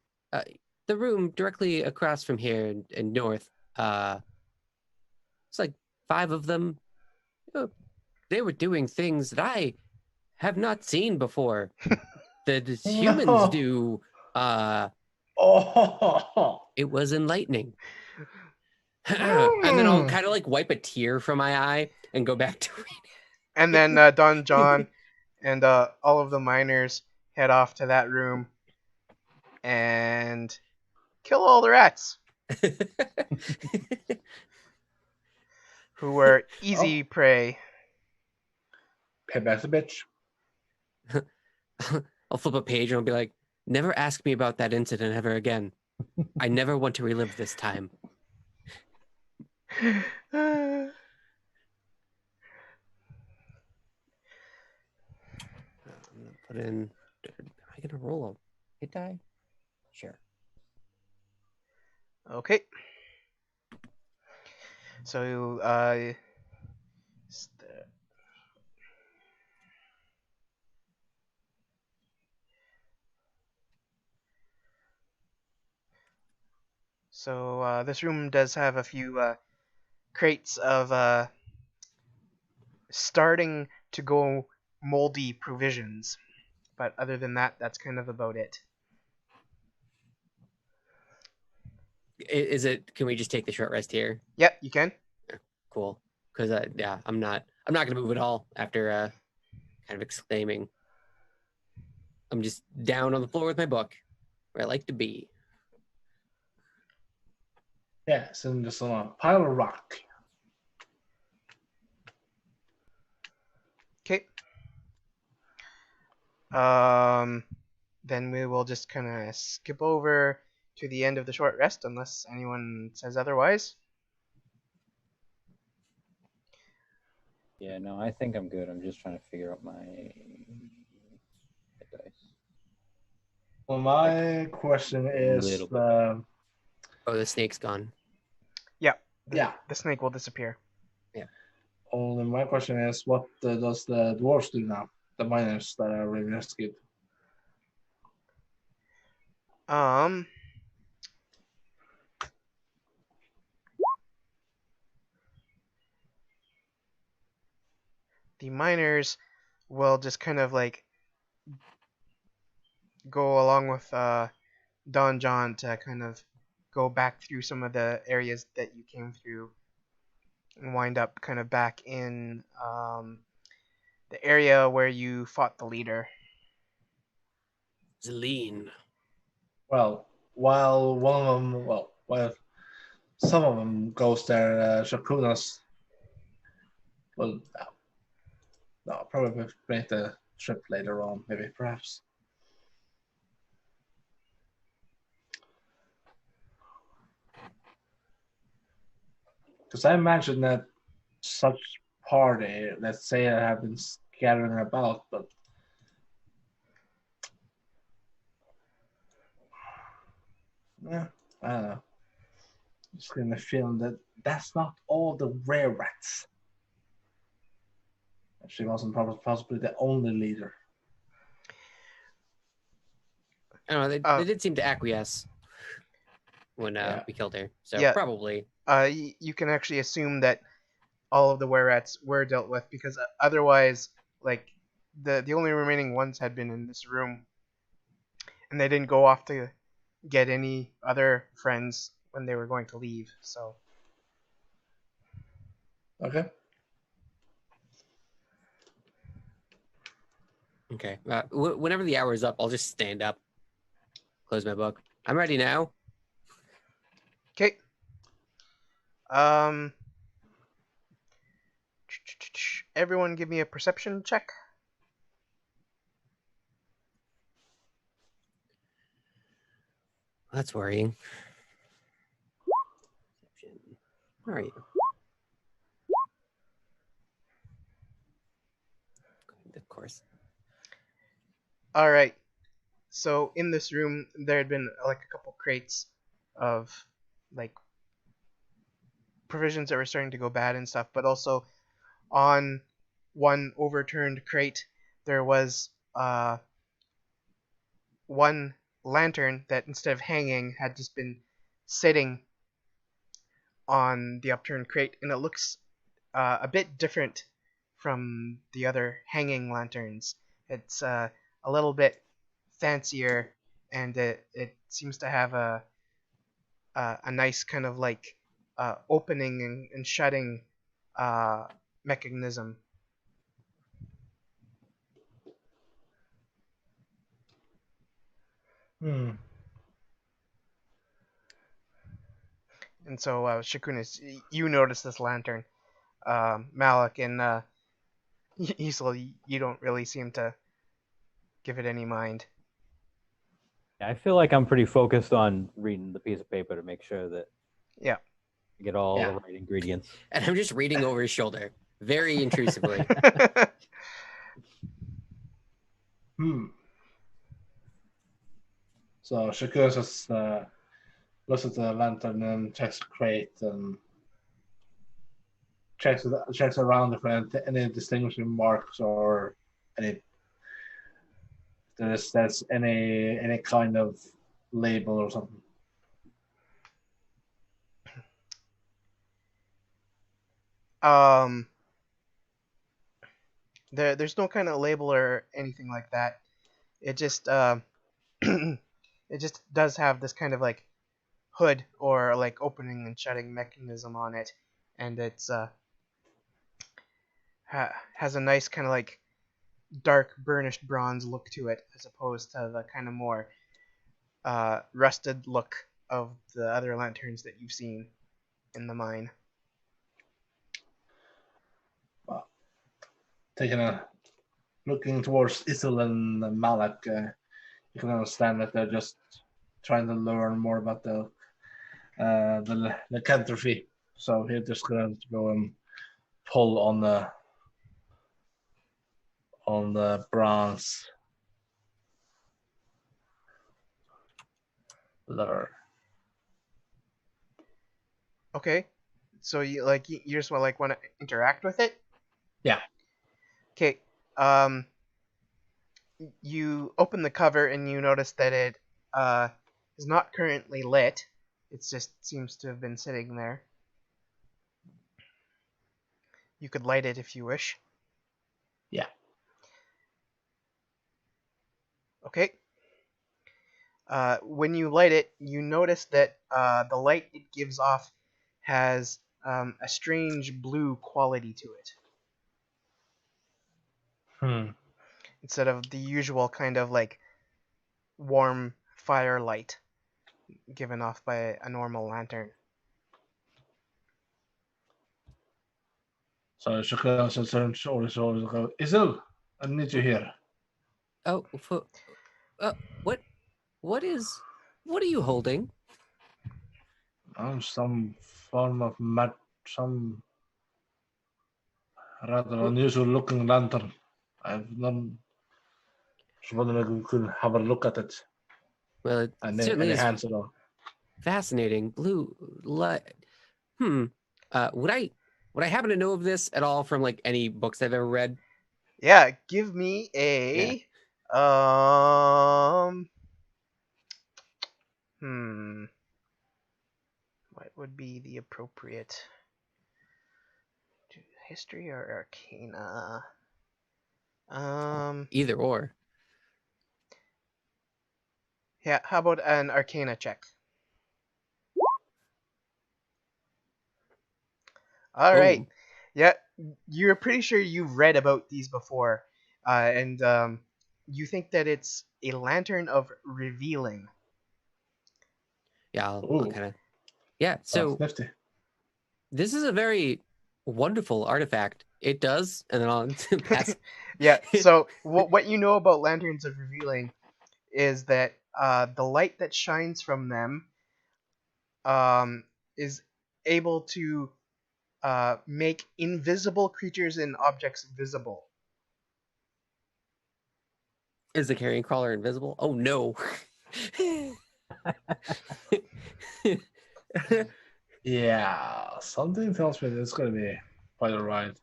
the room directly across from here and north. It's like 5 of them. They were doing things that I have not seen before. The humans do Oh, It was enlightening. And then I'll kind of like wipe a tear from my eye and go back to reading. And then Don John and all of the miners head off to that room and kill all the rats, who were easy prey. payback's a bitch. I'll flip a page and I'll be like, never ask me about that incident ever again. I never want to relive this time. Uh, I'm gonna put in. Am I gonna roll a hit die? Sure. Okay. So, this room does have a few crates of starting to go moldy provisions, but other than that, that's kind of about it. Is it? Can we just take the short rest here? Yep, you can. Cool. Because yeah, I'm not gonna move at all after kind of exclaiming. I'm just down on the floor with my book, where I like to be. Yeah, it's in just on a pile of rock. Okay. Then we will just kind of skip over to the end of the short rest, unless anyone says otherwise. Yeah, no, I think I'm good. I'm just trying to figure out my dice. Well, my question is, Little bit. Oh, the snake's gone. yeah. The snake will disappear. Only my question is, what does the dwarves do now? The miners that are really rescued. The miners will just kind of like go along with Don John to kind of go back through some of the areas that you came through and wind up kind of back in the area where you fought the leader. Zeline. Well, while some of them goes there, Shakunas will probably make the trip later on, maybe, perhaps. Because I imagine that such party, let's say, have been scattering about, but yeah, I don't know. Just getting the feeling that that's not all the rare rats. She wasn't possibly the only leader. I don't know. They did seem to acquiesce when we killed her. So Yeah. probably. You can actually assume that all of the were-rats were dealt with, because otherwise, like, the only remaining ones had been in this room, and they didn't go off to get any other friends when they were going to leave. So Okay. Okay. Whenever the hour is up, I'll just stand up, close my book. I'm ready now. okay. Everyone give me a perception check. That's worrying. Where are you? Of course. All right. So in this room, there had been like a couple crates of like provisions that were starting to go bad and stuff, but also on one overturned crate, there was one lantern that, instead of hanging, had just been sitting on the upturned crate, and it looks a bit different from the other hanging lanterns. It's a little bit fancier and it seems to have a nice kind of like opening and shutting mechanism. Hmm. And so, Shakunis, you notice this lantern. Malik and Isel, you don't really seem to give it any mind. I feel like I'm pretty focused on reading the piece of paper to make sure that Yeah. I get all Yeah. the right ingredients. And I'm just reading over his shoulder very intrusively. So Shakur just looks at the lantern and checks the crate and checks around for any distinguishing marks or any there's any kind of label or something. There's no kind of label or anything like that. It just it just does have this kind of like hood or like opening and shutting mechanism on it, and it's has a nice kind of like dark burnished bronze look to it, as opposed to the kind of more rusted look of the other lanterns that you've seen in the mine. Looking towards Isel and Malak, you can understand that they're just trying to learn more about the lycanthropy. So he's just gonna go and pull on the bronze letter. Okay, so you just want to interact with it? Yeah. Okay. You open the cover and you notice that it is not currently lit. It just seems to have been sitting there. You could light it if you wish. Yeah. Okay. When you light it, you notice that the light it gives off has a strange blue quality to it. Instead of the usual kind of like warm firelight given off by a normal lantern. So Shakira turns over and goes, Isel, I need you here. Oh, what are you holding? Some form of some rather unusual looking lantern. I've none. Just wondering if we could have a look at it. Well, it And certainly is hands it on. fascinating. Blue light. Would I happen to know of this at all from like any books I've ever read? Yeah, give me a what would be the appropriate history or arcana? Either or. Yeah, how about an arcana check? All right. Yeah, you're pretty sure you've read about these before, and you think that it's a lantern of revealing. Yeah, I'll kind of. Yeah, so this is a very wonderful artifact. It does, and then I'll pass. Yeah. So what you know about lanterns of revealing is that the light that shines from them is able to make invisible creatures and objects visible. Is the Carrion Crawler invisible? Oh no. Yeah, something tells me it's going to be quite a ride.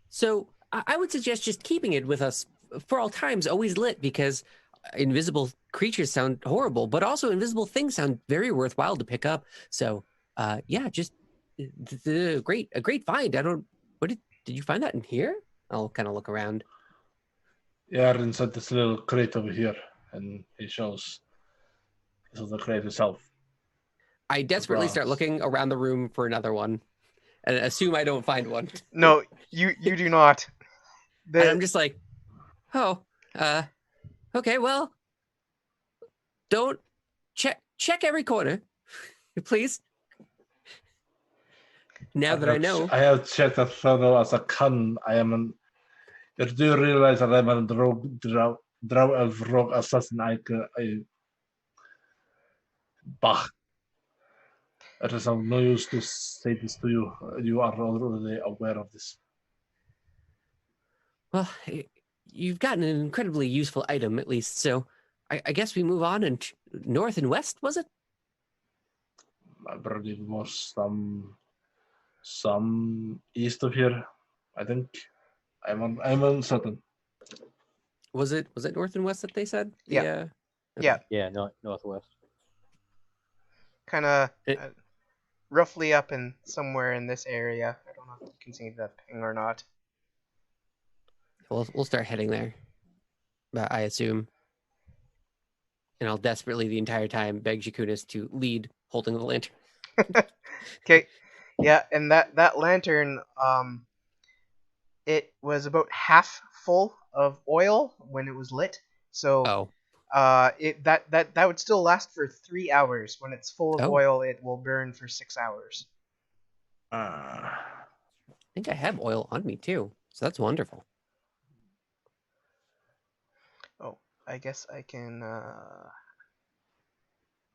So I would suggest just keeping it with us for all times, always lit, because invisible creatures sound horrible, but also invisible things sound very worthwhile to pick up. So yeah, just a great find. Did you find that in here? I'll kind of look around. Yeah, inside this little crate over here, and he shows of the crate itself. I desperately start Surprise. looking around the room for another one, and assume I don't find one. No, you do not. And I'm just like, oh, okay, well, don't check every corner, please. Now that I know, I have checked that fellow as a con. You do realize that I'm a drow elf rogue assassin. Bah. It is of no use to say this to you. You are already aware of this. well, you've gotten an incredibly useful item at least. So I guess we move on and north and west, was it? I believe it was some east of here. I think. I'm uncertain. Was it north and west that they said? Yeah. Okay. Yeah. Yeah, northwest. Kind of It- roughly up in somewhere in this area. I don't know if you can see the ping or not. We'll start heading there, I assume. And I'll desperately the entire time beg Jakunis to lead, holding the lantern. Okay. Yeah, and that lantern, it was about half full of oil when it was lit. So Oh, that would still last for 3 hours. When it's full of Oh. oil, it will burn for 6 hours. I think I have oil on me too, so that's wonderful. Oh, I guess I can.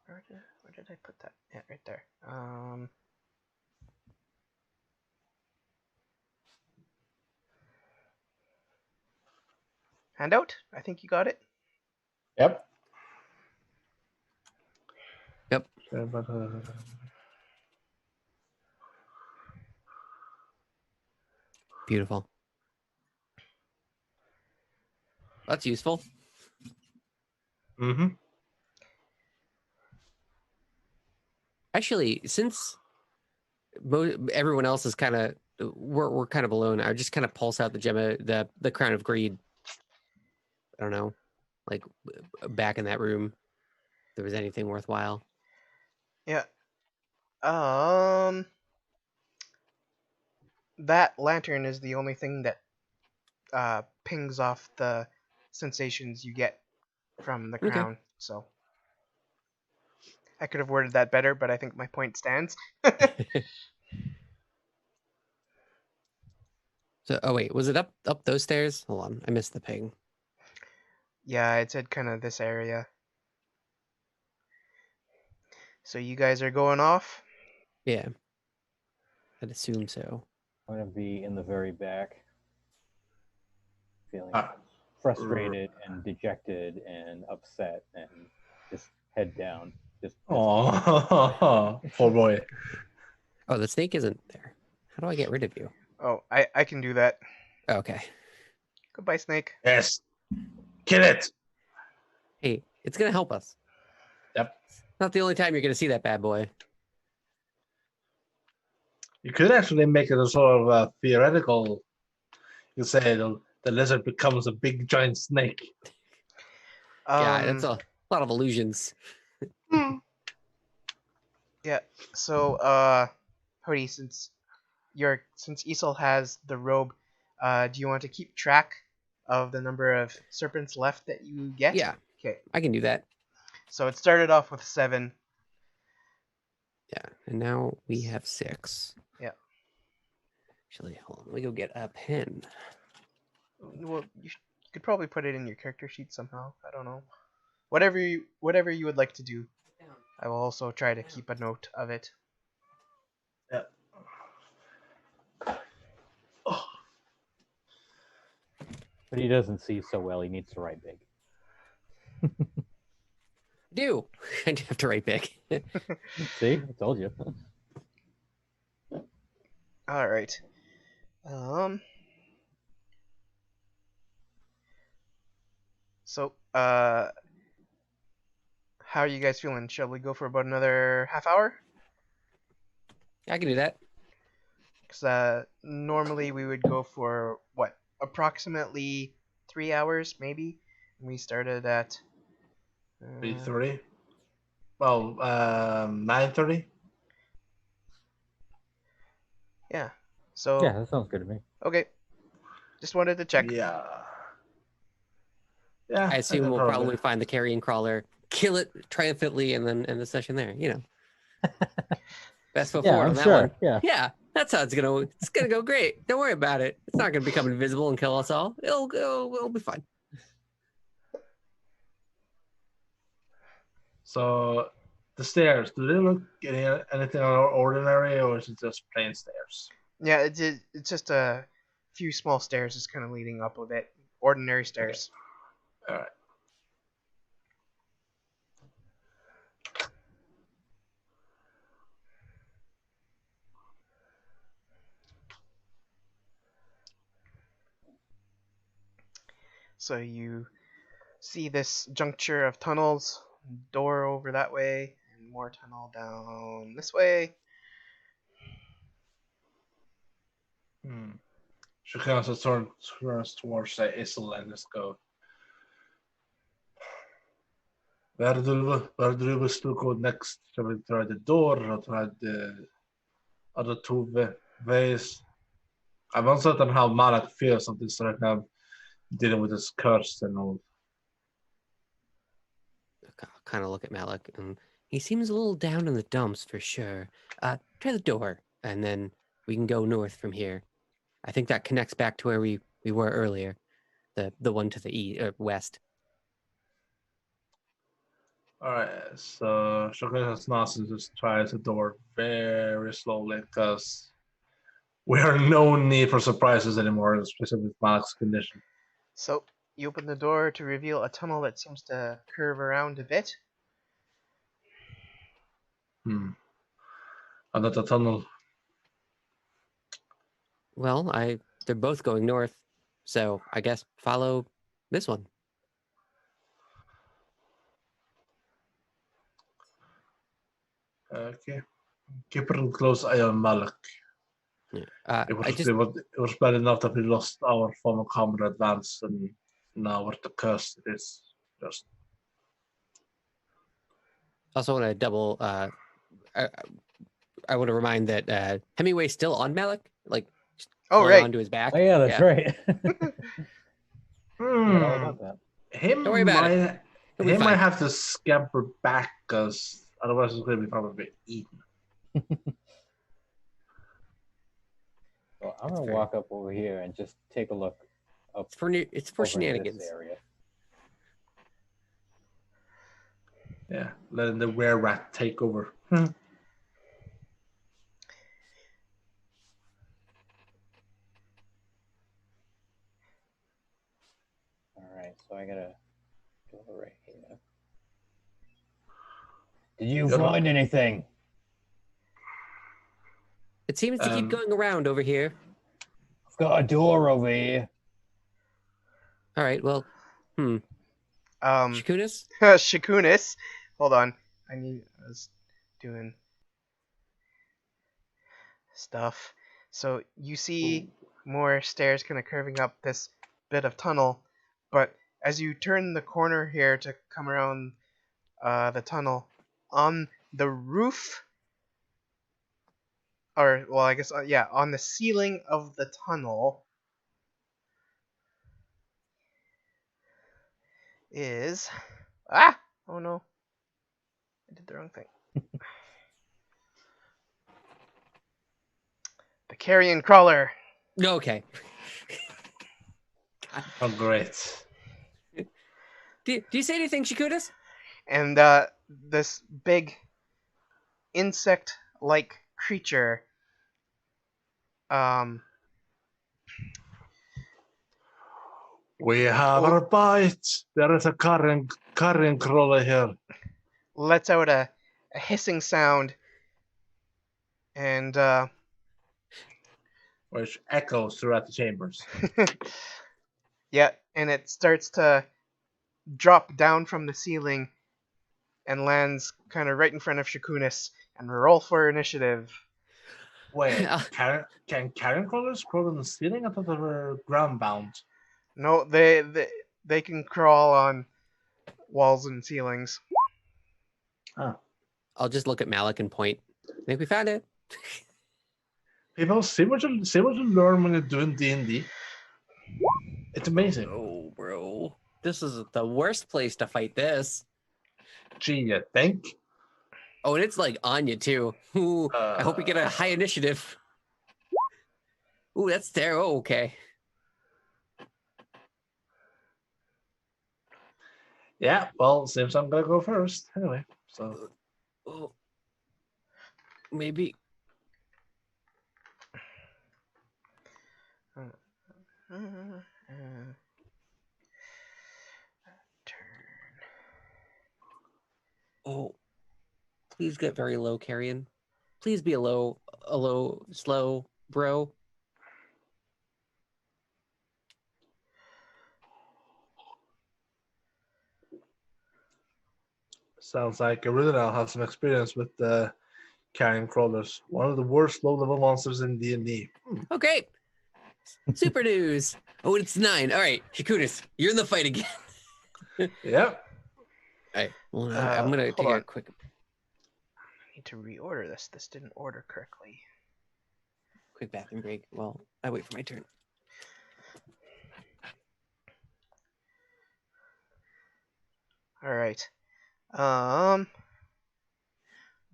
Where did I put that? Yeah, right there. Handout? I think you got it. Yep. Yep. Yeah, but, Beautiful. That's useful. mm-hmm. Actually, since everyone else is kind of we're kind of alone, I just kind of pulse out the gem, the crown of greed. I don't know, like back in that room, if there was anything worthwhile. Yeah. That lantern is the only thing that pings off the sensations you get from the Okay. crown. So I could have worded that better, but I think my point stands. So, oh wait, was it up those stairs? Hold on, I missed the ping. Yeah, it said kind of this area. So you guys are going off? Yeah, I'd assume so. I'm gonna be in the very back, feeling Ah. frustrated and dejected and upset, and just head down. Just Oh, poor boy. Oh, the snake isn't there. How do I get rid of you? Oh, I can do that. Okay. Goodbye, snake. Yes. Kill it. Hey, it's gonna help us. Yep. Not the only time you're gonna see that bad boy. You could actually make it a sort of theoretical. You say the lizard becomes a big giant snake. Yeah, that's a lot of illusions. Yeah. So, Hody, since Isol has the robe, do you want to keep track of the number of serpents left that you get? Yeah. Okay. I can do that. So it started off with 7. Yeah, and now we have 6. Yeah. Actually, hold on. Let me go get a pen. Well, you could probably put it in your character sheet somehow. I don't know. Whatever you would like to do. I will also try to keep a note of it. Yeah. Oh. But he doesn't see so well. He needs to write big. Do I have to write big? See, I told you. All right. So, how are you guys feeling? Shall we go for about another half hour? I can do that. Because normally we would go for what, approximately 3 hours, maybe. And we started at B3. Well, 9:30. Yeah. So Yeah, that sounds good to me. okay. Just wanted to check. Yeah. Yeah. I assume we'll probably. probably find the Carrion Crawler, kill it triumphantly, and then end the session there. You know, best foot Yeah, forward I'm on that sure. one. Yeah. Yeah, that's how it's gonna go great. Don't worry about it. It's not gonna become invisible and kill us all. It'll be fine. So the stairs, do they look anything ordinary, or is it just plain stairs? Yeah, it's just a few small stairs just kind of leading up a bit. Ordinary stairs. All right. So you see this juncture of tunnels, door over that way, and more tunnel down this way. She kind of turns towards Isel and just go. Where do we still go next? Shall we try the door or try the other two ways? I'm uncertain how Malak feels on this right now, dealing with his curse and all. I'll kind of look at Malik, and he seems a little down in the dumps for sure. Try the door, and then we can go north from here. I think that connects back to where we were earlier, the one to the west. All right, so Shogun Nasu just tries the door very slowly because we are no need for surprises anymore, especially with Malak's condition. So you open the door to reveal a tunnel that seems to curve around a bit. Another tunnel. Well, they're both going north, so I guess follow this one. Okay. Keep a close eye on Malak. Yeah. It was bad enough that we lost our former comrade Vance, and now with the curse, it is just. Also want to double. I want to remind that Hemingway's still on Malik, like Oh, right. onto his back. Oh yeah, that's right. Forgot all Hmm. about that. Don't worry about it. He'll be He might fine. have to scamper back because otherwise it's going to be probably eaten. Well, I'm That's gonna fair. walk up over here and just take a look up It's for over in shenanigans. this area. Yeah, letting the were rat take over. All right, so I gotta go right here. Did you You're find anything? It seems to keep going around over here. I've got a door over here. All right. Well, Shakunis? Shakunis. Hold on. I was doing stuff. So you see more stairs kind of curving up this bit of tunnel, but as you turn the corner here to come around the tunnel, on the roof, or well, I guess yeah, on the ceiling of the tunnel is oh no, I did the wrong thing. The Carrion Crawler. Okay. Oh, great. Do you say anything, Shakunis? And this big insect-like creature We have our bite. There is a Carrion Crawler here. lets out a hissing sound, and Which echoes throughout the chambers. yeah, and it starts to drop down from the ceiling and lands kind of right in front of Shakunis. And roll for initiative. Wait, can Carrion Crawlers crawl on the ceiling? I thought they were ground bound. No, they can crawl on walls and ceilings. Oh. I'll just look at Malik and point. I think we found it. People, see what you learn when you're doing D&D. It's amazing. Oh, bro. This is the worst place to fight this. Gee, you think? Oh, and it's like on you too. Ooh, I hope we get a high initiative. Ooh, that's there. Oh, okay. Yeah, well, seems I'm gonna go first. Anyway, so. Oh, maybe. Turn. Oh, please get very low, Carrion. Please be a low, slow, bro. Sounds like Original has some experience with the Carrion Crawlers, one of the worst low-level monsters in D&D. Okay. Super news. Oh, it's 9. All right, Shakunis, you're in the fight again. Yep. All right. Well, I'm gonna hold take on. a quick. I need to reorder this. This didn't order correctly. Quick bathroom break while I wait for my turn. All right.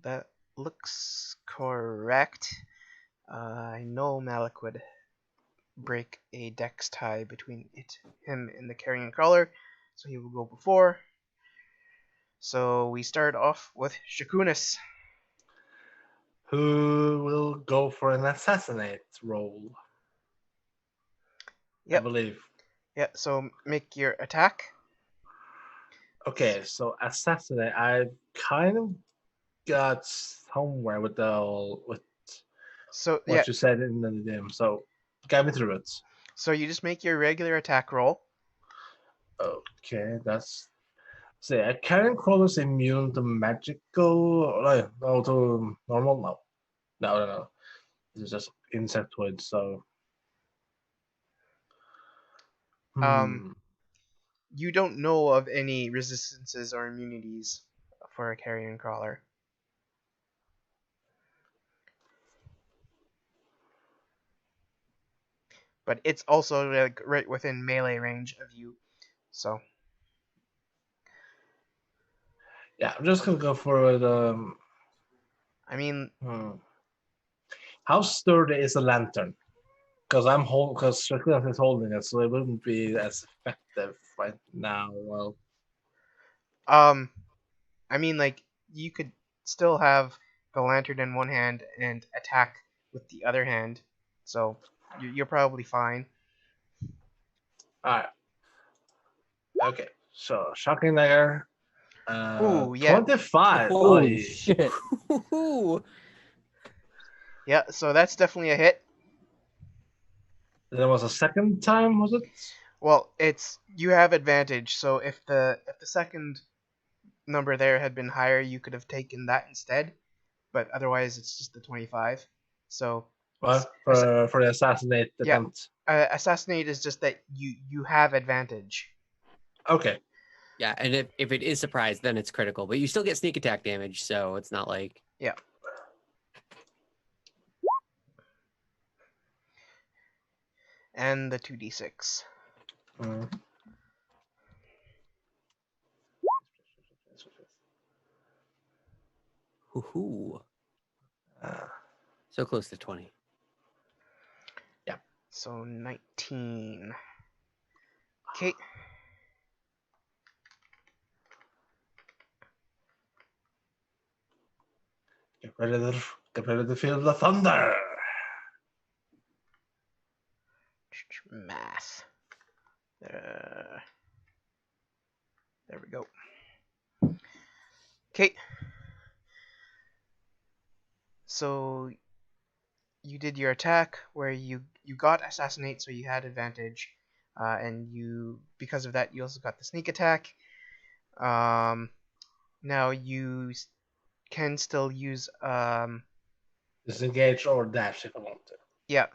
That looks correct. I know Malik would break a dex tie between him and the Carrion Crawler, so he will go before. So we start off with Shakunis. Who will go for an assassinate roll? Yep. I believe. Yeah, so make your attack. Okay, so assassinate. I kind of got somewhere with what So yeah, you said in the game. So guide me through it. so you just make your regular attack roll. Okay, that's. Say, a Carrion Crawler is immune to magical, no, to normal. No. This is just insectoid. So. You don't know of any resistances or immunities for a Carrion Crawler. But it's also like right within melee range of you. So Yeah, I'm just gonna go for it. I mean, How sturdy is a lantern? Because Strickland is holding it, so it wouldn't be as effective right now. Well, I mean, like you could still have the lantern in one hand and attack with the other hand, so you're probably fine. all right. Okay, so shocking dagger. Ooh, yeah. 25. Holy Oy. shit. Ooh. Yeah, so that's definitely a hit. There was a second time, was it? Well, you have advantage, so if the second number there had been higher, you could have taken that instead. But otherwise, it's just the 25. So Well, for the assassinate Yeah. attempt. Assassinate is just that you have advantage. Okay. Yeah, and if it is surprise, then it's critical. But you still get sneak attack damage, so it's not like. Yeah. And the 2d6. Hoo-hoo. Uh, So close to 20. So 19. Okay. get ready to feel the thunder. Math. There we go. Okay. So you did your attack where you got assassinate, so you had advantage, and because of that you also got the sneak attack. Now you can still use Disengage or dash if I want to. Yeah.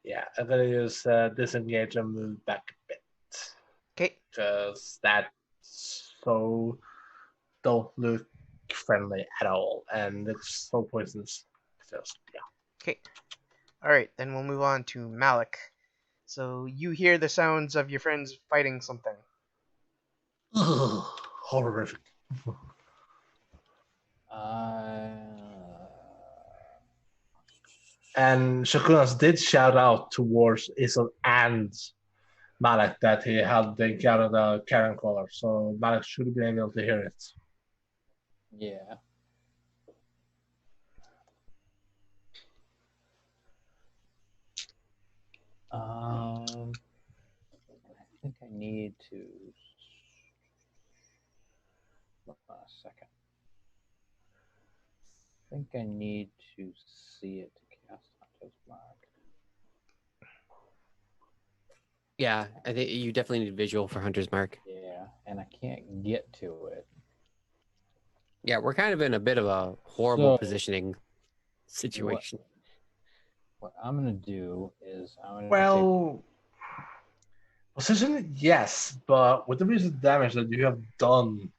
Yeah, I'm gonna use disengage and move back a bit. Okay. Because that's so don't look friendly at all, and it's so poisonous. Just, yeah. Okay. All right, then we'll move on to Malik. So you hear the sounds of your friends fighting something. Horrific. And Shakunas did shout out towards Isel and Malik that he had encountered a Carrion Crawler, so Malik should be able to hear it. Yeah. I think I need to. Hold on a second. I think I need to see it to cast Hunter's Mark. Yeah, I think you definitely need visual for Hunter's Mark. Yeah, and I can't get to it. Yeah, we're kind of in a bit of a horrible So- positioning situation. What I'm gonna do is I'm gonna Well, position, yes, but with the recent damage that you have done,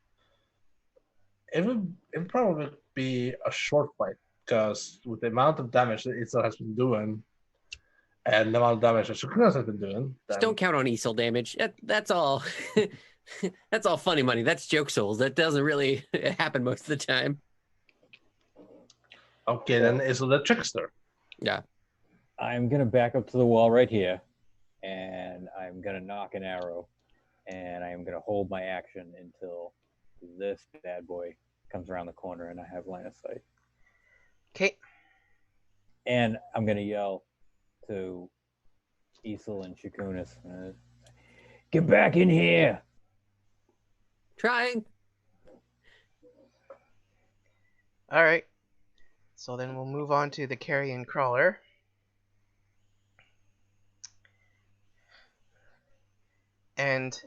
it would probably be a short fight, because with the amount of damage that Isel has been doing, and the amount of damage that Shakunas has been doing, Just then- don't count on Isel damage. That's all. That's all funny money. That's joke souls. That doesn't really happen most of the time. Okay, then Isel the trickster. Yeah. I'm gonna back up to the wall right here, and I'm gonna knock an arrow, and I'm gonna hold my action until this bad boy comes around the corner and I have line of sight. Okay. And I'm gonna yell to Isel and Shakunis, "Get back in here!" Trying. All right. So then we'll move on to the Carrion Crawler. And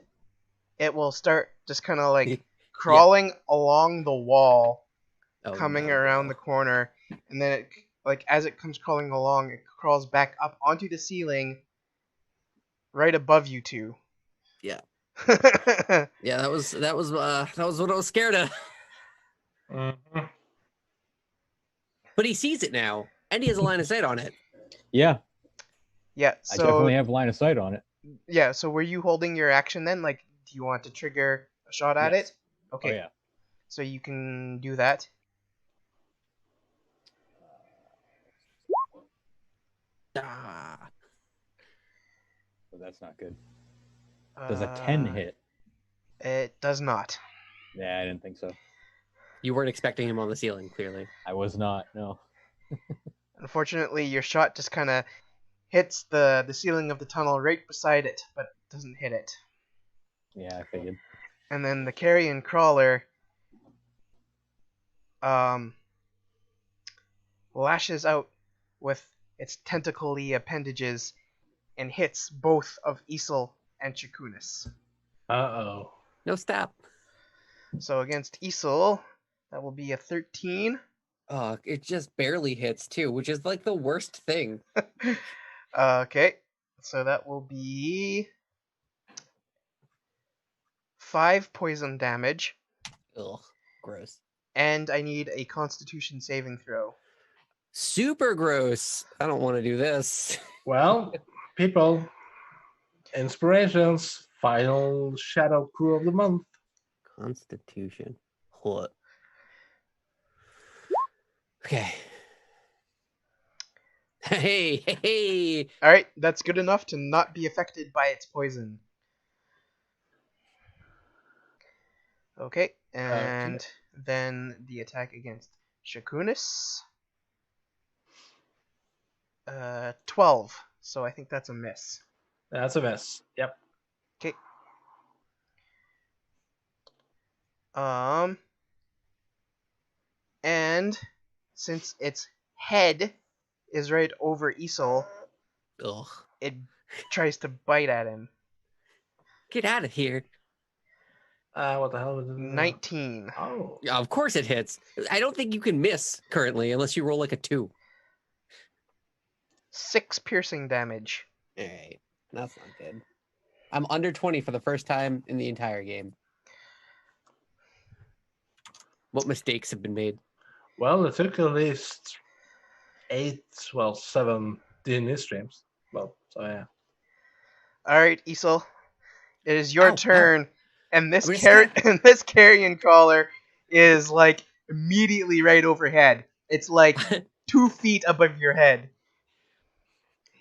it will start just kind of like crawling along the wall, Oh, coming no. around the corner, and then it, like as it comes crawling along, it crawls back up onto the ceiling right above you two. Yeah. Yeah, that was what I was scared of. Mm-hmm. But he sees it now, and he has a line of sight on it. Yeah, Yeah, I so definitely have line of sight on it. yeah, so were you holding your action then? Like, do you want to trigger a shot at Yes. it? Okay, Oh yeah. so you can do that. Ah. So that's not good. Does a 10 hit? It does not. Yeah, I didn't think so. You weren't expecting him on the ceiling, clearly. I was not. No. Unfortunately, your shot just kind of hits the ceiling of the tunnel right beside it, but doesn't hit it. Yeah, I figured. And then the Carrion Crawler lashes out with its tentacly appendages and hits both of Isel and Shakunis. Uh-oh. No stop. So against Isel, that will be a 13. Oh, it just barely hits too, which is like the worst thing. Okay, so that will be 5 poison damage, Ugh, gross. and I need a Constitution saving throw. Super gross. I don't want to do this. Well, people, inspirations, final Shadow Crew of the month. Constitution. What? Okay. Hey. All right, that's good enough to not be affected by its poison. Okay, and then the attack against Shakunis. 12. So I think that's a miss. That's a miss. Yep. Okay. And since its head is right over Isel, Ugh. it tries to bite at him. Get out of here. What the hell was it? 19. Oh. Yeah, of course it hits. I don't think you can miss currently unless you roll like a 2. 6 piercing damage. Alright. That's not good. I'm under 20 for the first time in the entire game. What mistakes have been made? Well, it took at least 7 D&D streams. Well, so yeah. All right, Isol, it is your Ow, ow. turn, and this I'm gonna and this carrion crawler is like immediately right overhead. It's like 2 feet above your head.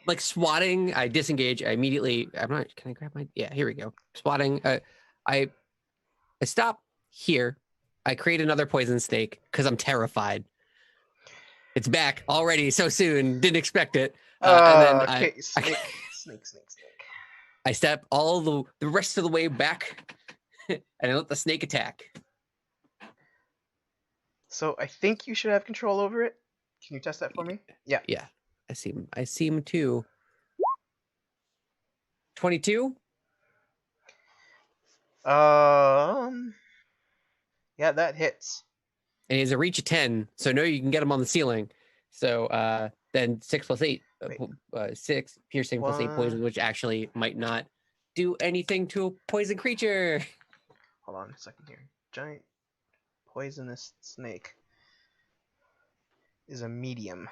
Like swatting, I disengage. I immediately. I'm not. Can I grab my? Yeah, here we go. Swatting. I stop here. I create another poison snake because I'm terrified. It's back already so soon. Didn't expect it. And then Okay, snake. I step all the rest of the way back, and I let the snake attack. So I think you should have control over it. Can you test that for me? Yeah. Yeah, I seem to. 22. Yeah, that hits. And he has a reach of 10, so no, you can get him on the ceiling. So then 6 plus 8, 6 piercing plus 8 poison, which actually might not do anything to a poison creature. Hold on a second here. Giant poisonous snake is a medium.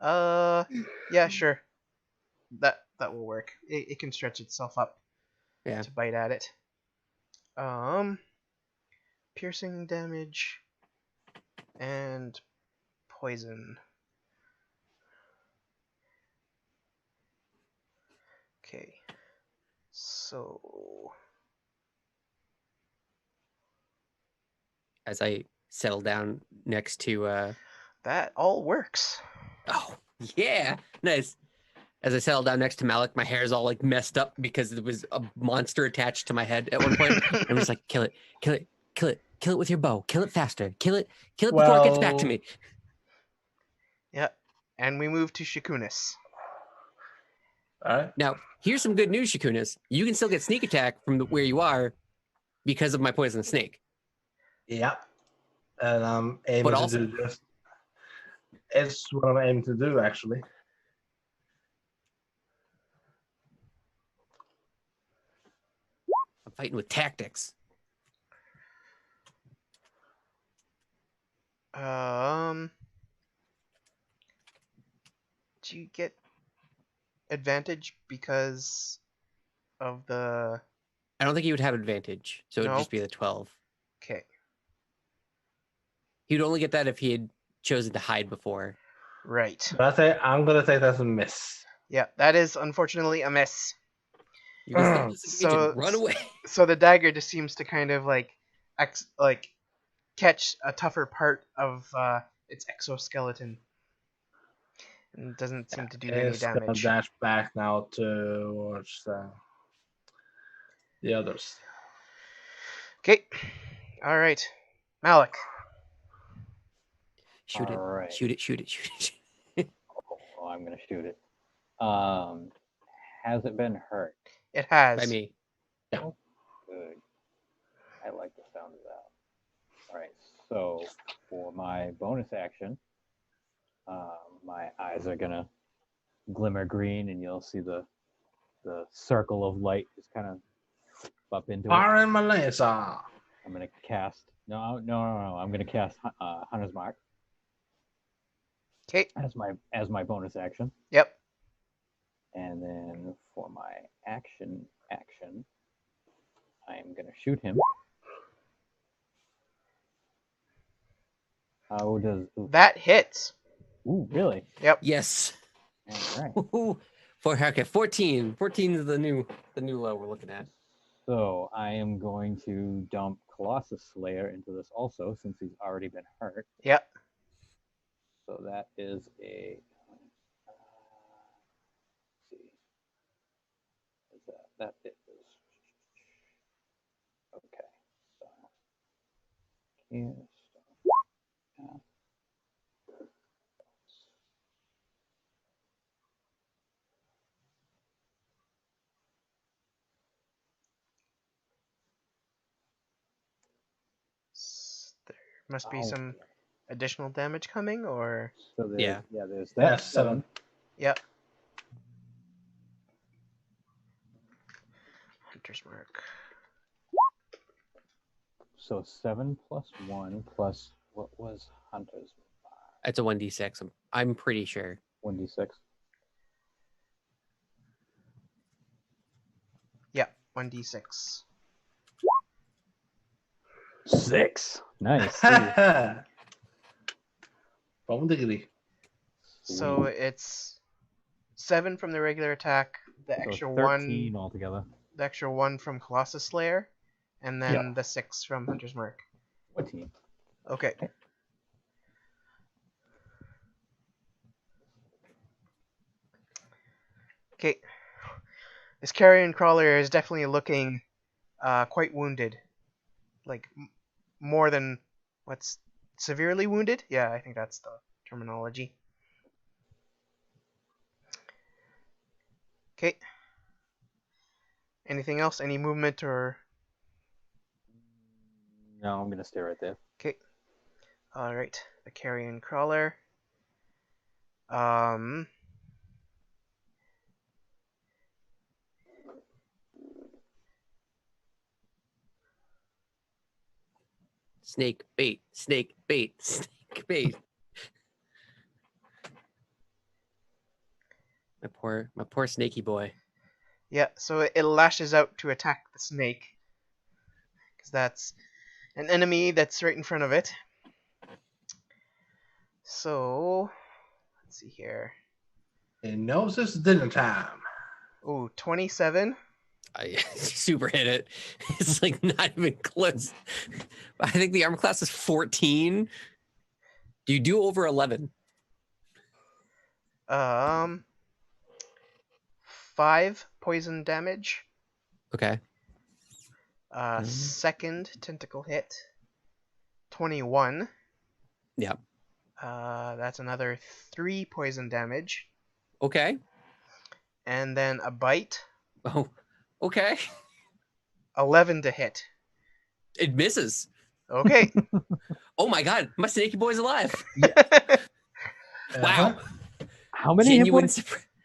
Yeah, sure. That will work. It can stretch itself up. Yeah. To bite at it. Piercing damage and poison. Okay. So As I settle down next to that all works. oh yeah, nice. As I settle down next to Malik, my hair is all like messed up because there was a monster attached to my head at one point. I'm just like, kill it with your bow, kill it faster, kill it before it gets back to me. Yeah, and we move to Shakunis. All right. Now, here's some good news, Shakunis. You can still get sneak attack from where you are because of my poison snake. Yeah. And I'm aiming also- to do this. It's what I'm aiming to do, actually. I'm fighting with tactics. Do you get advantage because of the... I don't think he would have advantage, so it'd No? just be the 12. Okay. He'd only get that if he had chosen to hide before. Right. But I'm going to take that as a miss. Yeah, that is unfortunately a miss. You can still So- run away. So the dagger just seems to kind of like catch a tougher part of its exoskeleton, and doesn't seem to do any It's gonna damage. dash back now towards the others. Okay. All right, Malik. Shoot it. Alright. Shoot it. Oh, I'm gonna shoot it. Has it been hurt? It has. By me. Good. I like the sound of that. All right. So for my bonus action, my eyes are gonna glimmer green, and you'll see the circle of light just kind of up into it. Fire in my laser. I'm gonna cast. No. I'm gonna cast Hunter's Mark Okay. as my bonus action, Yep. and then for my action, I'm gonna shoot him. How does? That hits. Ooh, really? Yep. Yes. All right. Okay, 14. 14 is the new low we're looking at. So I am going to dump Colossus Slayer into this also, since he's already been hurt. Yep. So that is a. Let's see. Is that is. Okay. So. Yes. There must be some additional damage coming, or So there's, Yeah. there's Yeah, that 7. yep. Hunter's Mark. So 7 plus 1 plus what was Hunter's? It's a 1d6. I'm pretty sure. 1d6. Yeah, 1d6. 6. Nice. Bone diggity. So it's 7 from the regular attack, the So extra 13 1, altogether. the extra 1 from Colossus Slayer, and then Yeah. the 6 from Hunter's Mark. 14. Okay. Okay. This Carrion Crawler is definitely looking quite wounded. Like, more than what's severely wounded? Yeah, I think that's the terminology. Okay. Anything else? Any movement or... No, I'm going to stay right there. Okay. Alright. The Carrion Crawler. Snake bait, snake bait, snake bait. My poor snaky boy. Yeah, so it lashes out to attack the snake. Because that's an enemy that's right in front of it. So, let's see here. It knows it's dinner time. Ooh, 27. I super hit it. It's like not even close. I think the armor class is 14. Do you do over 11? 5 poison damage. Okay. Second tentacle hit. 21. Yeah. That's another 3 poison damage. Okay. And then a bite. Oh, okay. 11 to hit. It misses. Okay. Oh my god, my snaky boy's alive. Wow. How many hit Genuine points?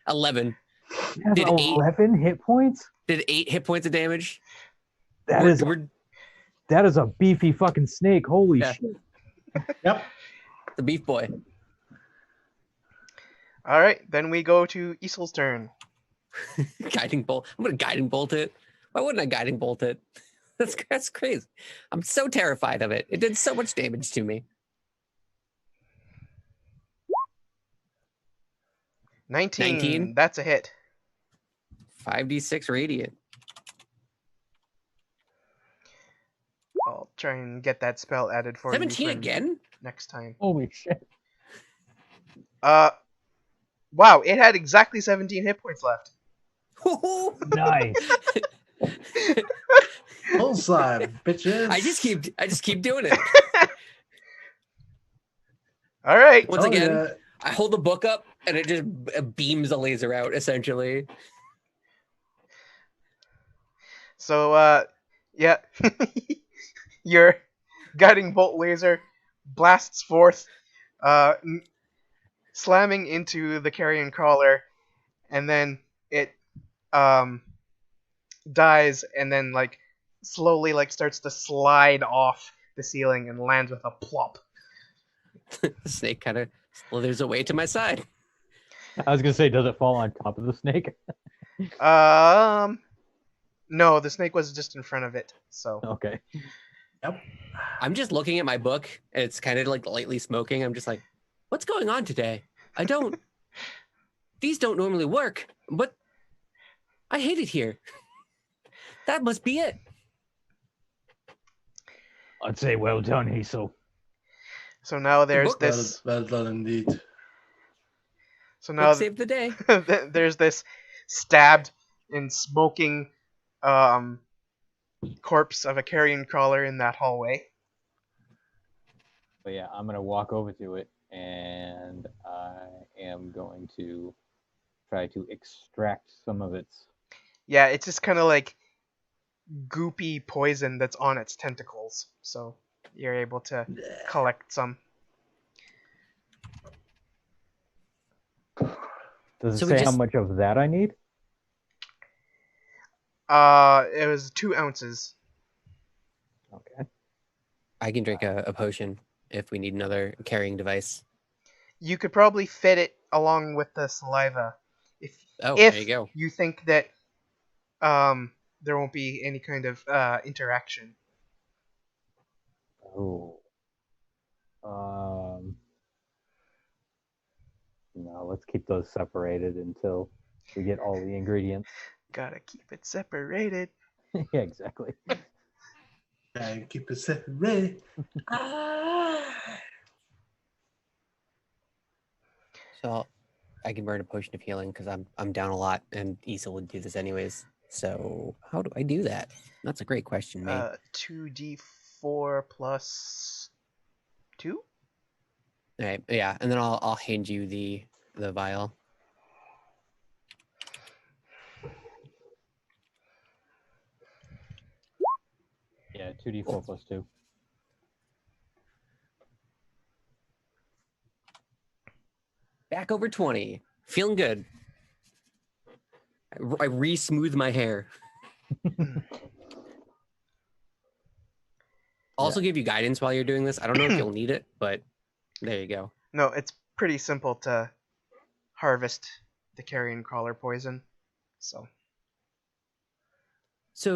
11. He has Did 11 hit points? Did 8 hit points of damage? That is a beefy fucking snake. Holy Yeah. shit. Yep. The beef boy. Alright, then we go to Isol's turn. Guiding bolt. I'm gonna guiding bolt it. Why wouldn't I guiding bolt it? That's crazy. I'm so terrified of it. It did so much damage to me. 19. That's a hit. 5d6 radiant. I'll try and get that spell added for 17 you for again? next time. Holy shit. Wow, it had exactly 17 hit points left. Nice. Bullseye, bitches. I just keep doing it. All right. Once again, yeah. I hold the book up and it just beams a laser out, essentially. So, yeah. Your guiding bolt laser blasts forth, slamming into the Carrion Crawler, and then it dies, and then slowly starts to slide off the ceiling and lands with a plop. The snake kind of slithers away to my side. I was going to say, does it fall on top of the snake? No, the snake was just in front of it. So Okay. Yep. I'm just looking at my book and it's kind of lightly smoking. I'm just like, what's going on today? These don't normally work, but I hate it here. That must be it. I'd say well done, Hazel. So now there's book this. Well done indeed. So now Book saved the day. there's this stabbed and smoking corpse of a Carrion Crawler in that hallway. But yeah, I'm going to walk over to it and I am going to try to extract some of its. Yeah, it's just kind of goopy poison that's on its tentacles. So you're able to collect some. Does it So we say how just- much of that I need? It was 2 ounces. Okay. I can drink a potion if we need another carrying device. You could probably fit it along with the saliva, if Oh, if there you go. you think that there won't be any kind of interaction. Oh. No, let's keep those separated until we get all the ingredients. Gotta keep it separated. Yeah, exactly. And keep it separate. So I can burn a potion of healing because I'm down a lot, and Issa would do this anyways. So how do I do that? That's a great question, mate. 2d4 plus 2. All right, yeah, and then I'll hand you the vial. Yeah, 2d4 plus 2. Back over 20. Feeling good. I re-smooth my hair. Also give you guidance while you're doing this. I don't know if you'll need it, but there you go. No, it's pretty simple to harvest the Carrion Crawler poison. So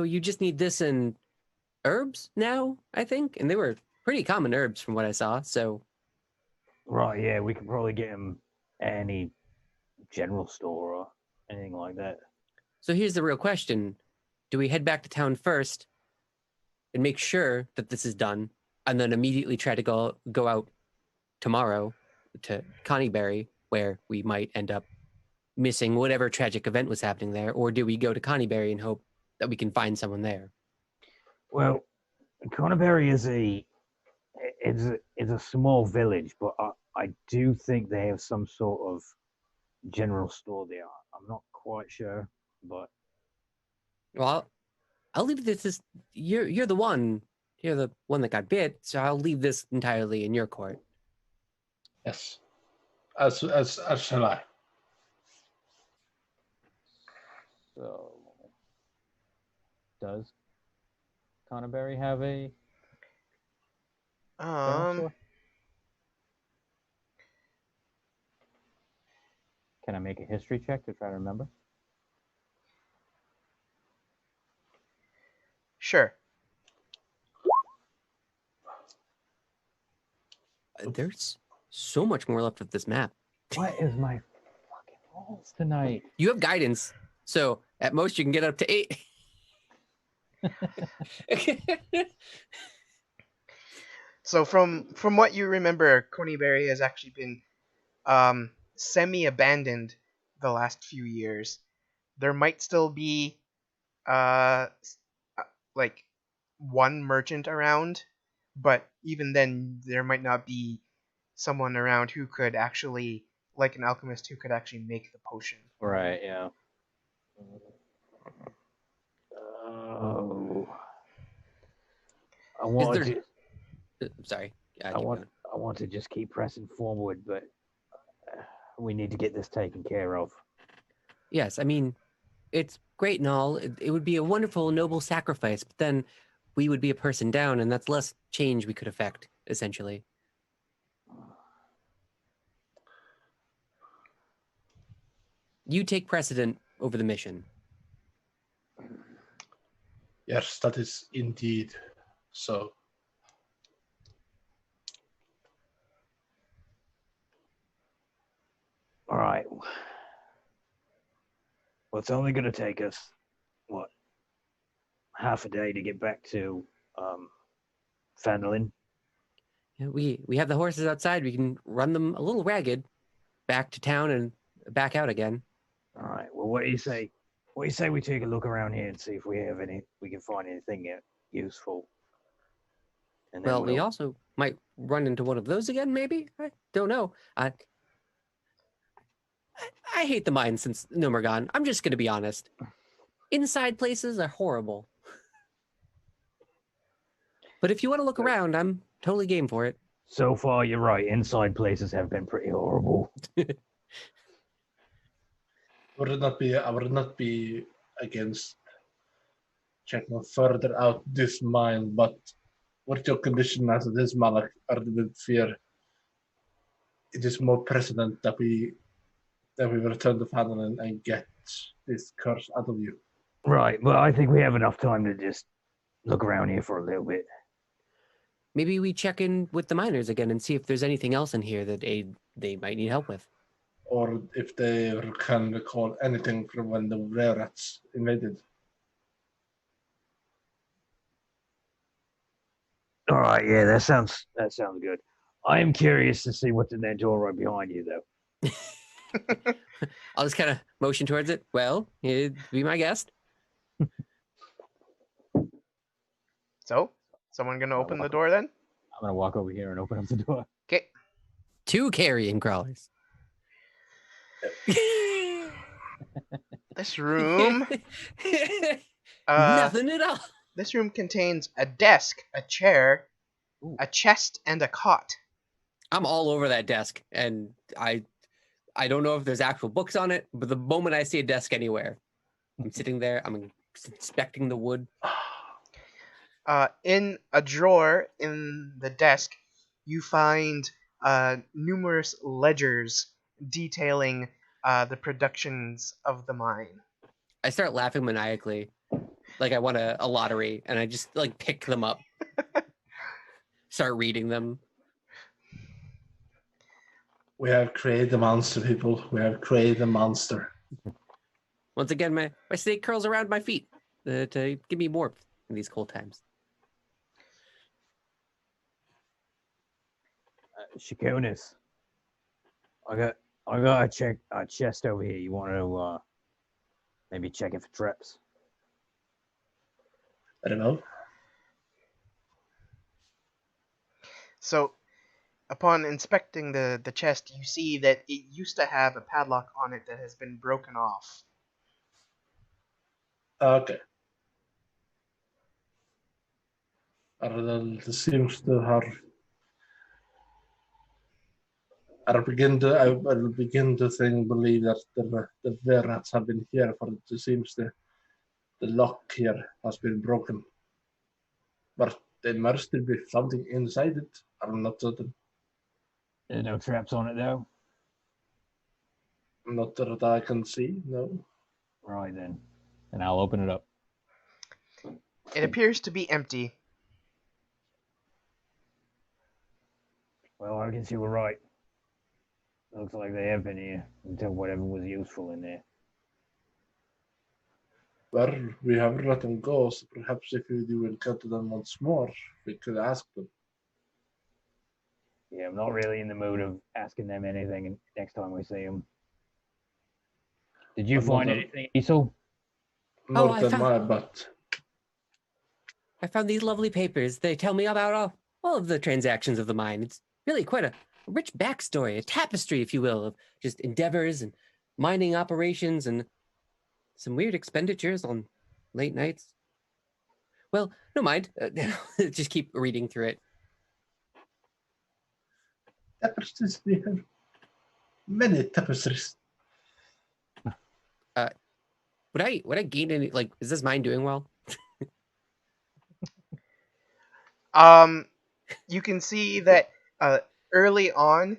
you just need this and herbs now, I think? And they were pretty common herbs from what I saw, so... Right, yeah, we can probably get them at any general store or anything like that. So here's the real question. Do we head back to town first and make sure that this is done, and then immediately try to go out tomorrow to Connieberry, where we might end up missing whatever tragic event was happening there, or do we go to Connieberry and hope that we can find someone there? Well, Connerberry is a small village, but I do think they have some sort of general store there. I'm not quite sure, but Well, I'll leave this. You're the one. You're the one that got bit, so I'll leave this entirely in your court. Yes. As shall I. So, does Connerberry have a general store? Can I make a history check to try to remember? Sure. There's so much more left of this map. What is my fucking rolls tonight? You have guidance, so at most you can get up to 8. So from what you remember, Coneyberry has actually been semi-abandoned the last few years. There might still be like one merchant around, but even then there might not be someone around who could actually, like an alchemist, who could actually make the potion. Right, yeah. Oh. I wanted to. Sorry. I want to just keep pressing forward, but we need to get this taken care of. Yes, I mean, it's great and all. It would be a wonderful, noble sacrifice, but then we would be a person down, and that's less change we could affect, essentially. You take precedent over the mission. Yes, that is indeed so. All right. Well, it's only going to take us, what, half a day to get back to Fandolin. Yeah, we have the horses outside. We can run them a little ragged back to town and back out again. All right. Well, what do you say? What do you say we take a look around here and see if we can find anything useful? And then Well, we also might run into one of those again, maybe? I don't know. I hate the mines since Nomergon. I'm just going to be honest. Inside places are horrible. But if you want to look around, I'm totally game for it. So far, you're right. Inside places have been pretty horrible. I would not be against checking further out this mine, but with your condition as it is, Malak, or with fear, it is more precedent that we return to Fadlan and get this curse out of you. Right, well, I think we have enough time to just look around here for a little bit. Maybe we check in with the miners again and see if there's anything else in here that they might need help with. Or if they can recall anything from when the rare rats invaded. All right, yeah, that sounds good. I am curious to see what's in that door right behind you, though. I'll just kind of motion towards it. Well, be my guest. So, someone gonna open the door then? I'm gonna walk over here and open up the door. Okay. 2 carrion crawlers. This room. Nothing at all. This room contains a desk, a chair, a chest, and a cot. I'm all over that desk, and I don't know if there's actual books on it, but the moment I see a desk anywhere, I'm sitting there, I'm inspecting the wood. In a drawer in the desk, you find numerous ledgers detailing the productions of the mine. I start laughing maniacally, like I won a lottery, and I just like pick them up, start reading them. We have created a monster, people. We have created a monster. Once again, my snake curls around my feet to give me warmth in these cold times. Shakonis, I got a chest over here. You want to maybe check it for traps? I don't know. So, upon inspecting the chest, you see that it used to have a padlock on it that has been broken off. Okay. This seems to have. I will begin to believe that the rats have been here, for it seems the lock here has been broken. But there must still be something inside it. I'm not certain. There's no traps on it, though. Not that I can see, no. Right then. And I'll open it up. It appears to be empty. Well, I can see we're right. Looks like they have been here until whatever was useful in there. Well, we haven't let them go, so perhaps if we do encounter them once more, we could ask them. Yeah, I'm not really in the mood of asking them anything next time we see them. Did you find anything, Isel? Not than mine, but... I found these lovely papers. They tell me about all of the transactions of the mine. It's really quite a rich backstory, a tapestry, if you will, of just endeavors and mining operations and some weird expenditures on late nights. Well, no mind. Just keep reading through it. Tapestries, we have many tapestries. Would I gain any, like, is this mine doing well? You can see that early on,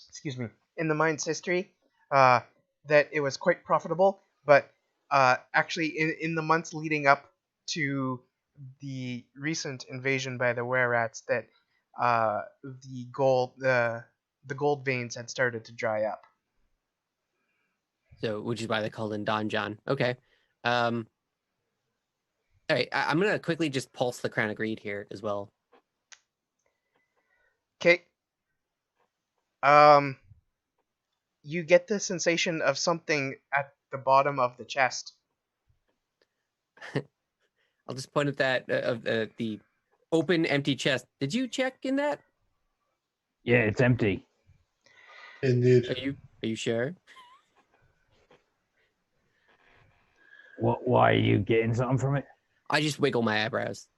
excuse me, in the mine's history, that it was quite profitable, but actually in the months leading up to the recent invasion by the were-rats, that the gold veins had started to dry up. So, which is why they called in Don John. Okay. All right, I'm gonna quickly just pulse the Crown of Greed here as well. Okay. You get the sensation of something at the bottom of the chest. I'll just point at that of the open, empty chest. Did you check in that? Yeah, it's empty. Indeed. Are you sure? Why are you getting something from it? I just wiggle my eyebrows.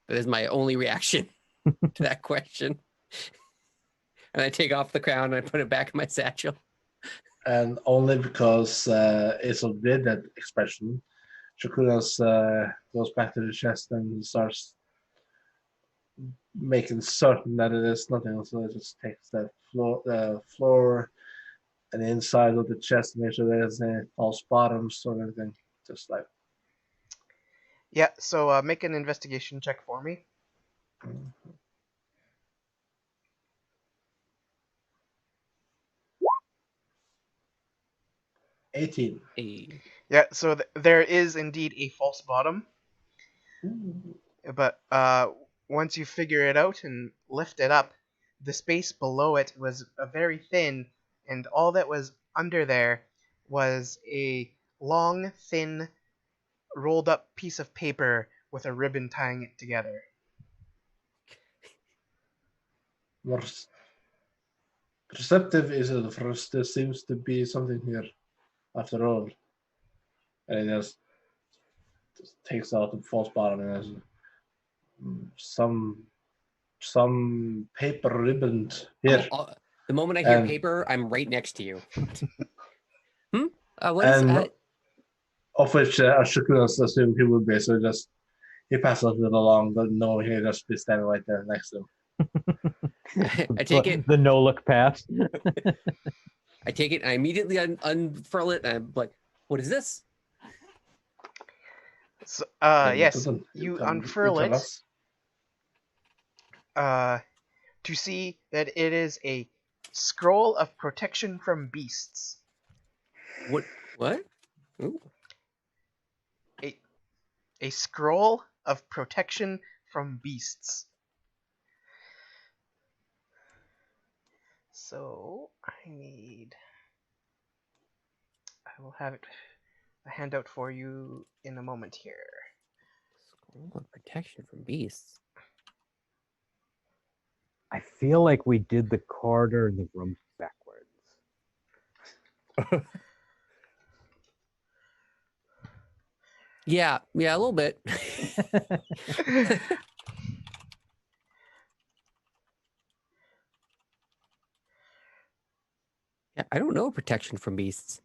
That is my only reaction to that question. And I take off the crown and I put it back in my satchel. And only because Isel did that expression, Shakunas goes back to the chest and starts making certain that it is nothing. So it just takes that floor and the inside of the chest to make sure there's any false bottoms or anything. Just like Yeah, so make an investigation check for me. 18. Yeah, so there is indeed a false bottom, but once you figure it out and lift it up, the space below it was very thin, and all that was under there was a long, thin, rolled up piece of paper with a ribbon tying it together. More perceptive is it first. There seems to be something here after all. And it just takes out the false bottom and there's some paper ribbon here. The moment I hear And- paper, I'm right next to you. What is and that? of which Shakunas assumed he would be, so he passes it along, but no, he just be standing right there next to him. I take it. The no look pass. I take it. And I immediately unfurl it. And I'm like, "What is this?" So, And yes, doesn't- you tell- unfurl tell it us. to see that it is a scroll of protection from beasts. What? Ooh. A scroll of protection from beasts. So I will have a handout for you in a moment here. Scroll of protection from beasts. I feel like we did the corridor in the room backwards. Yeah, a little bit. Yeah, I don't know protection from beasts.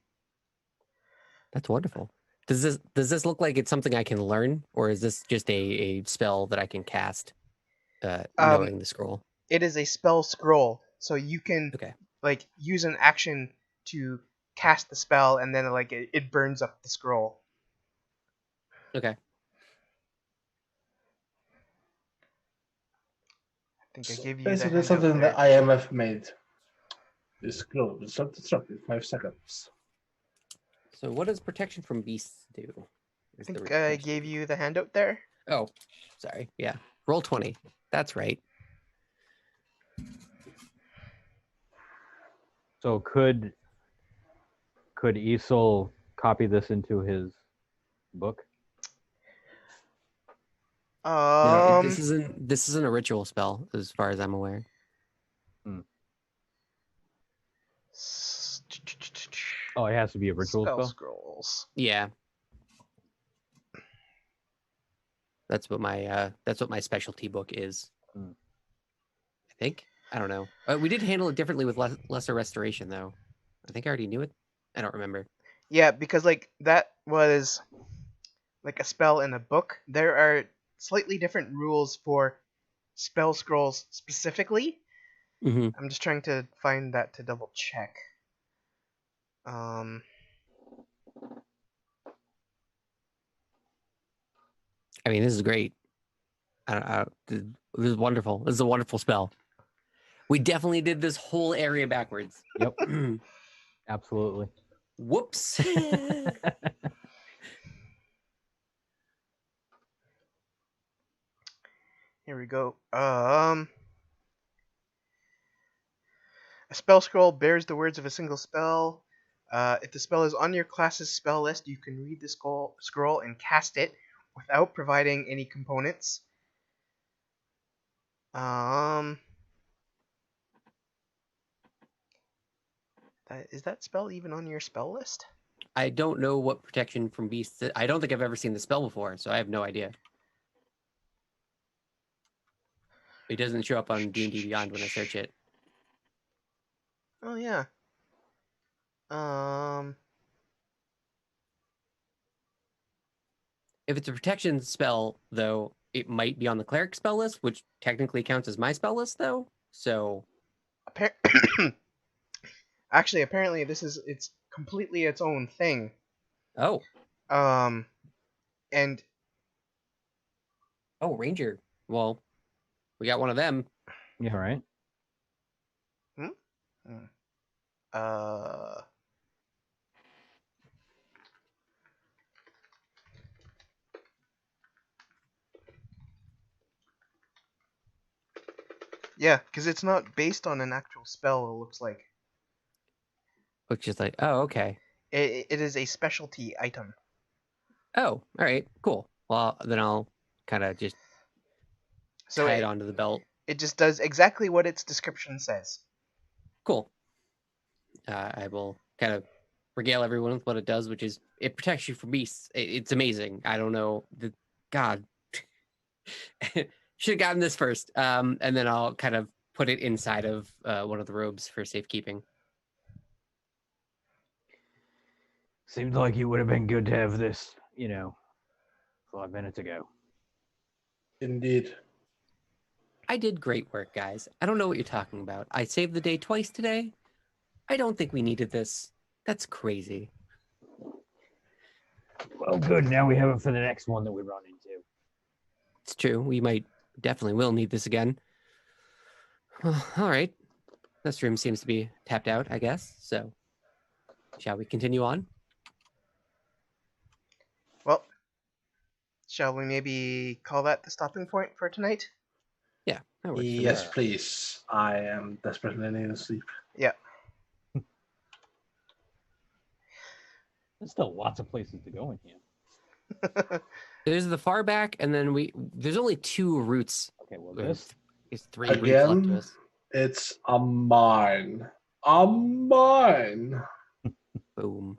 That's wonderful. Does this look like it's something I can learn, or is this just a spell that I can cast, knowing the scroll? It is a spell scroll, so you can Okay. like use an action to cast the spell, and then like it burns up the scroll. Okay. I think I gave you Basically, the something handout the there. IMF made. This closed. It's self-destructive. 5 seconds. So what does protection from beasts do? I think I gave you the handout there. Oh, sorry. Yeah. Roll 20. That's right. So could Isol copy this into his book? No, this isn't a ritual spell, as far as I'm aware. Oh, it has to be a ritual spell spell? scrolls. Yeah. That's what my specialty book is. Hmm. I think. I don't know. We did handle it differently with lesser restoration, though. I think I already knew it. I don't remember. Yeah, because like that was like a spell in a book. There are slightly different rules for spell scrolls specifically. Mm-hmm. I'm just trying to find that to double check. I mean, this is great. This is wonderful. This is a wonderful spell. We definitely did this whole area backwards. Yep. Absolutely. Whoops. Here we go. A spell scroll bears the words of a single spell. If the spell is on your class's spell list, you can read the scroll and cast it without providing any components. Is that spell even on your spell list? I don't know what protection from beasts. I don't think I've ever seen the spell before, so I have no idea. It doesn't show up on D&D Beyond when I search it. Oh yeah. If it's a protection spell, though, it might be on the cleric spell list, which technically counts as my spell list, though. So, Actually, apparently it's completely its own thing. oh, And Ranger. Well, we got one of them. Yeah, right. uh, yeah, because it's not based on an actual spell. It looks like Which is like, oh, okay. it is a specialty item. Oh, all right, cool. Well, then I'll kind of just So tie it onto the belt. it just does exactly what its description says. Cool. I will kind of regale everyone with what it does, which is it protects you from beasts. It's amazing. I don't know. God. Should have gotten this first. And then I'll kind of put it inside of one of the robes for safekeeping. Seems like it would have been good to have this, 5 minutes ago. Indeed. I did great work, guys. I don't know what you're talking about. I saved the day twice today. I don't think we needed this. That's crazy. Well, good. Now we have it for the next one that we run into. It's true. We definitely will need this again. Well, all right. This room seems to be tapped out, I guess. So, shall we continue on? Well, shall we maybe call that the stopping point for tonight? Yeah, that works. Yes, please. I am desperately needing sleep. Yeah. There's still lots of places to go in here. There's the far back, and then there's only 2 routes. Okay, well, There's this 3 routes left to Again, us. it's a mine. A mine. Boom.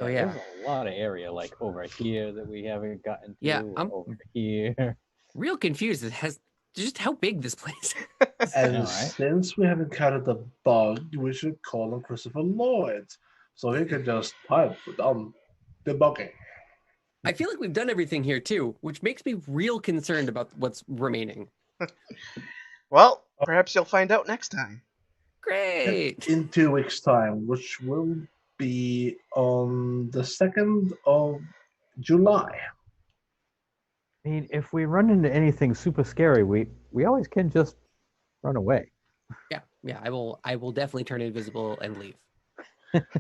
Oh yeah. There's a lot of area like over here that we haven't gotten to. Yeah, I'm over here. real confused. It has just how big this place is. And know, right? since we have encountered the bug, we should call on Christopher Lloyd so he can just type down debugging. I feel like we've done everything here too, which makes me real concerned about what's remaining. Well, perhaps you'll find out next time. Great. In 2 weeks' time, which will be on the 2nd of July. I mean, if we run into anything super scary, we always can just run away. Yeah. I will definitely turn invisible and leave.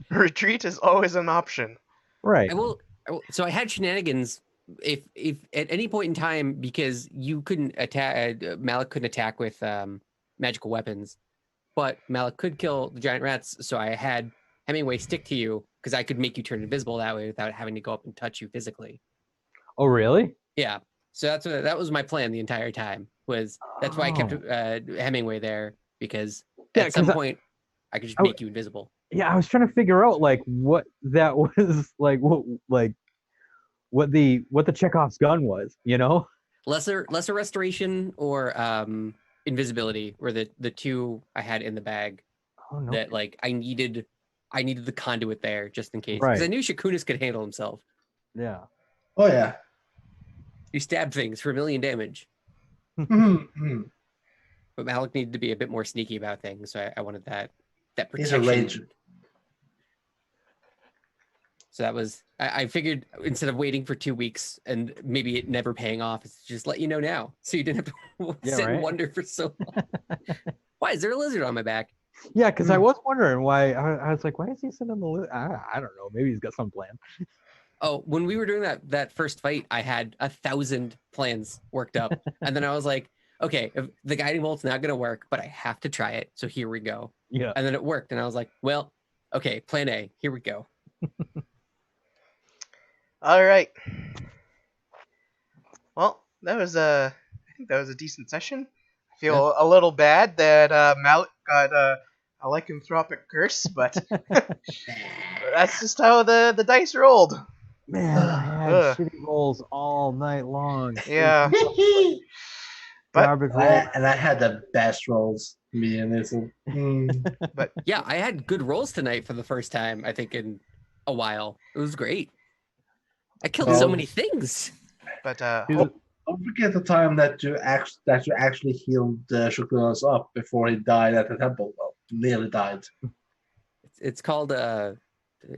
Retreat is always an option. Right. I will. So I had shenanigans. If at any point in time, because you couldn't attack, Malik couldn't attack with magical weapons, but Malik could kill the giant rats. So I had Hemingway stick to you because I could make you turn invisible that way without having to go up and touch you physically. Oh, really? Yeah. So that was my plan the entire time. That's why I kept Hemingway there because at some point I could just make you invisible. Yeah, I was trying to figure out like what that was like, what the Chekhov's gun was, Lesser restoration or invisibility were the 2 I had in the bag. Oh no. That like I needed the conduit there just in case because I knew Shakunis could handle himself. Yeah. Oh, yeah. You stab things for 1 million damage, Mhm. but Malik needed to be a bit more sneaky about things, so I wanted that He's a protection. ranger. So that was I figured instead of waiting for 2 weeks and maybe it never paying off, it's just let you know now, so you didn't have to sit and wonder for so long. Why is there a lizard on my back? Yeah, because I was wondering why. I was like, why is he sitting on the list? I don't know. Maybe he's got some plan. Oh, when we were doing that first fight, I had 1,000 plans worked up, and then I was like, okay, if the guiding bolt's not gonna work, but I have to try it. So here we go. Yeah. And then it worked, and I was like, well, okay, plan A. Here we go. All right. Well, that was I think that was a decent session. I feel a little bad that Malik got a lycanthropic curse, but that's just how the dice rolled. Man, I had shitty rolls all night long. Yeah. But Garbage rolls. And I had the best rolls. Me and this. But yeah, I had good rolls tonight for the first time, I think, in a while. It was great. I killed Well, so many things. But Dude, Don't forget the time that you actually healed Shokunas up before he died at the temple. Well, nearly died. It's called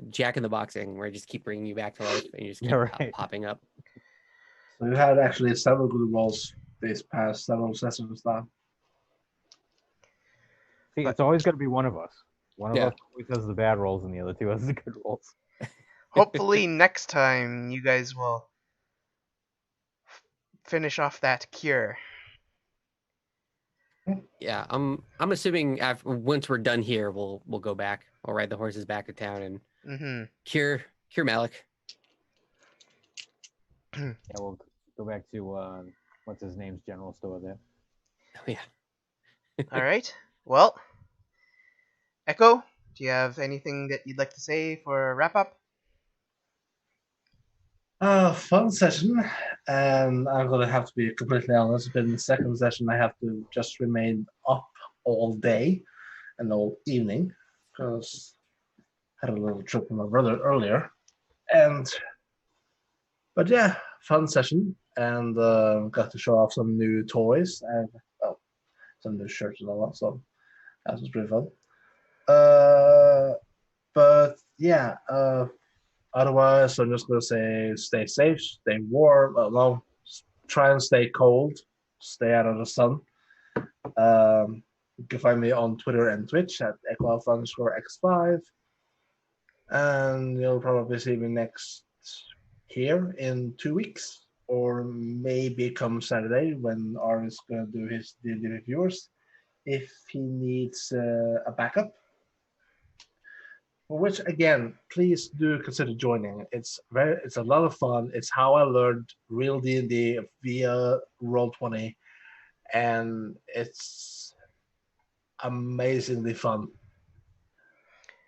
Jack in the Boxing, where I just keep bringing you back to life and you just keep Yeah, right. popping up. So you had actually several good rolls these past several sessions now. See, But- it's always got to be one of us. One of Yeah. us always has the bad rolls, and the other two has the good rolls. hopefully next time you guys will finish off that cure. Yeah, I'm assuming after once we're done here, we'll go back. We'll ride the horses back to town and Mm-hmm. cure Malik. Yeah, we'll go back to what's his name's general store there. Oh yeah. All right. Well, Echo, do you have anything that you'd like to say for a wrap up? Fun session, and I'm gonna have to be completely honest. It's been the second session I have to just remain up all day and all evening because I had a little trip with my brother earlier, but yeah, fun session, and got to show off some new toys and some new shirts and all that. So that was pretty fun. But yeah. Otherwise, I'm just going to say stay safe, stay warm. No, try and stay cold, stay out of the sun. You can find me on Twitter and Twitch at @echoalpha_x5. And you'll probably see me next here in 2 weeks, or maybe come Saturday when Arvin's going to do his D&D reviewers if he needs a backup. For which, again, please do consider joining. It's a lot of fun. It's how I learned real D&D via Roll20, and it's amazingly fun.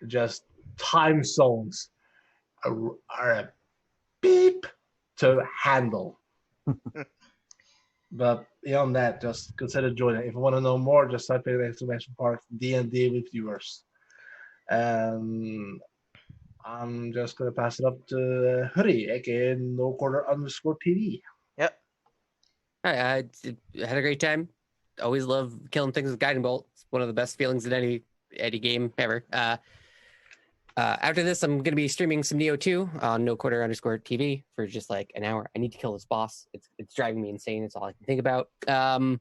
Just time zones are a beep to handle. But beyond that, just consider joining. If you want to know more, just type in exclamation mark D&D with viewers. And I'm just gonna pass it up to Hoodie, aka @NoQuarter_TV. Yep. All right, I had a great time. Always love killing things with guiding bolt. It's one of the best feelings in any game ever. After this, I'm gonna be streaming some Neo 2 on NoQuarter_TV for just like an hour. I need to kill this boss. It's driving me insane. It's all I can think about. I'll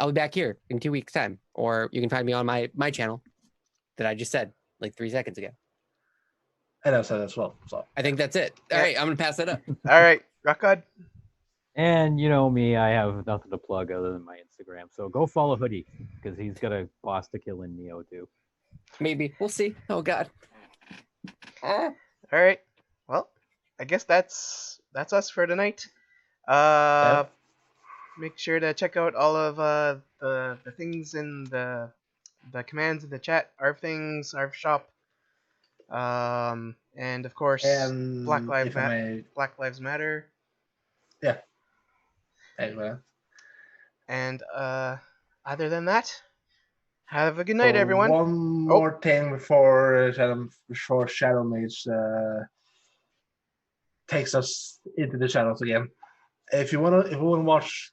be back here in 2 weeks' time, or you can find me on my channel that I just said like 3 seconds ago. And I've said as well. So I think that's it. All right, I'm gonna pass that up. All right, Rock God. And you know me, I have nothing to plug other than my Instagram. So go follow Hoodie because he's got a boss to kill in Neo too. Maybe we'll see. Oh God. All right. Well, I guess that's us for tonight. Make sure to check out all of the things in the commands in the chat. Arv things, Arv shop, and of course and Black Lives if I may, Black Lives Matter. yeah. Anyway, And other than that, have a good night, everyone. One more thing before Shadow Mage takes us into the shadows again. If you want to watch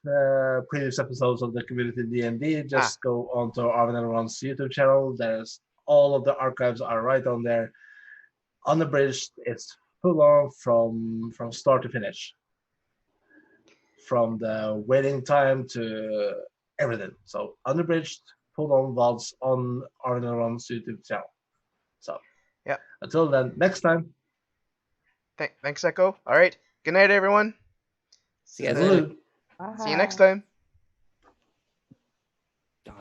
previous episodes of the Community D&D, just go onto Arvin and Ron's YouTube channel. There's all of the archives are right on there. Unabridged, it's full on from start to finish, from the waiting time to everything. So unabridged, full on VODs on Arvin and Ron's YouTube channel. So yeah. Until then, next time. Thanks, Echo. All right. Good night, everyone. See you guys later. See you next time.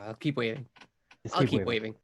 I'll keep waving. Just I'll keep waving. waving.